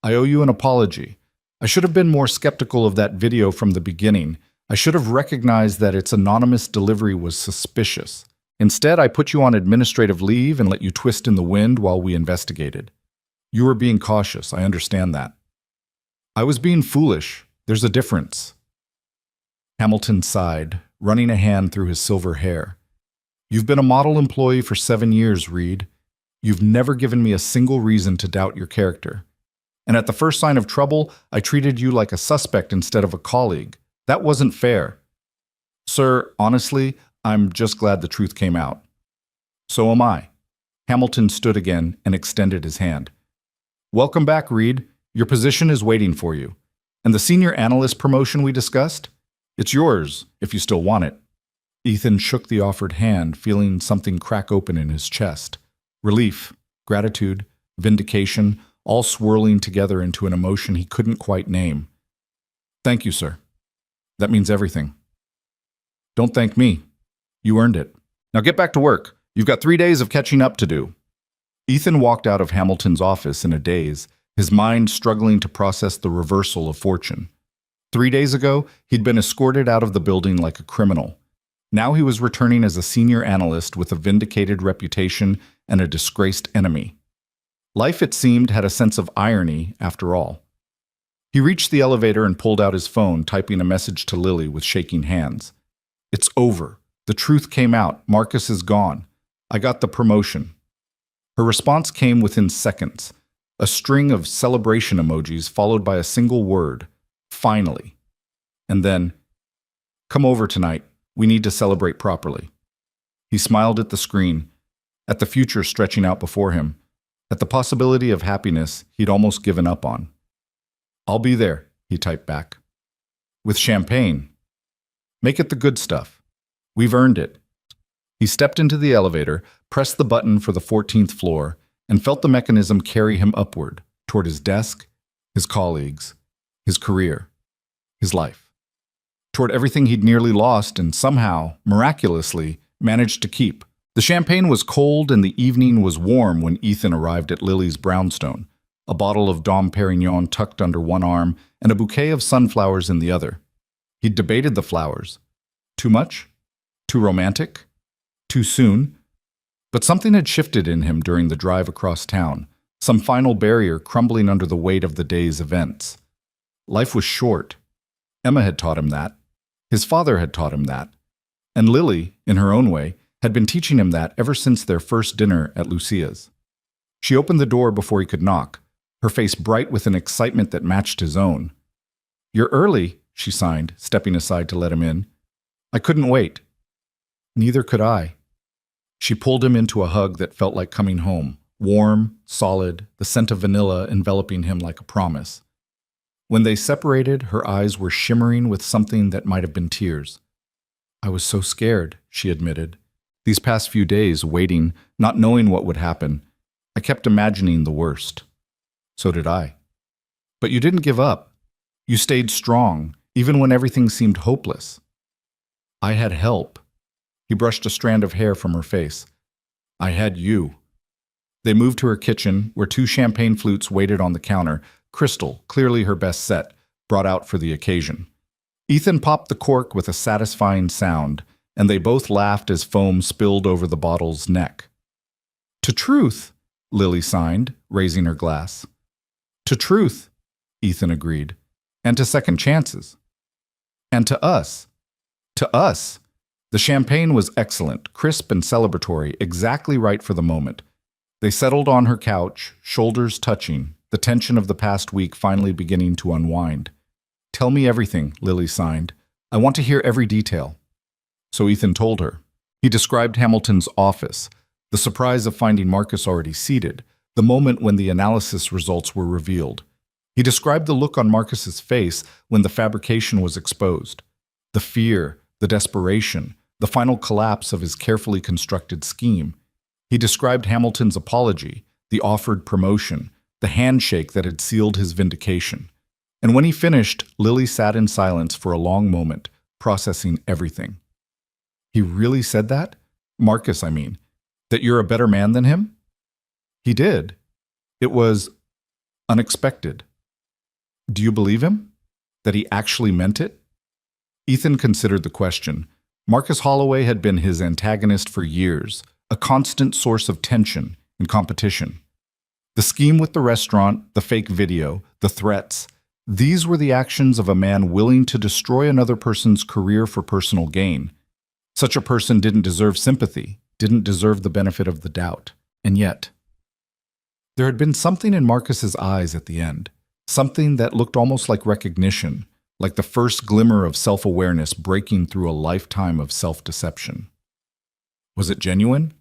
"I owe you an apology. I should have been more skeptical of that video from the beginning. I should have recognized that its anonymous delivery was suspicious. Instead, I put you on administrative leave and let you twist in the wind while we investigated. You were being cautious, I understand that. I was being foolish. There's a difference." Hamilton sighed, running a hand through his silver hair. "You've been a model employee for 7 years, Reed. You've never given me a single reason to doubt your character. And at the first sign of trouble, I treated you like a suspect instead of a colleague. That wasn't fair. Sir, honestly, I'm just glad the truth came out." "So am I." Hamilton stood again and extended his hand. "Welcome back, Reed. Your position is waiting for you. And the senior analyst promotion we discussed? It's yours, if you still want it." Ethan shook the offered hand, feeling something crack open in his chest. Relief, gratitude, vindication, all swirling together into an emotion he couldn't quite name. "Thank you, sir. That means everything." "Don't thank me. You earned it. Now get back to work. You've got 3 days of catching up to do." Ethan walked out of Hamilton's office in a daze, his mind struggling to process the reversal of fortune. 3 days ago, he'd been escorted out of the building like a criminal. Now he was returning as a senior analyst with a vindicated reputation and a disgraced enemy. Life, it seemed, had a sense of irony after all. He reached the elevator and pulled out his phone, typing a message to Lily with shaking hands. "It's over. The truth came out. Marcus is gone. I got the promotion." Her response came within seconds, a string of celebration emojis followed by a single word, "Finally." And then, "Come over tonight. We need to celebrate properly." He smiled at the screen, at the future stretching out before him, at the possibility of happiness he'd almost given up on. "I'll be there," he typed back. "With champagne. Make it the good stuff. We've earned it." He stepped into the elevator, pressed the button for the 14th floor, and felt the mechanism carry him upward, toward his desk, his colleagues, his career, his life. Toward everything he'd nearly lost and somehow, miraculously, managed to keep. The champagne was cold and the evening was warm when Ethan arrived at Lily's brownstone, a bottle of Dom Perignon tucked under one arm and a bouquet of sunflowers in the other. He'd debated the flowers. Too much? Too romantic? Too soon? But something had shifted in him during the drive across town, some final barrier crumbling under the weight of the day's events. Life was short. Emma had taught him that. His father had taught him that. And Lily, in her own way, had been teaching him that ever since their first dinner at Lucia's. She opened the door before he could knock, her face bright with an excitement that matched his own. "You're early," she signed, stepping aside to let him in. "I couldn't wait." "Neither could I." She pulled him into a hug that felt like coming home, warm, solid, the scent of vanilla enveloping him like a promise. When they separated, her eyes were shimmering with something that might have been tears. "I was so scared," she admitted. "These past few days, waiting, not knowing what would happen, I kept imagining the worst." "So did I." "But you didn't give up. You stayed strong, even when everything seemed hopeless." "I had help." He brushed a strand of hair from her face. "I had you." They moved to her kitchen, where 2 champagne flutes waited on the counter, crystal, clearly her best set, brought out for the occasion. Ethan popped the cork with a satisfying sound, and they both laughed as foam spilled over the bottle's neck. To truth, Lily signed, raising her glass. To truth, Ethan agreed, and to second chances. And to us. To us. The champagne was excellent, crisp and celebratory, exactly right for the moment. They settled on her couch, shoulders touching, the tension of the past week finally beginning to unwind. Tell me everything, Lily signed. I want to hear every detail. So Ethan told her. He described Hamilton's office, the surprise of finding Marcus already seated, the moment when the analysis results were revealed. He described the look on Marcus's face when the fabrication was exposed, the fear, the desperation, the final collapse of his carefully constructed scheme. He described Hamilton's apology, the offered promotion, the handshake that had sealed his vindication. And when he finished, Lily sat in silence for a long moment, processing everything. He really said that? Marcus, I mean. That you're a better man than him? He did. It was unexpected. Do you believe him? That he actually meant it? Ethan considered the question. Marcus Holloway had been his antagonist for years, a constant source of tension and competition. The scheme with the restaurant, the fake video, the threats, these were the actions of a man willing to destroy another person's career for personal gain. Such a person didn't deserve sympathy, didn't deserve the benefit of the doubt. And yet, there had been something in Marcus's eyes at the end, something that looked almost like recognition, like the first glimmer of self-awareness breaking through a lifetime of self-deception. Was it genuine?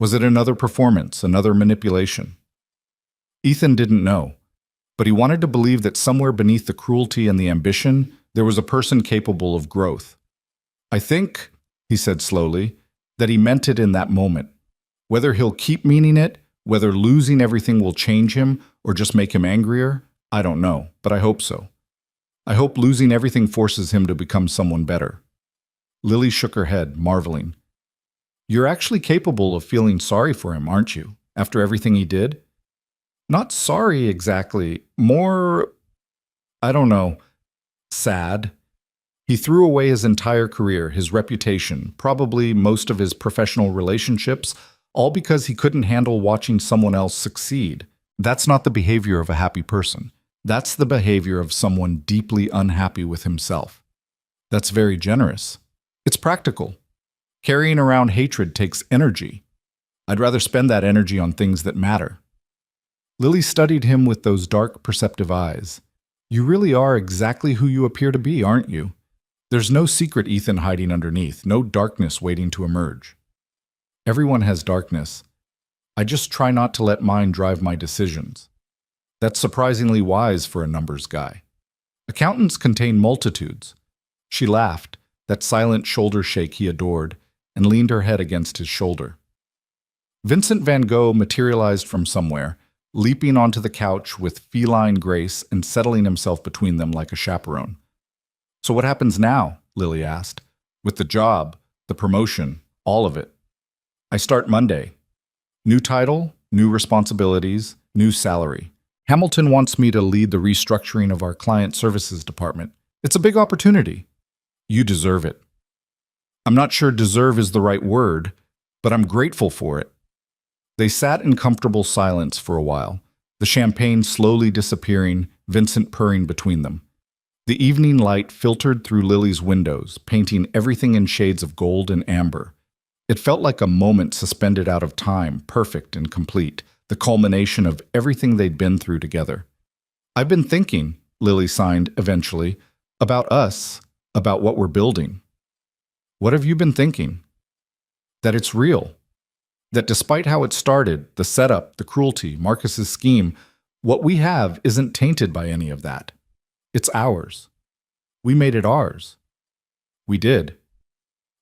Was it another performance, another manipulation? Ethan didn't know, but he wanted to believe that somewhere beneath the cruelty and the ambition, there was a person capable of growth. I think, he said slowly, that he meant it in that moment. Whether he'll keep meaning it, whether losing everything will change him or just make him angrier, I don't know, but I hope so. I hope losing everything forces him to become someone better. Lily shook her head, marveling. You're actually capable of feeling sorry for him, aren't you, after everything he did? Not sorry exactly, more, I don't know, sad. He threw away his entire career, his reputation, probably most of his professional relationships, all because he couldn't handle watching someone else succeed. That's not the behavior of a happy person. That's the behavior of someone deeply unhappy with himself. That's very generous. It's practical. Carrying around hatred takes energy. I'd rather spend that energy on things that matter. Lily studied him with those dark, perceptive eyes. You really are exactly who you appear to be, aren't you? There's no secret Ethan hiding underneath, no darkness waiting to emerge. Everyone has darkness. I just try not to let mine drive my decisions. That's surprisingly wise for a numbers guy. Accountants contain multitudes. She laughed, that silent shoulder shake he adored, and leaned her head against his shoulder. Vincent van Gogh materialized from somewhere, leaping onto the couch with feline grace and settling himself between them like a chaperone. So what happens now? Lily asked. With the job, the promotion, all of it. I start Monday. New title, new responsibilities, new salary. Hamilton wants me to lead the restructuring of our client services department. It's a big opportunity. You deserve it. I'm not sure deserve is the right word, but I'm grateful for it. They sat in comfortable silence for a while, the champagne slowly disappearing, Vincent purring between them. The evening light filtered through Lily's windows, painting everything in shades of gold and amber. It felt like a moment suspended out of time, perfect and complete, the culmination of everything they'd been through together. I've been thinking, Lily signed eventually, about us, about what we're building. What have you been thinking? That it's real. That despite how it started, the setup, the cruelty, Marcus's scheme, what we have isn't tainted by any of that. It's ours. We made it ours. We did.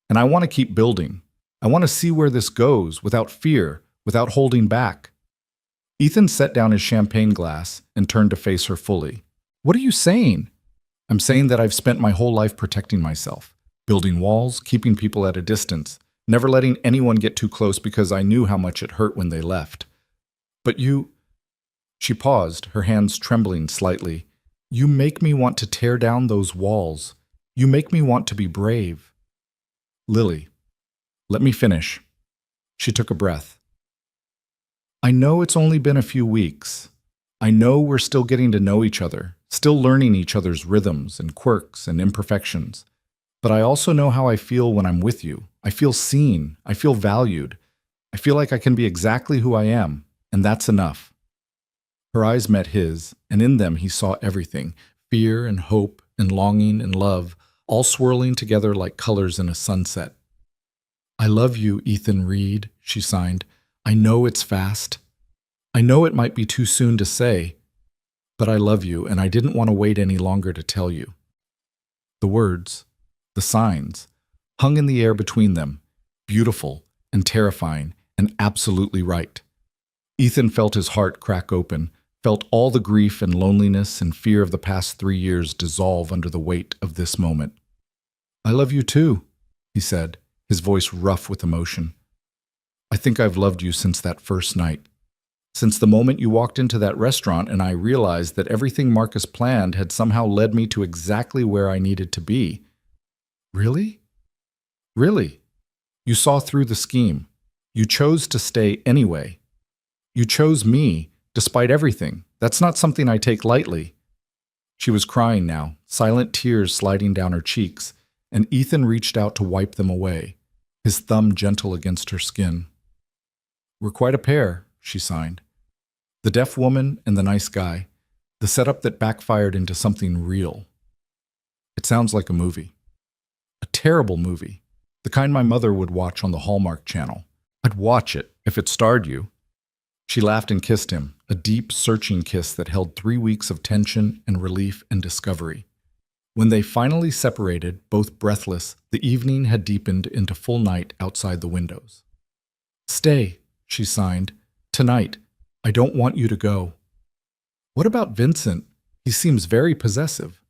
And I want to keep building. I want to see where this goes without fear, without holding back. Ethan set down his champagne glass and turned to face her fully. What are you saying? I'm saying that I've spent my whole life protecting myself, building walls, keeping people at a distance, never letting anyone get too close because I knew how much it hurt when they left. But you... She paused, her hands trembling slightly. You make me want to tear down those walls. You make me want to be brave. Lily, let me finish. She took a breath. I know it's only been a few weeks. I know we're still getting to know each other, still learning each other's rhythms and quirks and imperfections. But I also know how I feel when I'm with you. I feel seen. I feel valued. I feel like I can be exactly who I am, and that's enough. Her eyes met his, and in them he saw everything, fear and hope and longing and love, all swirling together like colors in a sunset. I love you, Ethan Reed, she signed. I know it's fast. I know it might be too soon to say, but I love you, and I didn't want to wait any longer to tell you. The words, the signs, hung in the air between them, beautiful and terrifying and absolutely right. Ethan felt his heart crack open, felt all the grief and loneliness and fear of the past 3 years dissolve under the weight of this moment. I love you too, he said, his voice rough with emotion. I think I've loved you since that first night. Since the moment you walked into that restaurant and I realized that everything Marcus planned had somehow led me to exactly where I needed to be. Really? Really? You saw through the scheme. You chose to stay anyway. You chose me, despite everything. That's not something I take lightly. She was crying now, silent tears sliding down her cheeks, and Ethan reached out to wipe them away, his thumb gentle against her skin. We're quite a pair, she signed. The deaf woman and the nice guy, the setup that backfired into something real. It sounds like a movie. A terrible movie. The kind my mother would watch on the Hallmark Channel. I'd watch it if it starred you. She laughed and kissed him, a deep, searching kiss that held 3 weeks of tension and relief and discovery. When they finally separated, both breathless, the evening had deepened into full night outside the windows. Stay, she signed. Tonight. I don't want you to go. What about Vincent? He seems very possessive.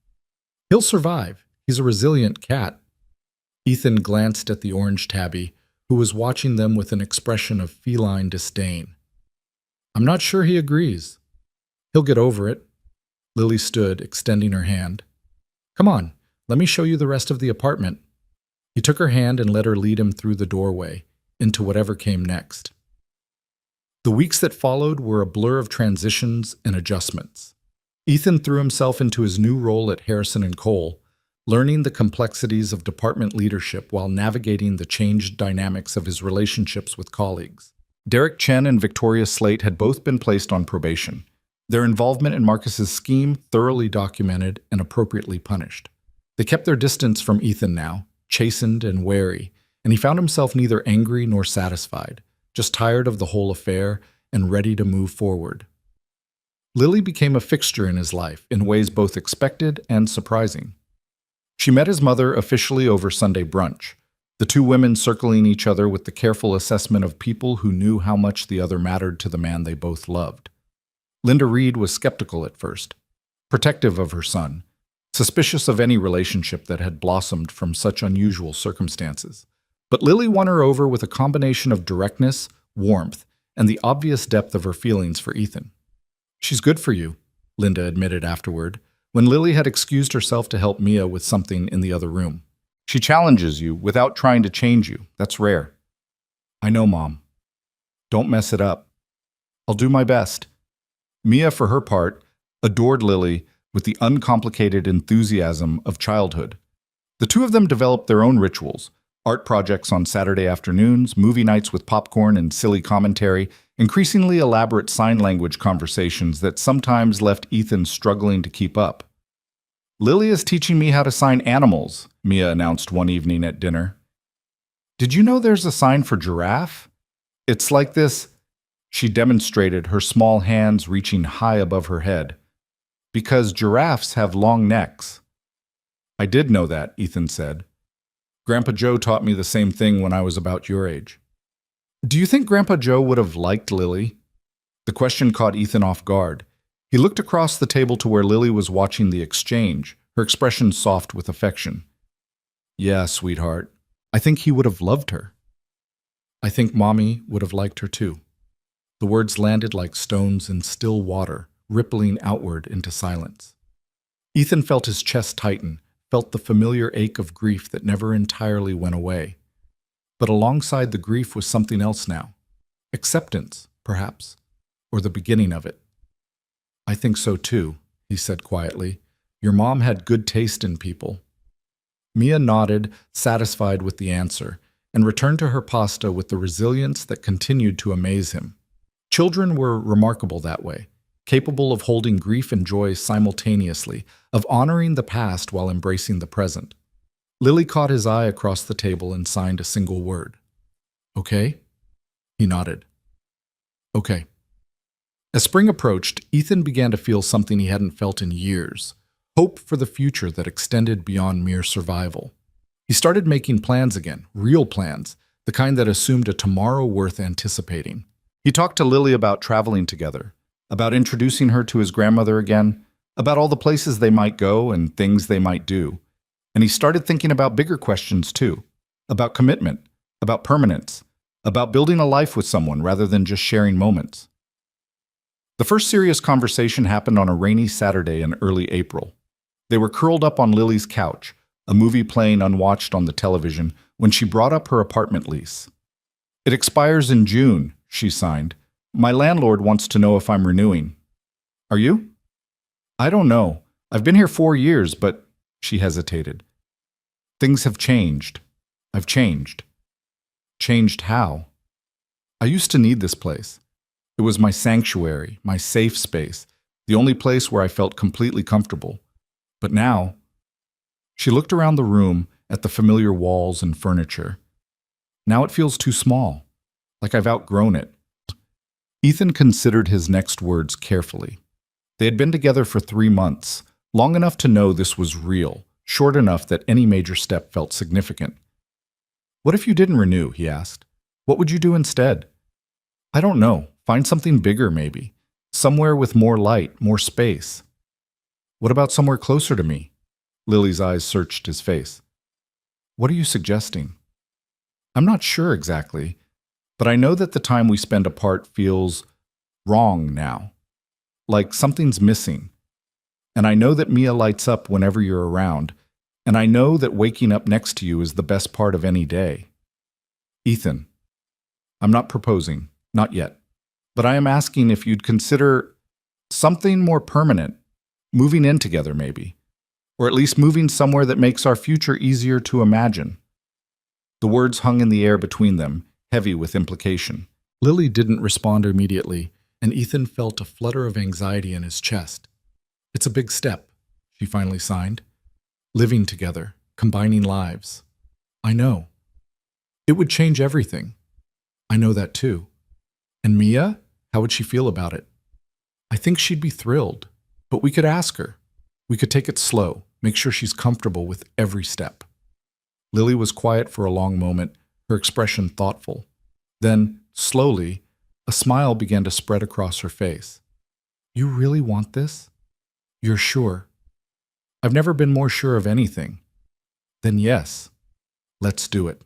He'll survive. He's a resilient cat. Ethan glanced at the orange tabby, who was watching them with an expression of feline disdain. I'm not sure he agrees. He'll get over it. Lily stood, extending her hand. Come on, let me show you the rest of the apartment. He took her hand and let her lead him through the doorway, into whatever came next. The weeks that followed were a blur of transitions and adjustments. Ethan threw himself into his new role at Harrison & Cole, learning the complexities of department leadership while navigating the changed dynamics of his relationships with colleagues. Derek Chen and Victoria Slate had both been placed on probation, their involvement in Marcus's scheme thoroughly documented and appropriately punished. They kept their distance from Ethan now, chastened and wary, and he found himself neither angry nor satisfied, just tired of the whole affair and ready to move forward. Lily became a fixture in his life in ways both expected and surprising. She met his mother officially over Sunday brunch, the two women circling each other with the careful assessment of people who knew how much the other mattered to the man they both loved. Linda Reed was skeptical at first, protective of her son, suspicious of any relationship that had blossomed from such unusual circumstances. But Lily won her over with a combination of directness, warmth, and the obvious depth of her feelings for Ethan. She's good for you, Linda admitted afterward, when Lily had excused herself to help Mia with something in the other room. She challenges you without trying to change you. That's rare. I know, Mom. Don't mess it up. I'll do my best. Mia, for her part, adored Lily with the uncomplicated enthusiasm of childhood. The two of them developed their own rituals, art projects on Saturday afternoons, movie nights with popcorn and silly commentary, increasingly elaborate sign language conversations that sometimes left Ethan struggling to keep up. Lily is teaching me how to sign animals, Mia announced one evening at dinner. Did you know there's a sign for giraffe? It's like this. She demonstrated, her small hands reaching high above her head. Because giraffes have long necks. I did know that, Ethan said. Grandpa Joe taught me the same thing when I was about your age. Do you think Grandpa Joe would have liked Lily? The question caught Ethan off guard. He looked across the table to where Lily was watching the exchange, her expression soft with affection. Yeah, sweetheart. I think he would have loved her. I think Mommy would have liked her too. The words landed like stones in still water, rippling outward into silence. Ethan felt his chest tighten, felt the familiar ache of grief that never entirely went away. But alongside the grief was something else now. Acceptance, perhaps, or the beginning of it. I think so too, he said quietly. Your mom had good taste in people. Mia nodded, satisfied with the answer, and returned to her pasta with the resilience that continued to amaze him. Children were remarkable that way, capable of holding grief and joy simultaneously, of honoring the past while embracing the present. Lily caught his eye across the table and signed a single word. Okay? He nodded. Okay. As spring approached, Ethan began to feel something he hadn't felt in years. Hope for the future that extended beyond mere survival. He started making plans again, real plans, the kind that assumed a tomorrow worth anticipating. He talked to Lily about traveling together, about introducing her to his grandmother again, about all the places they might go and things they might do. And he started thinking about bigger questions too, about commitment, about permanence, about building a life with someone rather than just sharing moments. The first serious conversation happened on a rainy Saturday in early April. They were curled up on Lily's couch, a movie playing unwatched on the television, when she brought up her apartment lease. It expires in June, she signed. My landlord wants to know if I'm renewing. Are you? I don't know. I've been here 4 years, but she hesitated. Things have changed. I've changed. Changed how? I used to need this place. It was my sanctuary, my safe space, the only place where I felt completely comfortable. But now, she looked around the room at the familiar walls and furniture. Now it feels too small, like I've outgrown it. Ethan considered his next words carefully. They had been together for 3 months, long enough to know this was real, short enough that any major step felt significant. What if you didn't renew, he asked. What would you do instead? I don't know. Find something bigger, maybe. Somewhere with more light, more space. What about somewhere closer to me? Lily's eyes searched his face. What are you suggesting? I'm not sure exactly, but I know that the time we spend apart feels wrong now. Like something's missing. And I know that Mia lights up whenever you're around, and I know that waking up next to you is the best part of any day. Ethan, I'm not proposing, not yet, but I am asking if you'd consider something more permanent, moving in together maybe, or at least moving somewhere that makes our future easier to imagine. The words hung in the air between them, heavy with implication. Lily didn't respond immediately, and Ethan felt a flutter of anxiety in his chest. It's a big step, she finally signed. Living together, combining lives. I know. It would change everything. I know that too. And Mia, how would she feel about it? I think she'd be thrilled, but we could ask her. We could take it slow, make sure she's comfortable with every step. Lily was quiet for a long moment, her expression thoughtful. Then, slowly, a smile began to spread across her face. You really want this? You're sure? I've never been more sure of anything. Then yes, let's do it.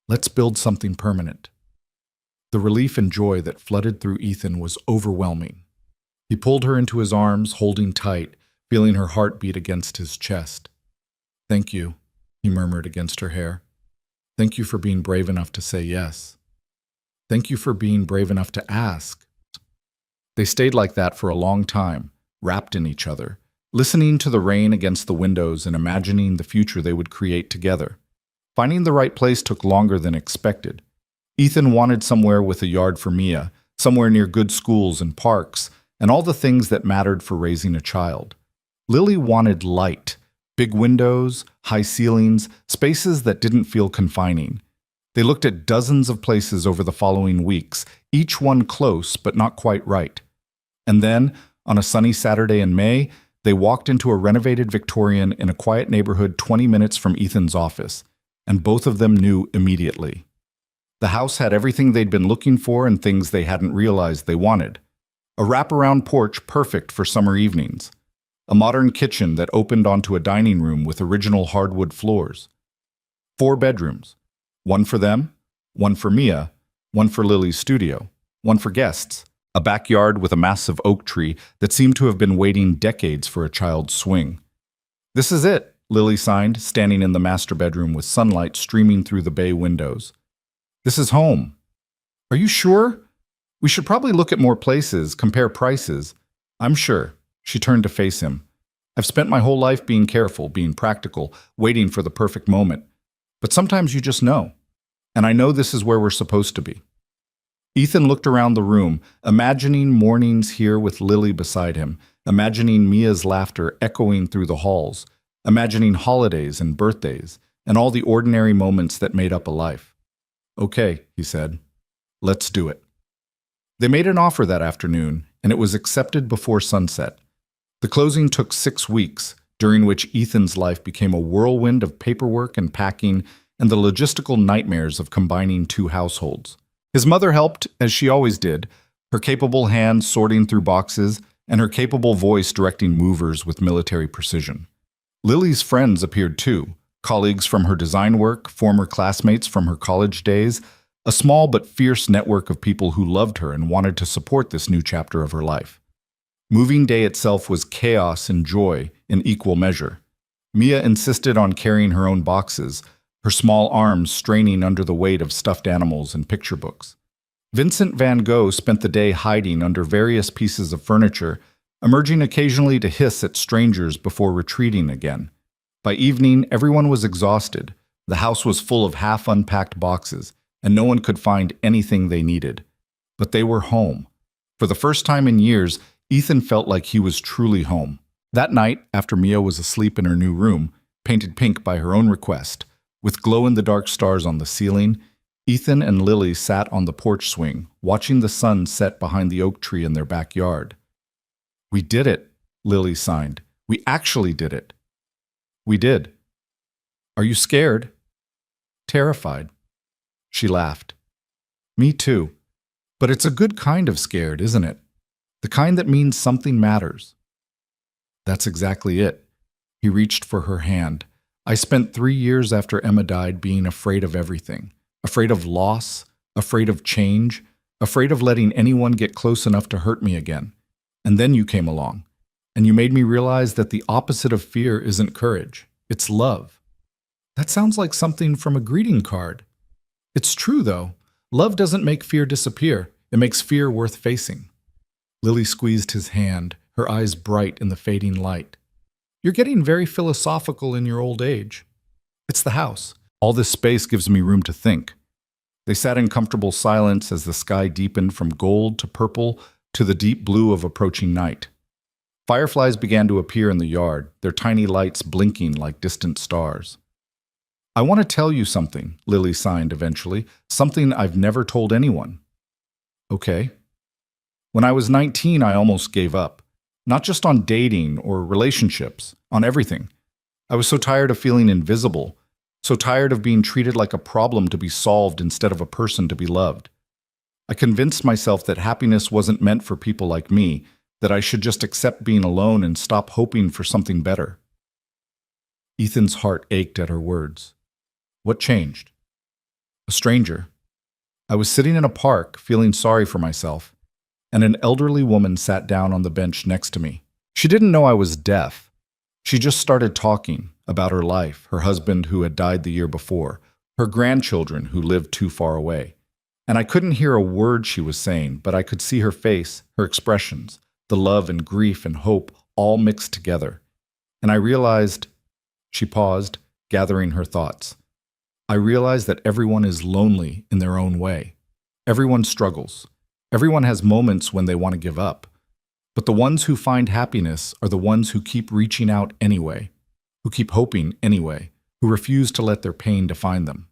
Let's build something permanent. The relief and joy that flooded through Ethan was overwhelming. He pulled her into his arms, holding tight, feeling her heart beat against his chest. Thank you, he murmured against her hair. Thank you for being brave enough to say yes. Thank you for being brave enough to ask. They stayed like that for a long time, wrapped in each other, listening to the rain against the windows and imagining the future they would create together. Finding the right place took longer than expected. Ethan wanted somewhere with a yard for Mia, somewhere near good schools and parks, and all the things that mattered for raising a child. Lily wanted light, big windows, high ceilings, spaces that didn't feel confining. They looked at dozens of places over the following weeks, each one close but not quite right. And then, on a sunny Saturday in May, they walked into a renovated Victorian in a quiet neighborhood 20 minutes from Ethan's office, and both of them knew immediately. The house had everything they'd been looking for and things they hadn't realized they wanted. A wraparound porch perfect for summer evenings. A modern kitchen that opened onto a dining room with original hardwood floors. 4 bedrooms. One for them, one for Mia, one for Lily's studio, one for guests. A backyard with a massive oak tree that seemed to have been waiting decades for a child's swing. This is it, Lily signed, standing in the master bedroom with sunlight streaming through the bay windows. This is home. Are you sure? We should probably look at more places, compare prices. I'm sure. She turned to face him. I've spent my whole life being careful, being practical, waiting for the perfect moment. But sometimes you just know. And I know this is where we're supposed to be. Ethan looked around the room, imagining mornings here with Lily beside him, imagining Mia's laughter echoing through the halls, imagining holidays and birthdays, and all the ordinary moments that made up a life. Okay, he said. Let's do it. They made an offer that afternoon, and it was accepted before sunset. The closing took 6 weeks, during which Ethan's life became a whirlwind of paperwork and packing and the logistical nightmares of combining 2 households. His mother helped, as she always did, her capable hands sorting through boxes and her capable voice directing movers with military precision. Lily's friends appeared too, colleagues from her design work, former classmates from her college days, a small but fierce network of people who loved her and wanted to support this new chapter of her life. Moving day itself was chaos and joy in equal measure. Mia insisted on carrying her own boxes, her small arms straining under the weight of stuffed animals and picture books. Vincent van Gogh spent the day hiding under various pieces of furniture, emerging occasionally to hiss at strangers before retreating again. By evening, everyone was exhausted. The house was full of half-unpacked boxes, and no one could find anything they needed. But they were home. For the first time in years, Ethan felt like he was truly home. That night, after Mia was asleep in her new room, painted pink by her own request, with glow-in-the-dark stars on the ceiling, Ethan and Lily sat on the porch swing, watching the sun set behind the oak tree in their backyard. "We did it," Lily signed. "We actually did it." "We did." "Are you scared?" "Terrified." She laughed. "Me too. But it's a good kind of scared, isn't it? The kind that means something matters." "That's exactly it." He reached for her hand. "I spent 3 years after Emma died being afraid of everything. Afraid of loss, afraid of change, afraid of letting anyone get close enough to hurt me again. And then you came along, and you made me realize that the opposite of fear isn't courage, it's love." "That sounds like something from a greeting card." "It's true, though. Love doesn't make fear disappear. It makes fear worth facing." Lily squeezed his hand, her eyes bright in the fading light. "You're getting very philosophical in your old age." "It's the house. All this space gives me room to think." They sat in comfortable silence as the sky deepened from gold to purple to the deep blue of approaching night. Fireflies began to appear in the yard, their tiny lights blinking like distant stars. "I want to tell you something," Lily signed eventually, "something I've never told anyone." "Okay." "When I was 19, I almost gave up. Not just on dating or relationships, on everything. I was so tired of feeling invisible, so tired of being treated like a problem to be solved instead of a person to be loved. I convinced myself that happiness wasn't meant for people like me, that I should just accept being alone and stop hoping for something better." Ethan's heart ached at her words. "What changed?" "A stranger. I was sitting in a park, feeling sorry for myself, and an elderly woman sat down on the bench next to me. She didn't know I was deaf. She just started talking about her life, her husband who had died the year before, her grandchildren who lived too far away. And I couldn't hear a word she was saying, but I could see her face, her expressions, the love and grief and hope all mixed together. And I realized," she paused, gathering her thoughts. "I realized that everyone is lonely in their own way. Everyone struggles. Everyone has moments when they want to give up. But the ones who find happiness are the ones who keep reaching out anyway, who keep hoping anyway, who refuse to let their pain define them."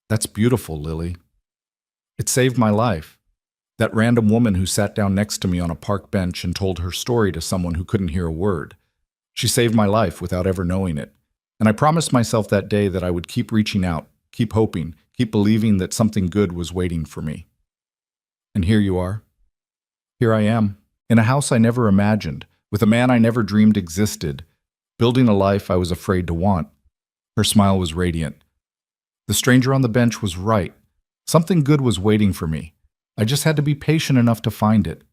"That's beautiful, Lily." "It saved my life. That random woman who sat down next to me on a park bench and told her story to someone who couldn't hear a word. She saved my life without ever knowing it. And I promised myself that day that I would keep reaching out, keep hoping, keep believing that something good was waiting for me. And here you are. Here I am, in a house I never imagined, with a man I never dreamed existed, building a life I was afraid to want." Her smile was radiant. "The stranger on the bench was right. Something good was waiting for me. I just had to be patient enough to find it."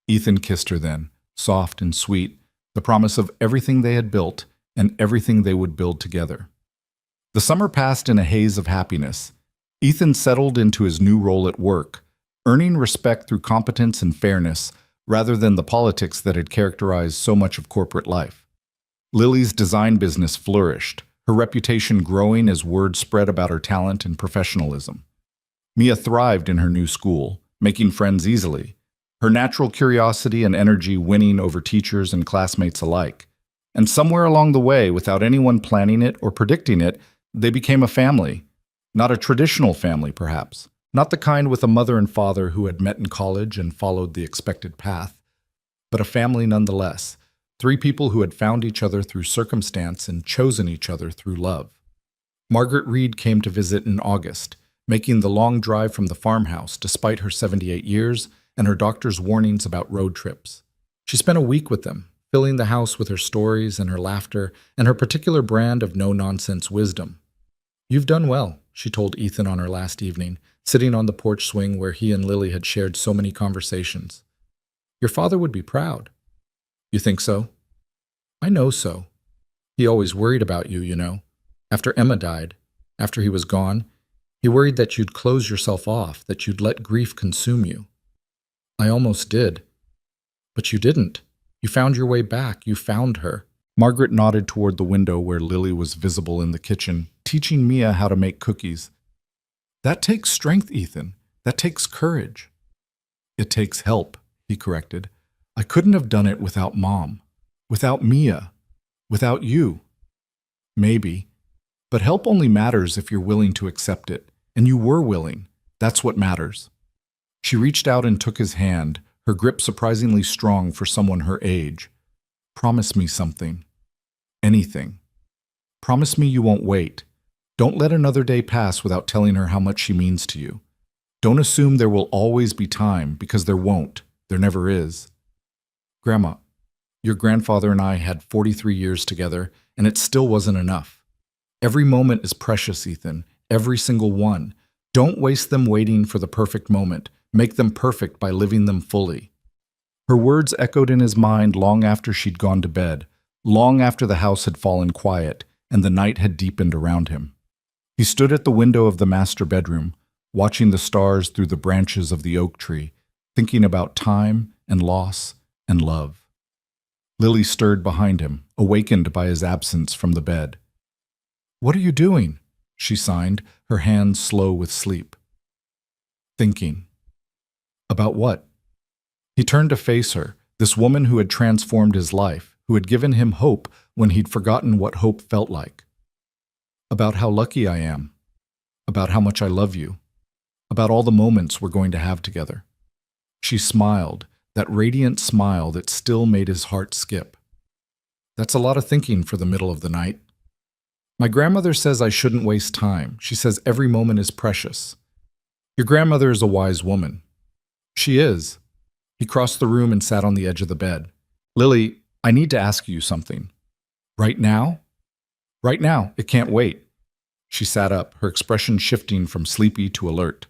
Ethan kissed her then, soft and sweet, the promise of everything they had built and everything they would build together. The summer passed in a haze of happiness. Ethan settled into his new role at work, earning respect through competence and fairness rather than the politics that had characterized so much of corporate life. Lily's design business flourished, her reputation growing as word spread about her talent and professionalism. Mia thrived in her new school, making friends easily, her natural curiosity and energy winning over teachers and classmates alike. And somewhere along the way, without anyone planning it or predicting it, they became a family. Not a traditional family, perhaps. Not the kind with a mother and father who had met in college and followed the expected path, but a family nonetheless. Three people who had found each other through circumstance and chosen each other through love. Margaret Reed came to visit in August, making the long drive from the farmhouse despite her 78 years and her doctor's warnings about road trips. She spent a week with them, filling the house with her stories and her laughter and her particular brand of no-nonsense wisdom. "You've done well," she told Ethan on her last evening, sitting on the porch swing where he and Lily had shared so many conversations. "Your father would be proud." "You think so?" "I know so. He always worried about you, you know. After Emma died, after he was gone, he worried that you'd close yourself off, that you'd let grief consume you." "I almost did. But you didn't. You found your way back. You found her." Margaret nodded toward the window where Lily was visible in the kitchen, teaching Mia how to make cookies. "That takes strength, Ethan. That takes courage." "It takes help," he corrected. "I couldn't have done it without Mom, without Mia, without you." "Maybe. But help only matters if you're willing to accept it. And you were willing. That's what matters." She reached out and took his hand, her grip surprisingly strong for someone her age. "Promise me something. Anything. Promise me you won't wait. Don't let another day pass without telling her how much she means to you. Don't assume there will always be time, because there won't. There never is. Grandma, your grandfather and I had 43 years together, and it still wasn't enough. Every moment is precious, Ethan. Every single one. Don't waste them waiting for the perfect moment. Make them perfect by living them fully." Her words echoed in his mind long after she'd gone to bed, long after the house had fallen quiet and the night had deepened around him. He stood at the window of the master bedroom, watching the stars through the branches of the oak tree, thinking about time and loss and love. Lily stirred behind him, awakened by his absence from the bed. "What are you doing?" she signed, her hands slow with sleep. "Thinking." "About what?" He turned to face her, this woman who had transformed his life, who had given him hope when he'd forgotten what hope felt like. "About how lucky I am. About how much I love you. About all the moments we're going to have together." She smiled, that radiant smile that still made his heart skip. "That's a lot of thinking for the middle of the night." "My grandmother says I shouldn't waste time. She says every moment is precious." "Your grandmother is a wise woman." "She is." He crossed the room and sat on the edge of the bed. "Lily, I need to ask you something." "Right now?" "Right now. It can't wait." She sat up, her expression shifting from sleepy to alert.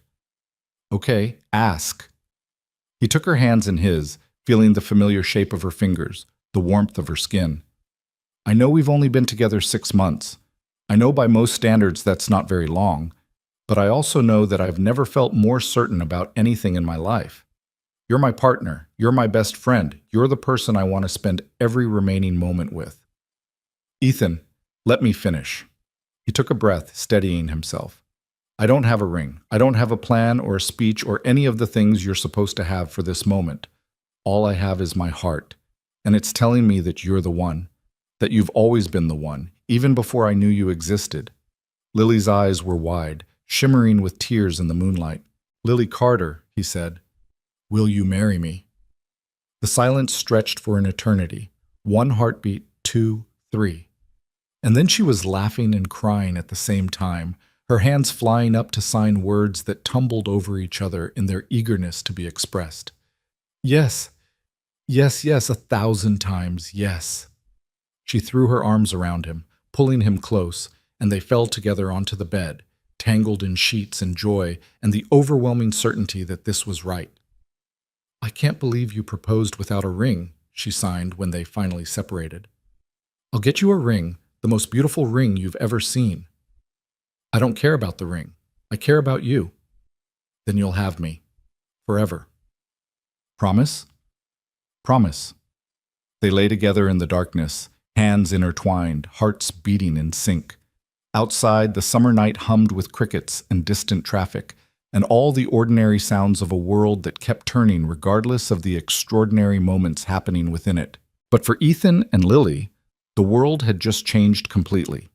"Okay, ask." He took her hands in his, feeling the familiar shape of her fingers, the warmth of her skin. "I know we've only been together 6 months. I know by most standards that's not very long, but I also know that I've never felt more certain about anything in my life. You're my partner. You're my best friend. You're the person I want to spend every remaining moment with." "Ethan, let me finish." He took a breath, steadying himself. "I don't have a ring. I don't have a plan or a speech or any of the things you're supposed to have for this moment. All I have is my heart, and it's telling me that you're the one, that you've always been the one, even before I knew you existed." Lily's eyes were wide, shimmering with tears in the moonlight. "Lily Carter," he said, "will you marry me?" The silence stretched for an eternity. 1 heartbeat, 2, 3. And then she was laughing and crying at the same time, her hands flying up to sign words that tumbled over each other in their eagerness to be expressed. "Yes, yes, yes, 1,000 times, yes." She threw her arms around him, pulling him close, and they fell together onto the bed, tangled in sheets and joy and the overwhelming certainty that this was right. "I can't believe you proposed without a ring," she signed when they finally separated. "I'll get you a ring, the most beautiful ring you've ever seen." "I don't care about the ring. I care about you. Then you'll have me. Forever. Promise? Promise. They lay together in the darkness, hands intertwined, hearts beating in sync. Outside, the summer night hummed with crickets and distant traffic, and all the ordinary sounds of a world that kept turning regardless of the extraordinary moments happening within it. But for Ethan and Lily, the world had just changed completely.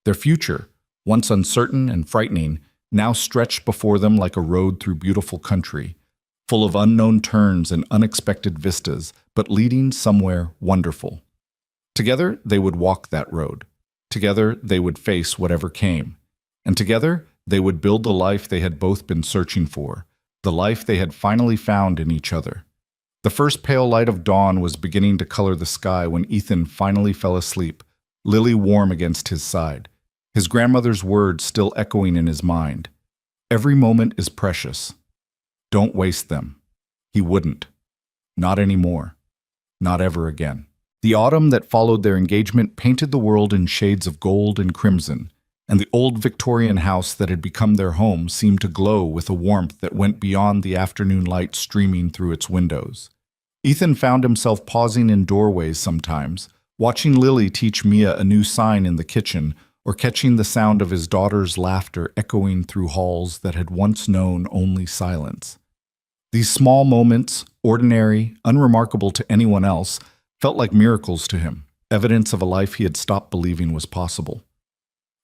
Their future, once uncertain and frightening, now stretched before them like a road through beautiful country, full of unknown turns and unexpected vistas, but leading somewhere wonderful. Together, they would walk that road. Together, they would face whatever came. And together, they would build the life they had both been searching for, the life they had finally found in each other. The first pale light of dawn was beginning to color the sky when Ethan finally fell asleep, Lily warm against his side, his grandmother's words still echoing in his mind. Every moment is precious. Don't waste them. He wouldn't. Not anymore. Not ever again. The autumn that followed their engagement painted the world in shades of gold and crimson, and the old Victorian house that had become their home seemed to glow with a warmth that went beyond the afternoon light streaming through its windows. Ethan found himself pausing in doorways sometimes, watching Lily teach Mia a new sign in the kitchen, or catching the sound of his daughter's laughter echoing through halls that had once known only silence. These small moments, ordinary, unremarkable to anyone else, felt like miracles to him, evidence of a life he had stopped believing was possible.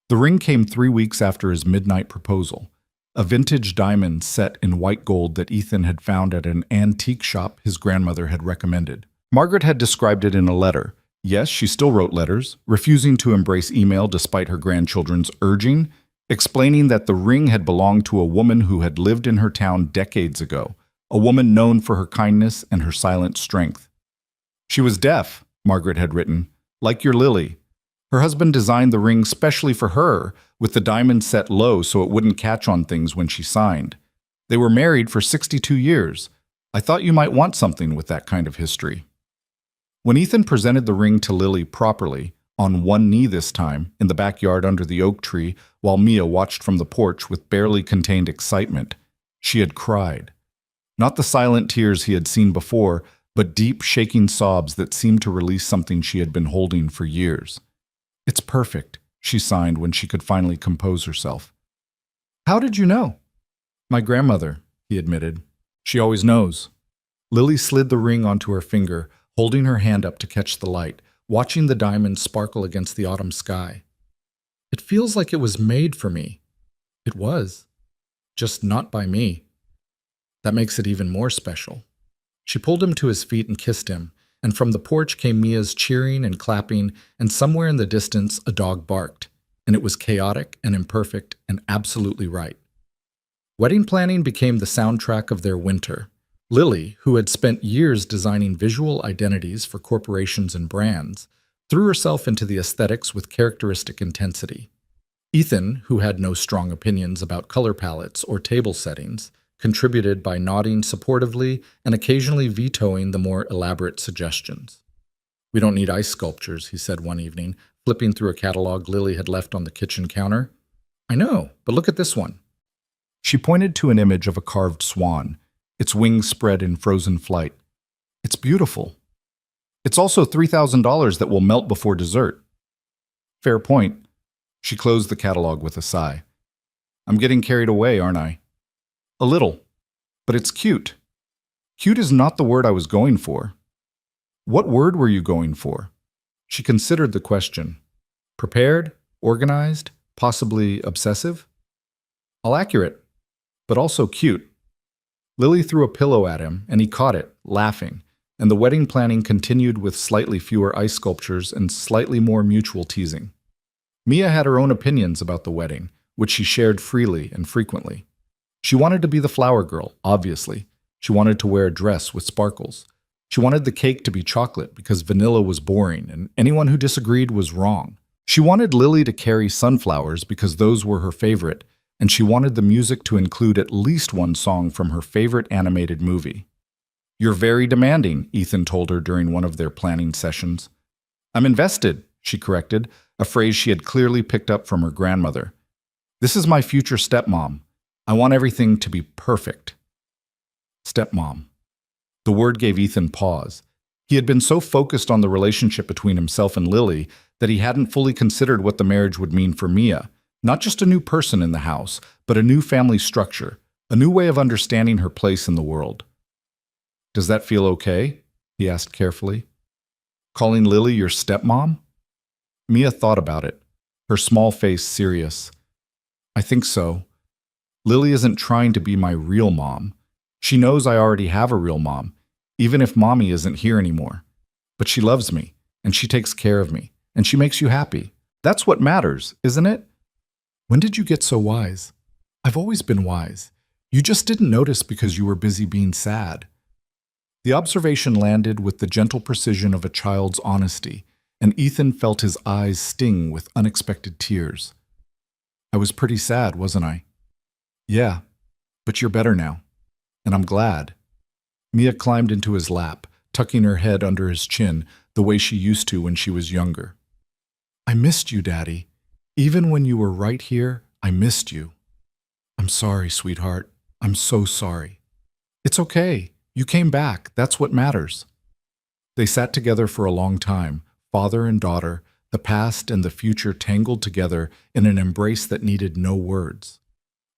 The ring came 3 weeks after his midnight proposal, a vintage diamond set in white gold that Ethan had found at an antique shop his grandmother had recommended. Margaret had described it in a letter. Yes, she still wrote letters, refusing to embrace email despite her grandchildren's urging, explaining that the ring had belonged to a woman who had lived in her town decades ago, a woman known for her kindness and her silent strength. She was deaf, Margaret had written, like your Lily. Her husband designed the ring specially for her, with the diamond set low so it wouldn't catch on things when she signed. They were married for 62 years. I thought you might want something with that kind of history. When Ethan presented the ring to Lily properly, on one knee this time, in the backyard under the oak tree, while Mia watched from the porch with barely contained excitement, she had cried. Not the silent tears he had seen before, but deep, shaking sobs that seemed to release something she had been holding for years. It's perfect, she signed when she could finally compose herself. How did you know? My grandmother, he admitted. She always knows. Lily slid the ring onto her finger, holding her hand up to catch the light, watching the diamond sparkle against the autumn sky. It feels like it was made for me. It was. Just not by me. That makes it even more special. She pulled him to his feet and kissed him, and from the porch came Mia's cheering and clapping, and somewhere in the distance a dog barked, and it was chaotic and imperfect and absolutely right. Wedding planning became the soundtrack of their winter. Lily, who had spent years designing visual identities for corporations and brands, threw herself into the aesthetics with characteristic intensity. Ethan, who had no strong opinions about color palettes or table settings, contributed by nodding supportively and occasionally vetoing the more elaborate suggestions. We don't need ice sculptures, he said one evening, flipping through a catalog Lily had left on the kitchen counter. I know, but look at this one. She pointed to an image of a carved swan, its wings spread in frozen flight. It's beautiful. It's also $3,000 that will melt before dessert. Fair point. She closed the catalog with a sigh. I'm getting carried away, aren't I? A little. But it's cute. Cute is not the word I was going for. What word were you going for? She considered the question. Prepared? Organized? Possibly obsessive? All accurate, but also cute. Lily threw a pillow at him, and he caught it, laughing, and the wedding planning continued with slightly fewer ice sculptures and slightly more mutual teasing. Mia had her own opinions about the wedding, which she shared freely and frequently. She wanted to be the flower girl, obviously. She wanted to wear a dress with sparkles. She wanted the cake to be chocolate because vanilla was boring and anyone who disagreed was wrong. She wanted Lily to carry sunflowers because those were her favorite, and she wanted the music to include at least one song from her favorite animated movie. You're very demanding, Ethan told her during one of their planning sessions. I'm invested, she corrected, a phrase she had clearly picked up from her grandmother. This is my future stepmom. I want everything to be perfect. Stepmom. The word gave Ethan pause. He had been so focused on the relationship between himself and Lily that he hadn't fully considered what the marriage would mean for Mia. Not just a new person in the house, but a new family structure, a new way of understanding her place in the world. Does that feel okay? He asked carefully. Calling Lily your stepmom? Mia thought about it, her small face serious. I think so. Lily isn't trying to be my real mom. She knows I already have a real mom, even if mommy isn't here anymore. But she loves me, and she takes care of me, and she makes you happy. That's what matters, isn't it? When did you get so wise? I've always been wise. You just didn't notice because you were busy being sad. The observation landed with the gentle precision of a child's honesty, and Ethan felt his eyes sting with unexpected tears. I was pretty sad, wasn't I? Yeah, but you're better now, and I'm glad. Mia climbed into his lap, tucking her head under his chin the way she used to when she was younger. I missed you, Daddy. Even when you were right here, I missed you. I'm sorry, sweetheart. I'm so sorry. It's okay. You came back. That's what matters. They sat together for a long time, father and daughter, the past and the future tangled together in an embrace that needed no words.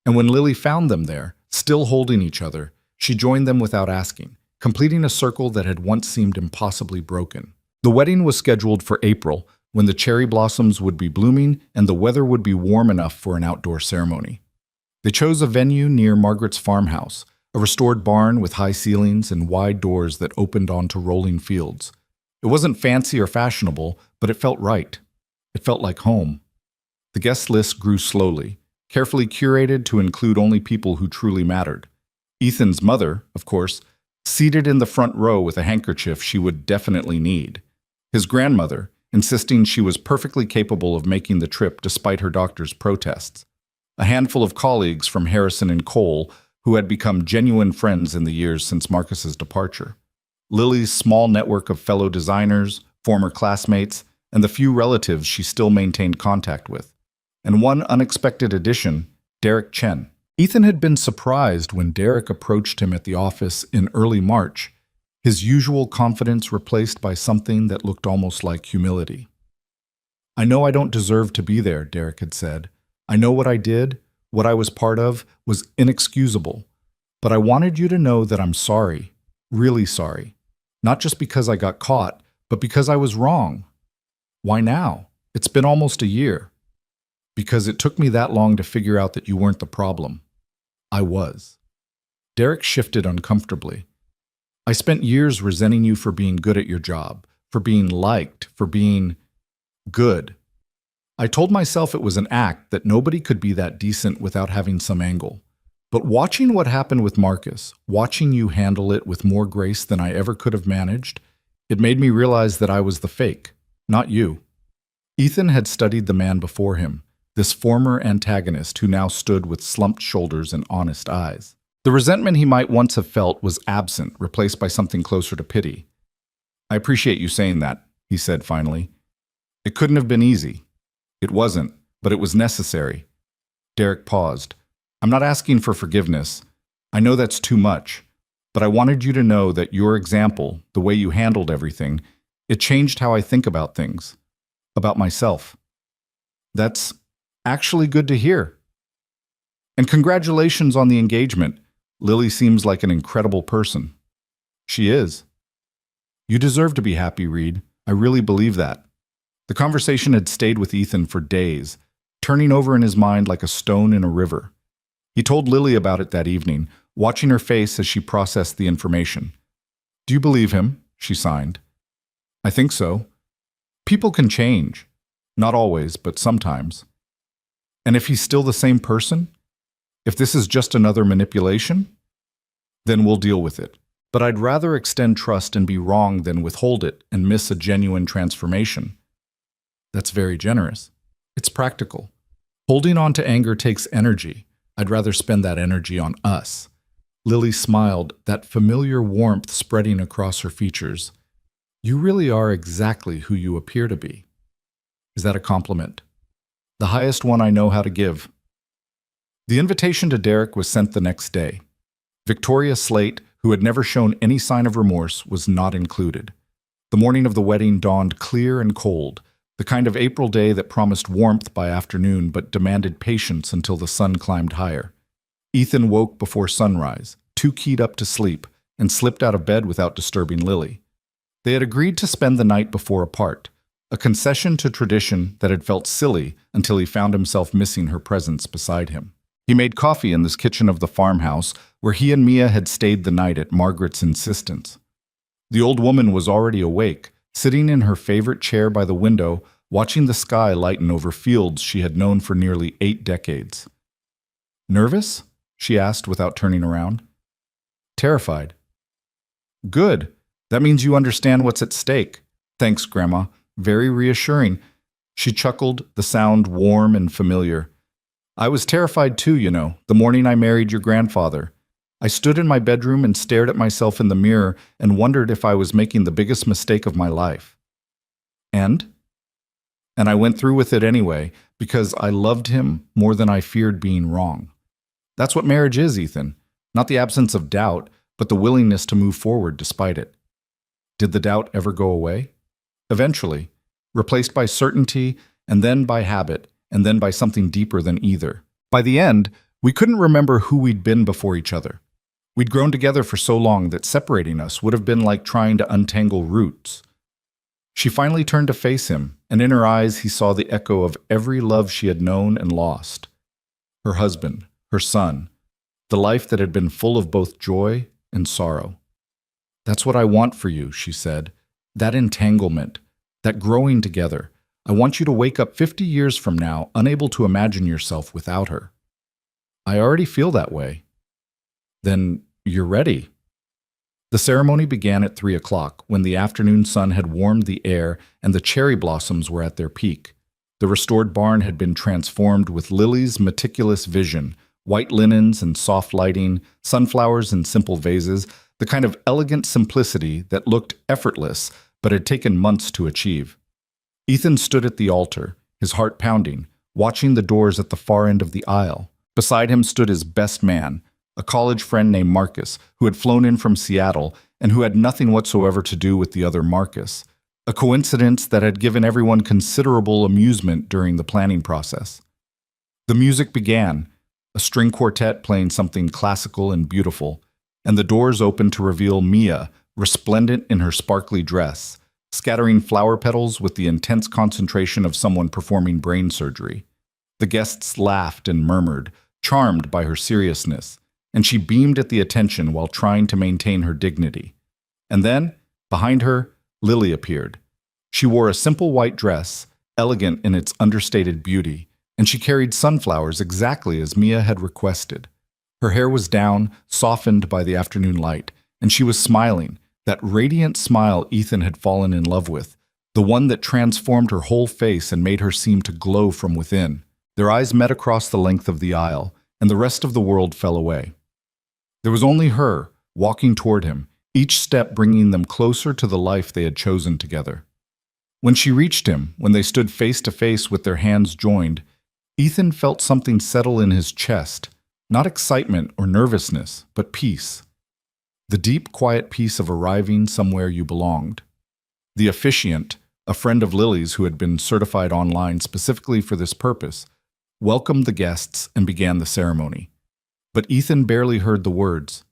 And when Lily found them there, still holding each other, she joined them without asking, completing a circle that had once seemed impossibly broken. The wedding was scheduled for April, when the cherry blossoms would be blooming and the weather would be warm enough for an outdoor ceremony. They chose a venue near Margaret's farmhouse, a restored barn with high ceilings and wide doors that opened onto rolling fields. It wasn't fancy or fashionable, but it felt right. It felt like home. The guest list grew slowly, carefully curated to include only people who truly mattered. Ethan's mother, of course, seated in the front row with a handkerchief she would definitely need. His grandmother, insisting she was perfectly capable of making the trip despite her doctor's protests. A handful of colleagues from Harrison and Cole who had become genuine friends in the years since Marcus's departure. Lily's small network of fellow designers, former classmates, and the few relatives she still maintained contact with. And one unexpected addition, Derek Chen. Ethan had been surprised when Derek approached him at the office in early March, his usual confidence replaced by something that looked almost like humility. I know I don't deserve to be there, Derek had said. I know what I did, what I was part of, was inexcusable. But I wanted you to know that I'm sorry, really sorry. Not just because I got caught, but because I was wrong. Why now? It's been almost a year. Because it took me that long to figure out that you weren't the problem. I was. Derek shifted uncomfortably. I spent years resenting you for being good at your job, for being liked, for being good. I told myself it was an act that nobody could be that decent without having some angle. But watching what happened with Marcus, watching you handle it with more grace than I ever could have managed, it made me realize that I was the fake, not you. Ethan had studied the man before him, this former antagonist who now stood with slumped shoulders and honest eyes. The resentment he might once have felt was absent, replaced by something closer to pity. I appreciate you saying that, he said finally. It couldn't have been easy. It wasn't, but it was necessary. Derek paused. I'm not asking for forgiveness. I know that's too much, but I wanted you to know that your example, the way you handled everything, it changed how I think about things, about myself. That's actually good to hear. And congratulations on the engagement. Lily seems like an incredible person. She is. You deserve to be happy, Reed. I really believe that. The conversation had stayed with Ethan for days, turning over in his mind like a stone in a river. He told Lily about it that evening, watching her face as she processed the information. Do you believe him? She signed. I think so. People can change. Not always, but sometimes. And if he's still the same person? If this is just another manipulation? Then we'll deal with it. But I'd rather extend trust and be wrong than withhold it and miss a genuine transformation. That's very generous. It's practical. Holding on to anger takes energy. I'd rather spend that energy on us. Lily smiled, that familiar warmth spreading across her features. You really are exactly who you appear to be. Is that a compliment? The highest one I know how to give. The invitation to Derek was sent the next day. Victoria Slate, who had never shown any sign of remorse, was not included. The morning of the wedding dawned clear and cold, the kind of April day that promised warmth by afternoon but demanded patience until the sun climbed higher. Ethan woke before sunrise, too keyed up to sleep, and slipped out of bed without disturbing Lily. They had agreed to spend the night before apart, a concession to tradition that had felt silly until he found himself missing her presence beside him. He made coffee in this kitchen of the farmhouse where he and Mia had stayed the night at Margaret's insistence. The old woman was already awake, sitting in her favorite chair by the window, watching the sky lighten over fields she had known for nearly 8 decades. "Nervous?" she asked without turning around. "Terrified." "Good. That means you understand what's at stake." "Thanks, Grandma. Very reassuring." She chuckled, the sound warm and familiar. "I was terrified too, the morning I married your grandfather. I stood in my bedroom and stared at myself in the mirror and wondered if I was making the biggest mistake of my life. And I went through with it anyway, because I loved him more than I feared being wrong. That's what marriage is, Ethan. Not the absence of doubt, but the willingness to move forward despite it." Did the doubt ever go away? Eventually, replaced by certainty, and then by habit, and then by something deeper than either. By the end, we couldn't remember who we'd been before each other. We'd grown together for so long that separating us would have been like trying to untangle roots. She finally turned to face him, and in her eyes he saw the echo of every love she had known and lost. Her husband, her son, the life that had been full of both joy and sorrow. "That's what I want for you," she said. "That entanglement, that growing together. I want you to wake up 50 years from now unable to imagine yourself without her." "I already feel that way." "Then you're ready." The ceremony began at 3 o'clock, when the afternoon sun had warmed the air and the cherry blossoms were at their peak. The restored barn had been transformed with Lily's meticulous vision, white linens and soft lighting, sunflowers in simple vases, the kind of elegant simplicity that looked effortless but had taken months to achieve. Ethan stood at the altar, his heart pounding, watching the doors at the far end of the aisle. Beside him stood his best man, a college friend named Marcus, who had flown in from Seattle and who had nothing whatsoever to do with the other Marcus, a coincidence that had given everyone considerable amusement during the planning process. The music began, a string quartet playing something classical and beautiful, and the doors opened to reveal Mia, resplendent in her sparkly dress, scattering flower petals with the intense concentration of someone performing brain surgery. The guests laughed and murmured, charmed by her seriousness, and she beamed at the attention while trying to maintain her dignity. And then, behind her, Lily appeared. She wore a simple white dress, elegant in its understated beauty, and she carried sunflowers exactly as Mia had requested. Her hair was down, softened by the afternoon light, and she was smiling, that radiant smile Ethan had fallen in love with, the one that transformed her whole face and made her seem to glow from within. Their eyes met across the length of the aisle, and the rest of the world fell away. There was only her, walking toward him, each step bringing them closer to the life they had chosen together. When she reached him, when they stood face to face with their hands joined, Ethan felt something settle in his chest, not excitement or nervousness, but peace. The deep, quiet peace of arriving somewhere you belonged. The officiant, a friend of Lily's who had been certified online specifically for this purpose, welcomed the guests and began the ceremony. But Ethan barely heard the words.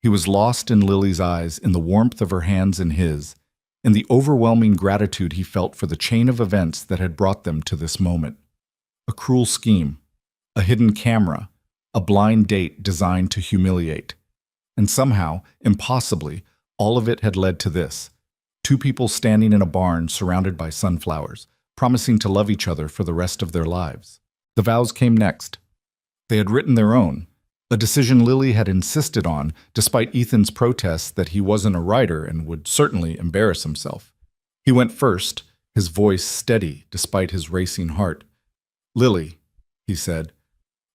He was lost in Lily's eyes, in the warmth of her hands in his, in the overwhelming gratitude he felt for the chain of events that had brought them to this moment. A cruel scheme, a hidden camera, a blind date designed to humiliate. And somehow, impossibly, all of it had led to this. 2 people standing in a barn surrounded by sunflowers, promising to love each other for the rest of their lives. The vows came next. They had written their own, a decision Lily had insisted on, despite Ethan's protests that he wasn't a writer and would certainly embarrass himself. He went first, his voice steady despite his racing heart. "Lily," he said,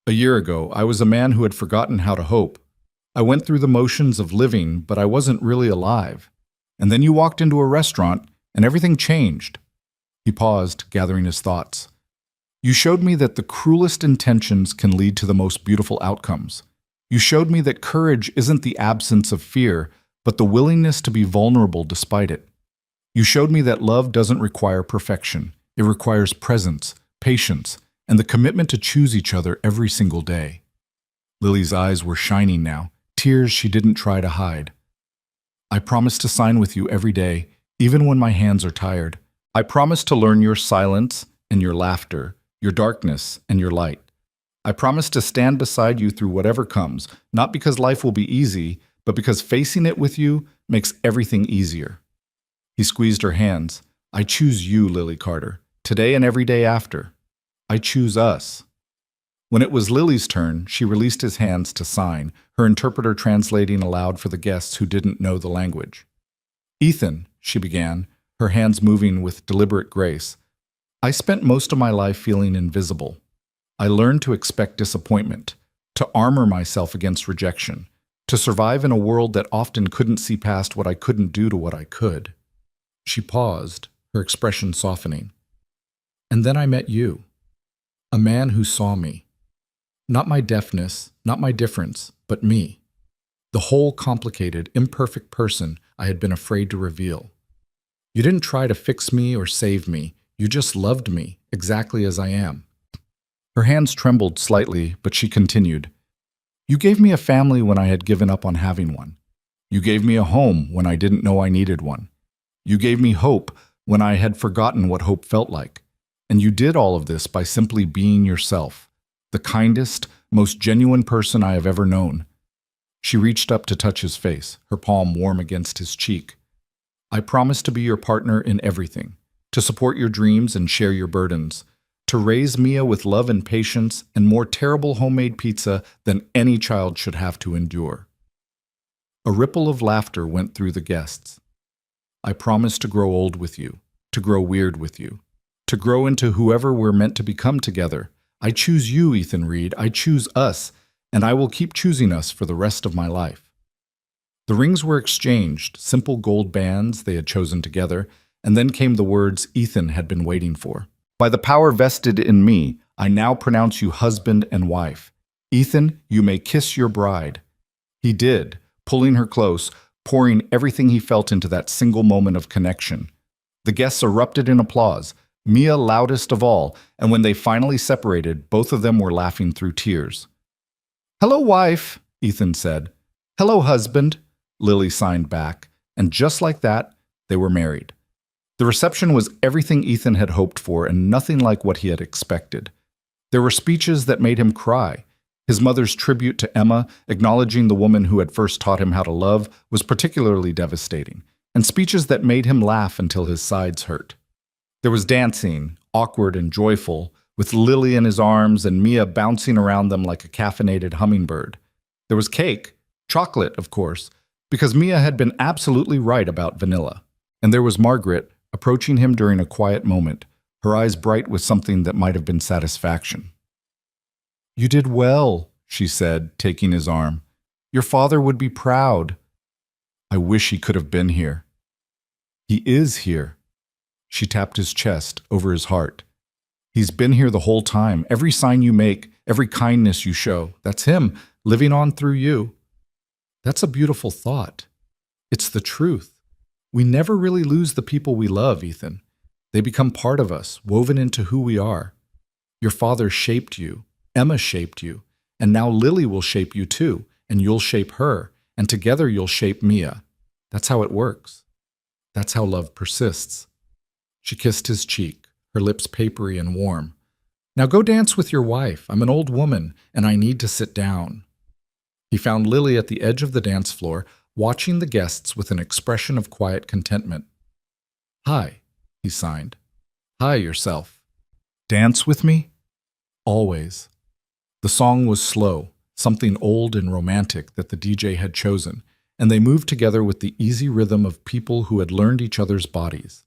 "a year ago I was a man who had forgotten how to hope. I went through the motions of living, but I wasn't really alive. And then you walked into a restaurant, and everything changed." He paused, gathering his thoughts. You showed me that the cruelest intentions can lead to the most beautiful outcomes. You showed me that courage isn't the absence of fear, but the willingness to be vulnerable despite it. You showed me that love doesn't require perfection. It requires presence, patience, and the commitment to choose each other every single day. Lily's eyes were shining now, tears she didn't try to hide. I promise to sign with you every day, even when my hands are tired. I promise to learn your silence and your laughter, your darkness and your light. I promise to stand beside you through whatever comes, not because life will be easy, but because facing it with you makes everything easier. He squeezed her hands. I choose you, Lily Carter, today and every day after. I choose us. When it was Lily's turn, she released his hands to sign, her interpreter translating aloud for the guests who didn't know the language. Ethan, she began, her hands moving with deliberate grace. I spent most of my life feeling invisible. I learned to expect disappointment, to armor myself against rejection, to survive in a world that often couldn't see past what I couldn't do to what I could. She paused, her expression softening. And then I met you, a man who saw me. Not my deafness, not my difference, but me. The whole complicated, imperfect person I had been afraid to reveal. You didn't try to fix me or save me. You just loved me, exactly as I am. Her hands trembled slightly, but she continued. You gave me a family when I had given up on having one. You gave me a home when I didn't know I needed one. You gave me hope when I had forgotten what hope felt like. And you did all of this by simply being yourself, the kindest, most genuine person I have ever known. She reached up to touch his face, her palm warm against his cheek. I promise to be your partner in everything, to support your dreams and share your burdens, to raise Mia with love and patience and more terrible homemade pizza than any child should have to endure. A ripple of laughter went through the guests. I promise to grow old with you, to grow weird with you, to grow into whoever we're meant to become together. I choose you, Ethan Reed. I choose us, and I will keep choosing us for the rest of my life. The rings were exchanged, simple gold bands they had chosen together, and then came the words Ethan had been waiting for. By the power vested in me, I now pronounce you husband and wife. Ethan, you may kiss your bride. He did, pulling her close, pouring everything he felt into that single moment of connection. The guests erupted in applause, Mia loudest of all, and when they finally separated, both of them were laughing through tears. Hello, wife, Ethan said. Hello, husband, Lily signed back, and just like that, they were married. The reception was everything Ethan had hoped for and nothing like what he had expected. There were speeches that made him cry. His mother's tribute to Emma, acknowledging the woman who had first taught him how to love, was particularly devastating, and speeches that made him laugh until his sides hurt. There was dancing, awkward and joyful, with Lily in his arms and Mia bouncing around them like a caffeinated hummingbird. There was cake, chocolate, of course, because Mia had been absolutely right about vanilla. And there was Margaret, approaching him during a quiet moment, her eyes bright with something that might have been satisfaction. You did well, she said, taking his arm. Your father would be proud. I wish he could have been here. He is here. She tapped his chest, over his heart. He's been here the whole time. Every sign you make, every kindness you show, that's him, living on through you. That's a beautiful thought. It's the truth. We never really lose the people we love, Ethan. They become part of us, woven into who we are. Your father shaped you. Emma shaped you. And now Lily will shape you too, and you'll shape her, and together you'll shape Mia. That's how it works. That's how love persists. She kissed his cheek, her lips papery and warm. Now go dance with your wife. I'm an old woman, and I need to sit down. He found Lily at the edge of the dance floor, watching the guests with an expression of quiet contentment. Hi, he signed. Hi, yourself. Dance with me? Always. The song was slow, something old and romantic that the DJ had chosen, and they moved together with the easy rhythm of people who had learned each other's bodies.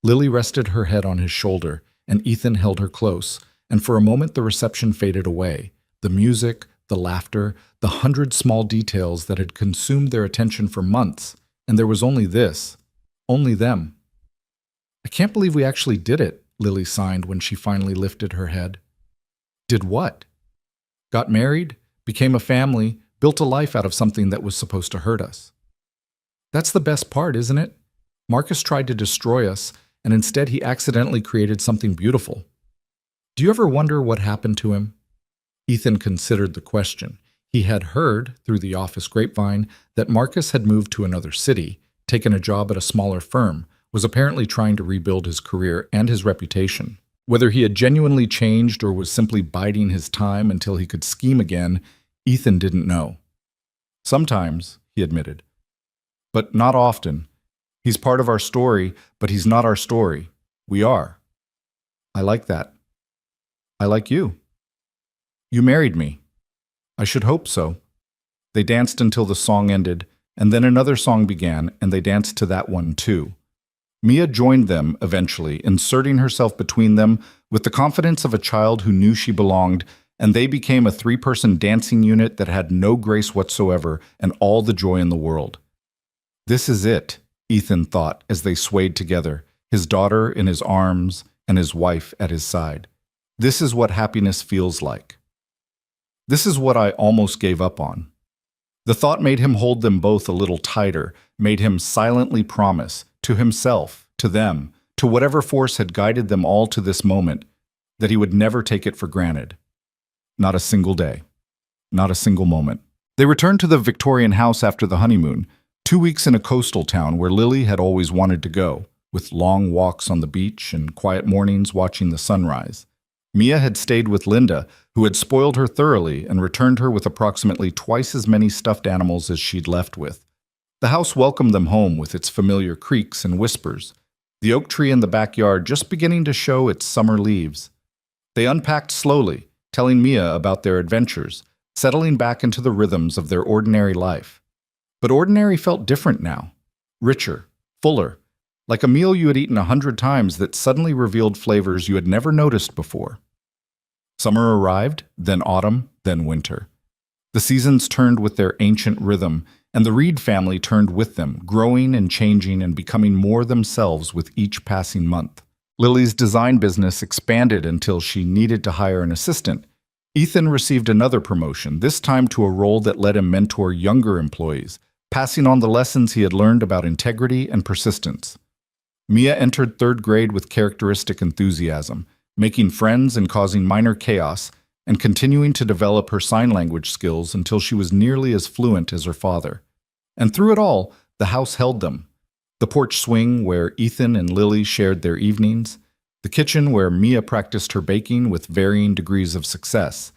Lily rested her head on his shoulder, and Ethan held her close, and for a moment the reception faded away. The music, the laughter, the 100 small details that had consumed their attention for months, and there was only this, only them. I can't believe we actually did it, Lily signed when she finally lifted her head. Did what? Got married, became a family, built a life out of something that was supposed to hurt us. That's the best part, isn't it? Marcus tried to destroy us, and instead he accidentally created something beautiful. Do you ever wonder what happened to him? Ethan considered the question. He had heard, through the office grapevine, that Marcus had moved to another city, taken a job at a smaller firm, was apparently trying to rebuild his career and his reputation. Whether he had genuinely changed or was simply biding his time until he could scheme again, Ethan didn't know. Sometimes, he admitted. But not often. He's part of our story, but he's not our story. We are. I like that. I like you. You married me. I should hope so. They danced until the song ended, and then another song began, and they danced to that one too. Mia joined them eventually, inserting herself between them with the confidence of a child who knew she belonged, and they became a three-person dancing unit that had no grace whatsoever and all the joy in the world. This is it, Ethan thought as they swayed together, his daughter in his arms and his wife at his side. This is what happiness feels like. This is what I almost gave up on. The thought made him hold them both a little tighter, made him silently promise, to himself, to them, to whatever force had guided them all to this moment, that he would never take it for granted. Not a single day. Not a single moment. They returned to the Victorian house after the honeymoon, 2 weeks in a coastal town where Lily had always wanted to go, with long walks on the beach and quiet mornings watching the sunrise. Mia had stayed with Linda, who had spoiled her thoroughly and returned her with approximately twice as many stuffed animals as she'd left with. The house welcomed them home with its familiar creaks and whispers, the oak tree in the backyard just beginning to show its summer leaves. They unpacked slowly, telling Mia about their adventures, settling back into the rhythms of their ordinary life. But ordinary felt different now, richer, fuller, like a meal you had eaten 100 times that suddenly revealed flavors you had never noticed before. Summer arrived, then autumn, then winter. The seasons turned with their ancient rhythm, and the Reed family turned with them, growing and changing and becoming more themselves with each passing month. Lily's design business expanded until she needed to hire an assistant. Ethan received another promotion, this time to a role that let him mentor younger employees, passing on the lessons he had learned about integrity and persistence. Mia entered 3rd grade with characteristic enthusiasm, making friends and causing minor chaos, and continuing to develop her sign language skills until she was nearly as fluent as her father. And through it all, the house held them. The porch swing where Ethan and Lily shared their evenings, the kitchen where Mia practiced her baking with varying degrees of success,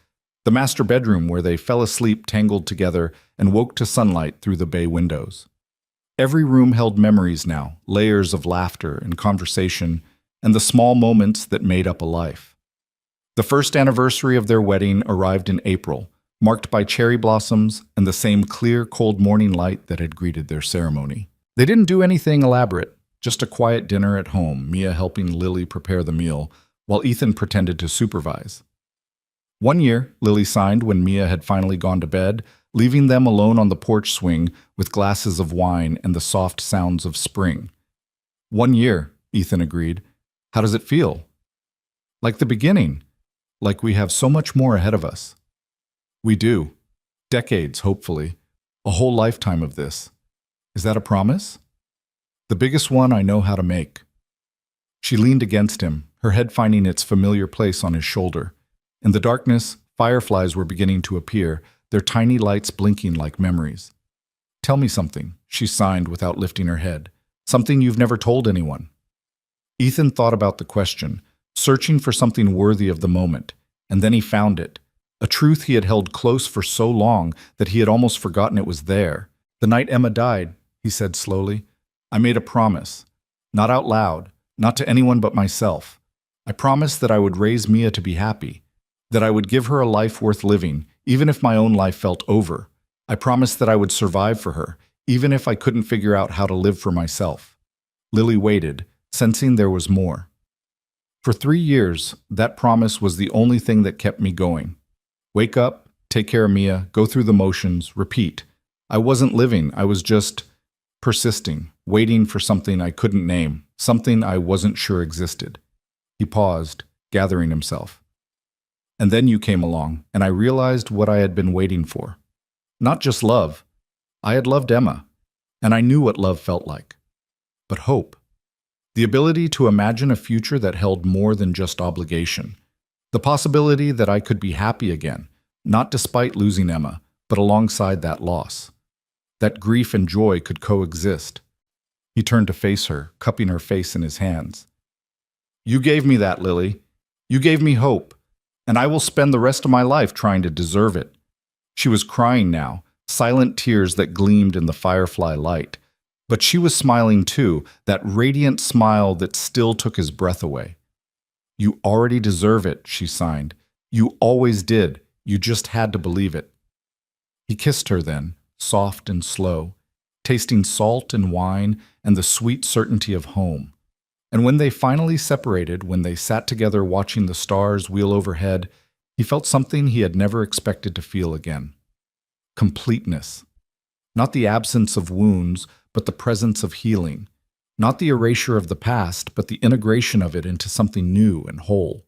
the master bedroom where they fell asleep tangled together and woke to sunlight through the bay windows. Every room held memories now, layers of laughter and conversation, and the small moments that made up a life. The first anniversary of their wedding arrived in April, marked by cherry blossoms and the same clear, cold morning light that had greeted their ceremony. They didn't do anything elaborate, just a quiet dinner at home, Mia helping Lily prepare the meal, while Ethan pretended to supervise. 1 year, Lily signed when Mia had finally gone to bed, leaving them alone on the porch swing with glasses of wine and the soft sounds of spring. 1 year, Ethan agreed. How does it feel? Like the beginning. Like we have so much more ahead of us. We do. Decades, hopefully. A whole lifetime of this. Is that a promise? The biggest one I know how to make. She leaned against him, her head finding its familiar place on his shoulder. In the darkness, fireflies were beginning to appear, their tiny lights blinking like memories. Tell me something, she signed without lifting her head. Something you've never told anyone. Ethan thought about the question, searching for something worthy of the moment, and then he found it. A truth he had held close for so long that he had almost forgotten it was there. The night Emma died, he said slowly, I made a promise. Not out loud, not to anyone but myself. I promised that I would raise Mia to be happy, that I would give her a life worth living, even if my own life felt over. I promised that I would survive for her, even if I couldn't figure out how to live for myself. Lily waited, sensing there was more. For 3 years, that promise was the only thing that kept me going. Wake up, take care of Mia, go through the motions, repeat. I wasn't living, I was just persisting, waiting for something I couldn't name, something I wasn't sure existed. He paused, gathering himself. And then you came along, and I realized what I had been waiting for. Not just love. I had loved Emma, and I knew what love felt like. But hope. The ability to imagine a future that held more than just obligation. The possibility that I could be happy again, not despite losing Emma, but alongside that loss. That grief and joy could coexist. He turned to face her, cupping her face in his hands. You gave me that, Lily. You gave me hope, and I will spend the rest of my life trying to deserve it. She was crying now, silent tears that gleamed in the firefly light. But she was smiling too, that radiant smile that still took his breath away. You already deserve it, she signed. You always did. You just had to believe it. He kissed her then, soft and slow, tasting salt and wine and the sweet certainty of home. And when they finally separated, when they sat together watching the stars wheel overhead, he felt something he had never expected to feel again. Completeness. Not the absence of wounds, but the presence of healing. Not the erasure of the past, but the integration of it into something new and whole.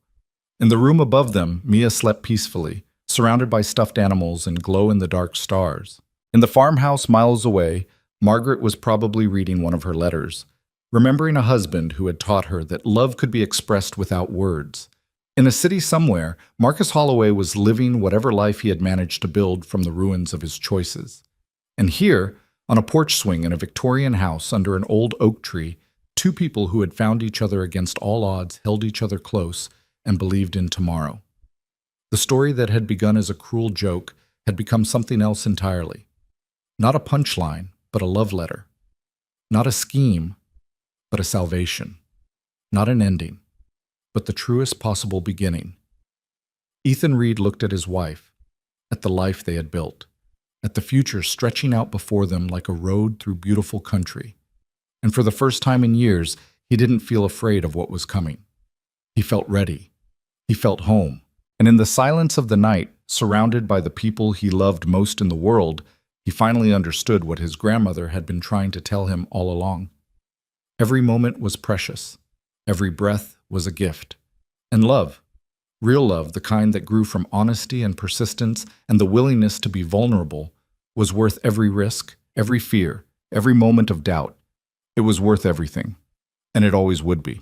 In the room above them, Mia slept peacefully, surrounded by stuffed animals and glow-in-the-dark stars. In the farmhouse miles away, Margaret was probably reading one of her letters, remembering a husband who had taught her that love could be expressed without words. In a city somewhere, Marcus Holloway was living whatever life he had managed to build from the ruins of his choices. And here, on a porch swing in a Victorian house under an old oak tree, two people who had found each other against all odds held each other close and believed in tomorrow. The story that had begun as a cruel joke had become something else entirely. Not a punchline, but a love letter. Not a scheme, but a salvation. Not an ending, but the truest possible beginning. Ethan Reed looked at his wife, at the life they had built, at the future stretching out before them like a road through beautiful country. And for the first time in years, he didn't feel afraid of what was coming. He felt ready. He felt home. And in the silence of the night, surrounded by the people he loved most in the world, he finally understood what his grandmother had been trying to tell him all along. Every moment was precious. Every breath was a gift. And love, real love, the kind that grew from honesty and persistence and the willingness to be vulnerable, was worth every risk, every fear, every moment of doubt. It was worth everything. And it always would be.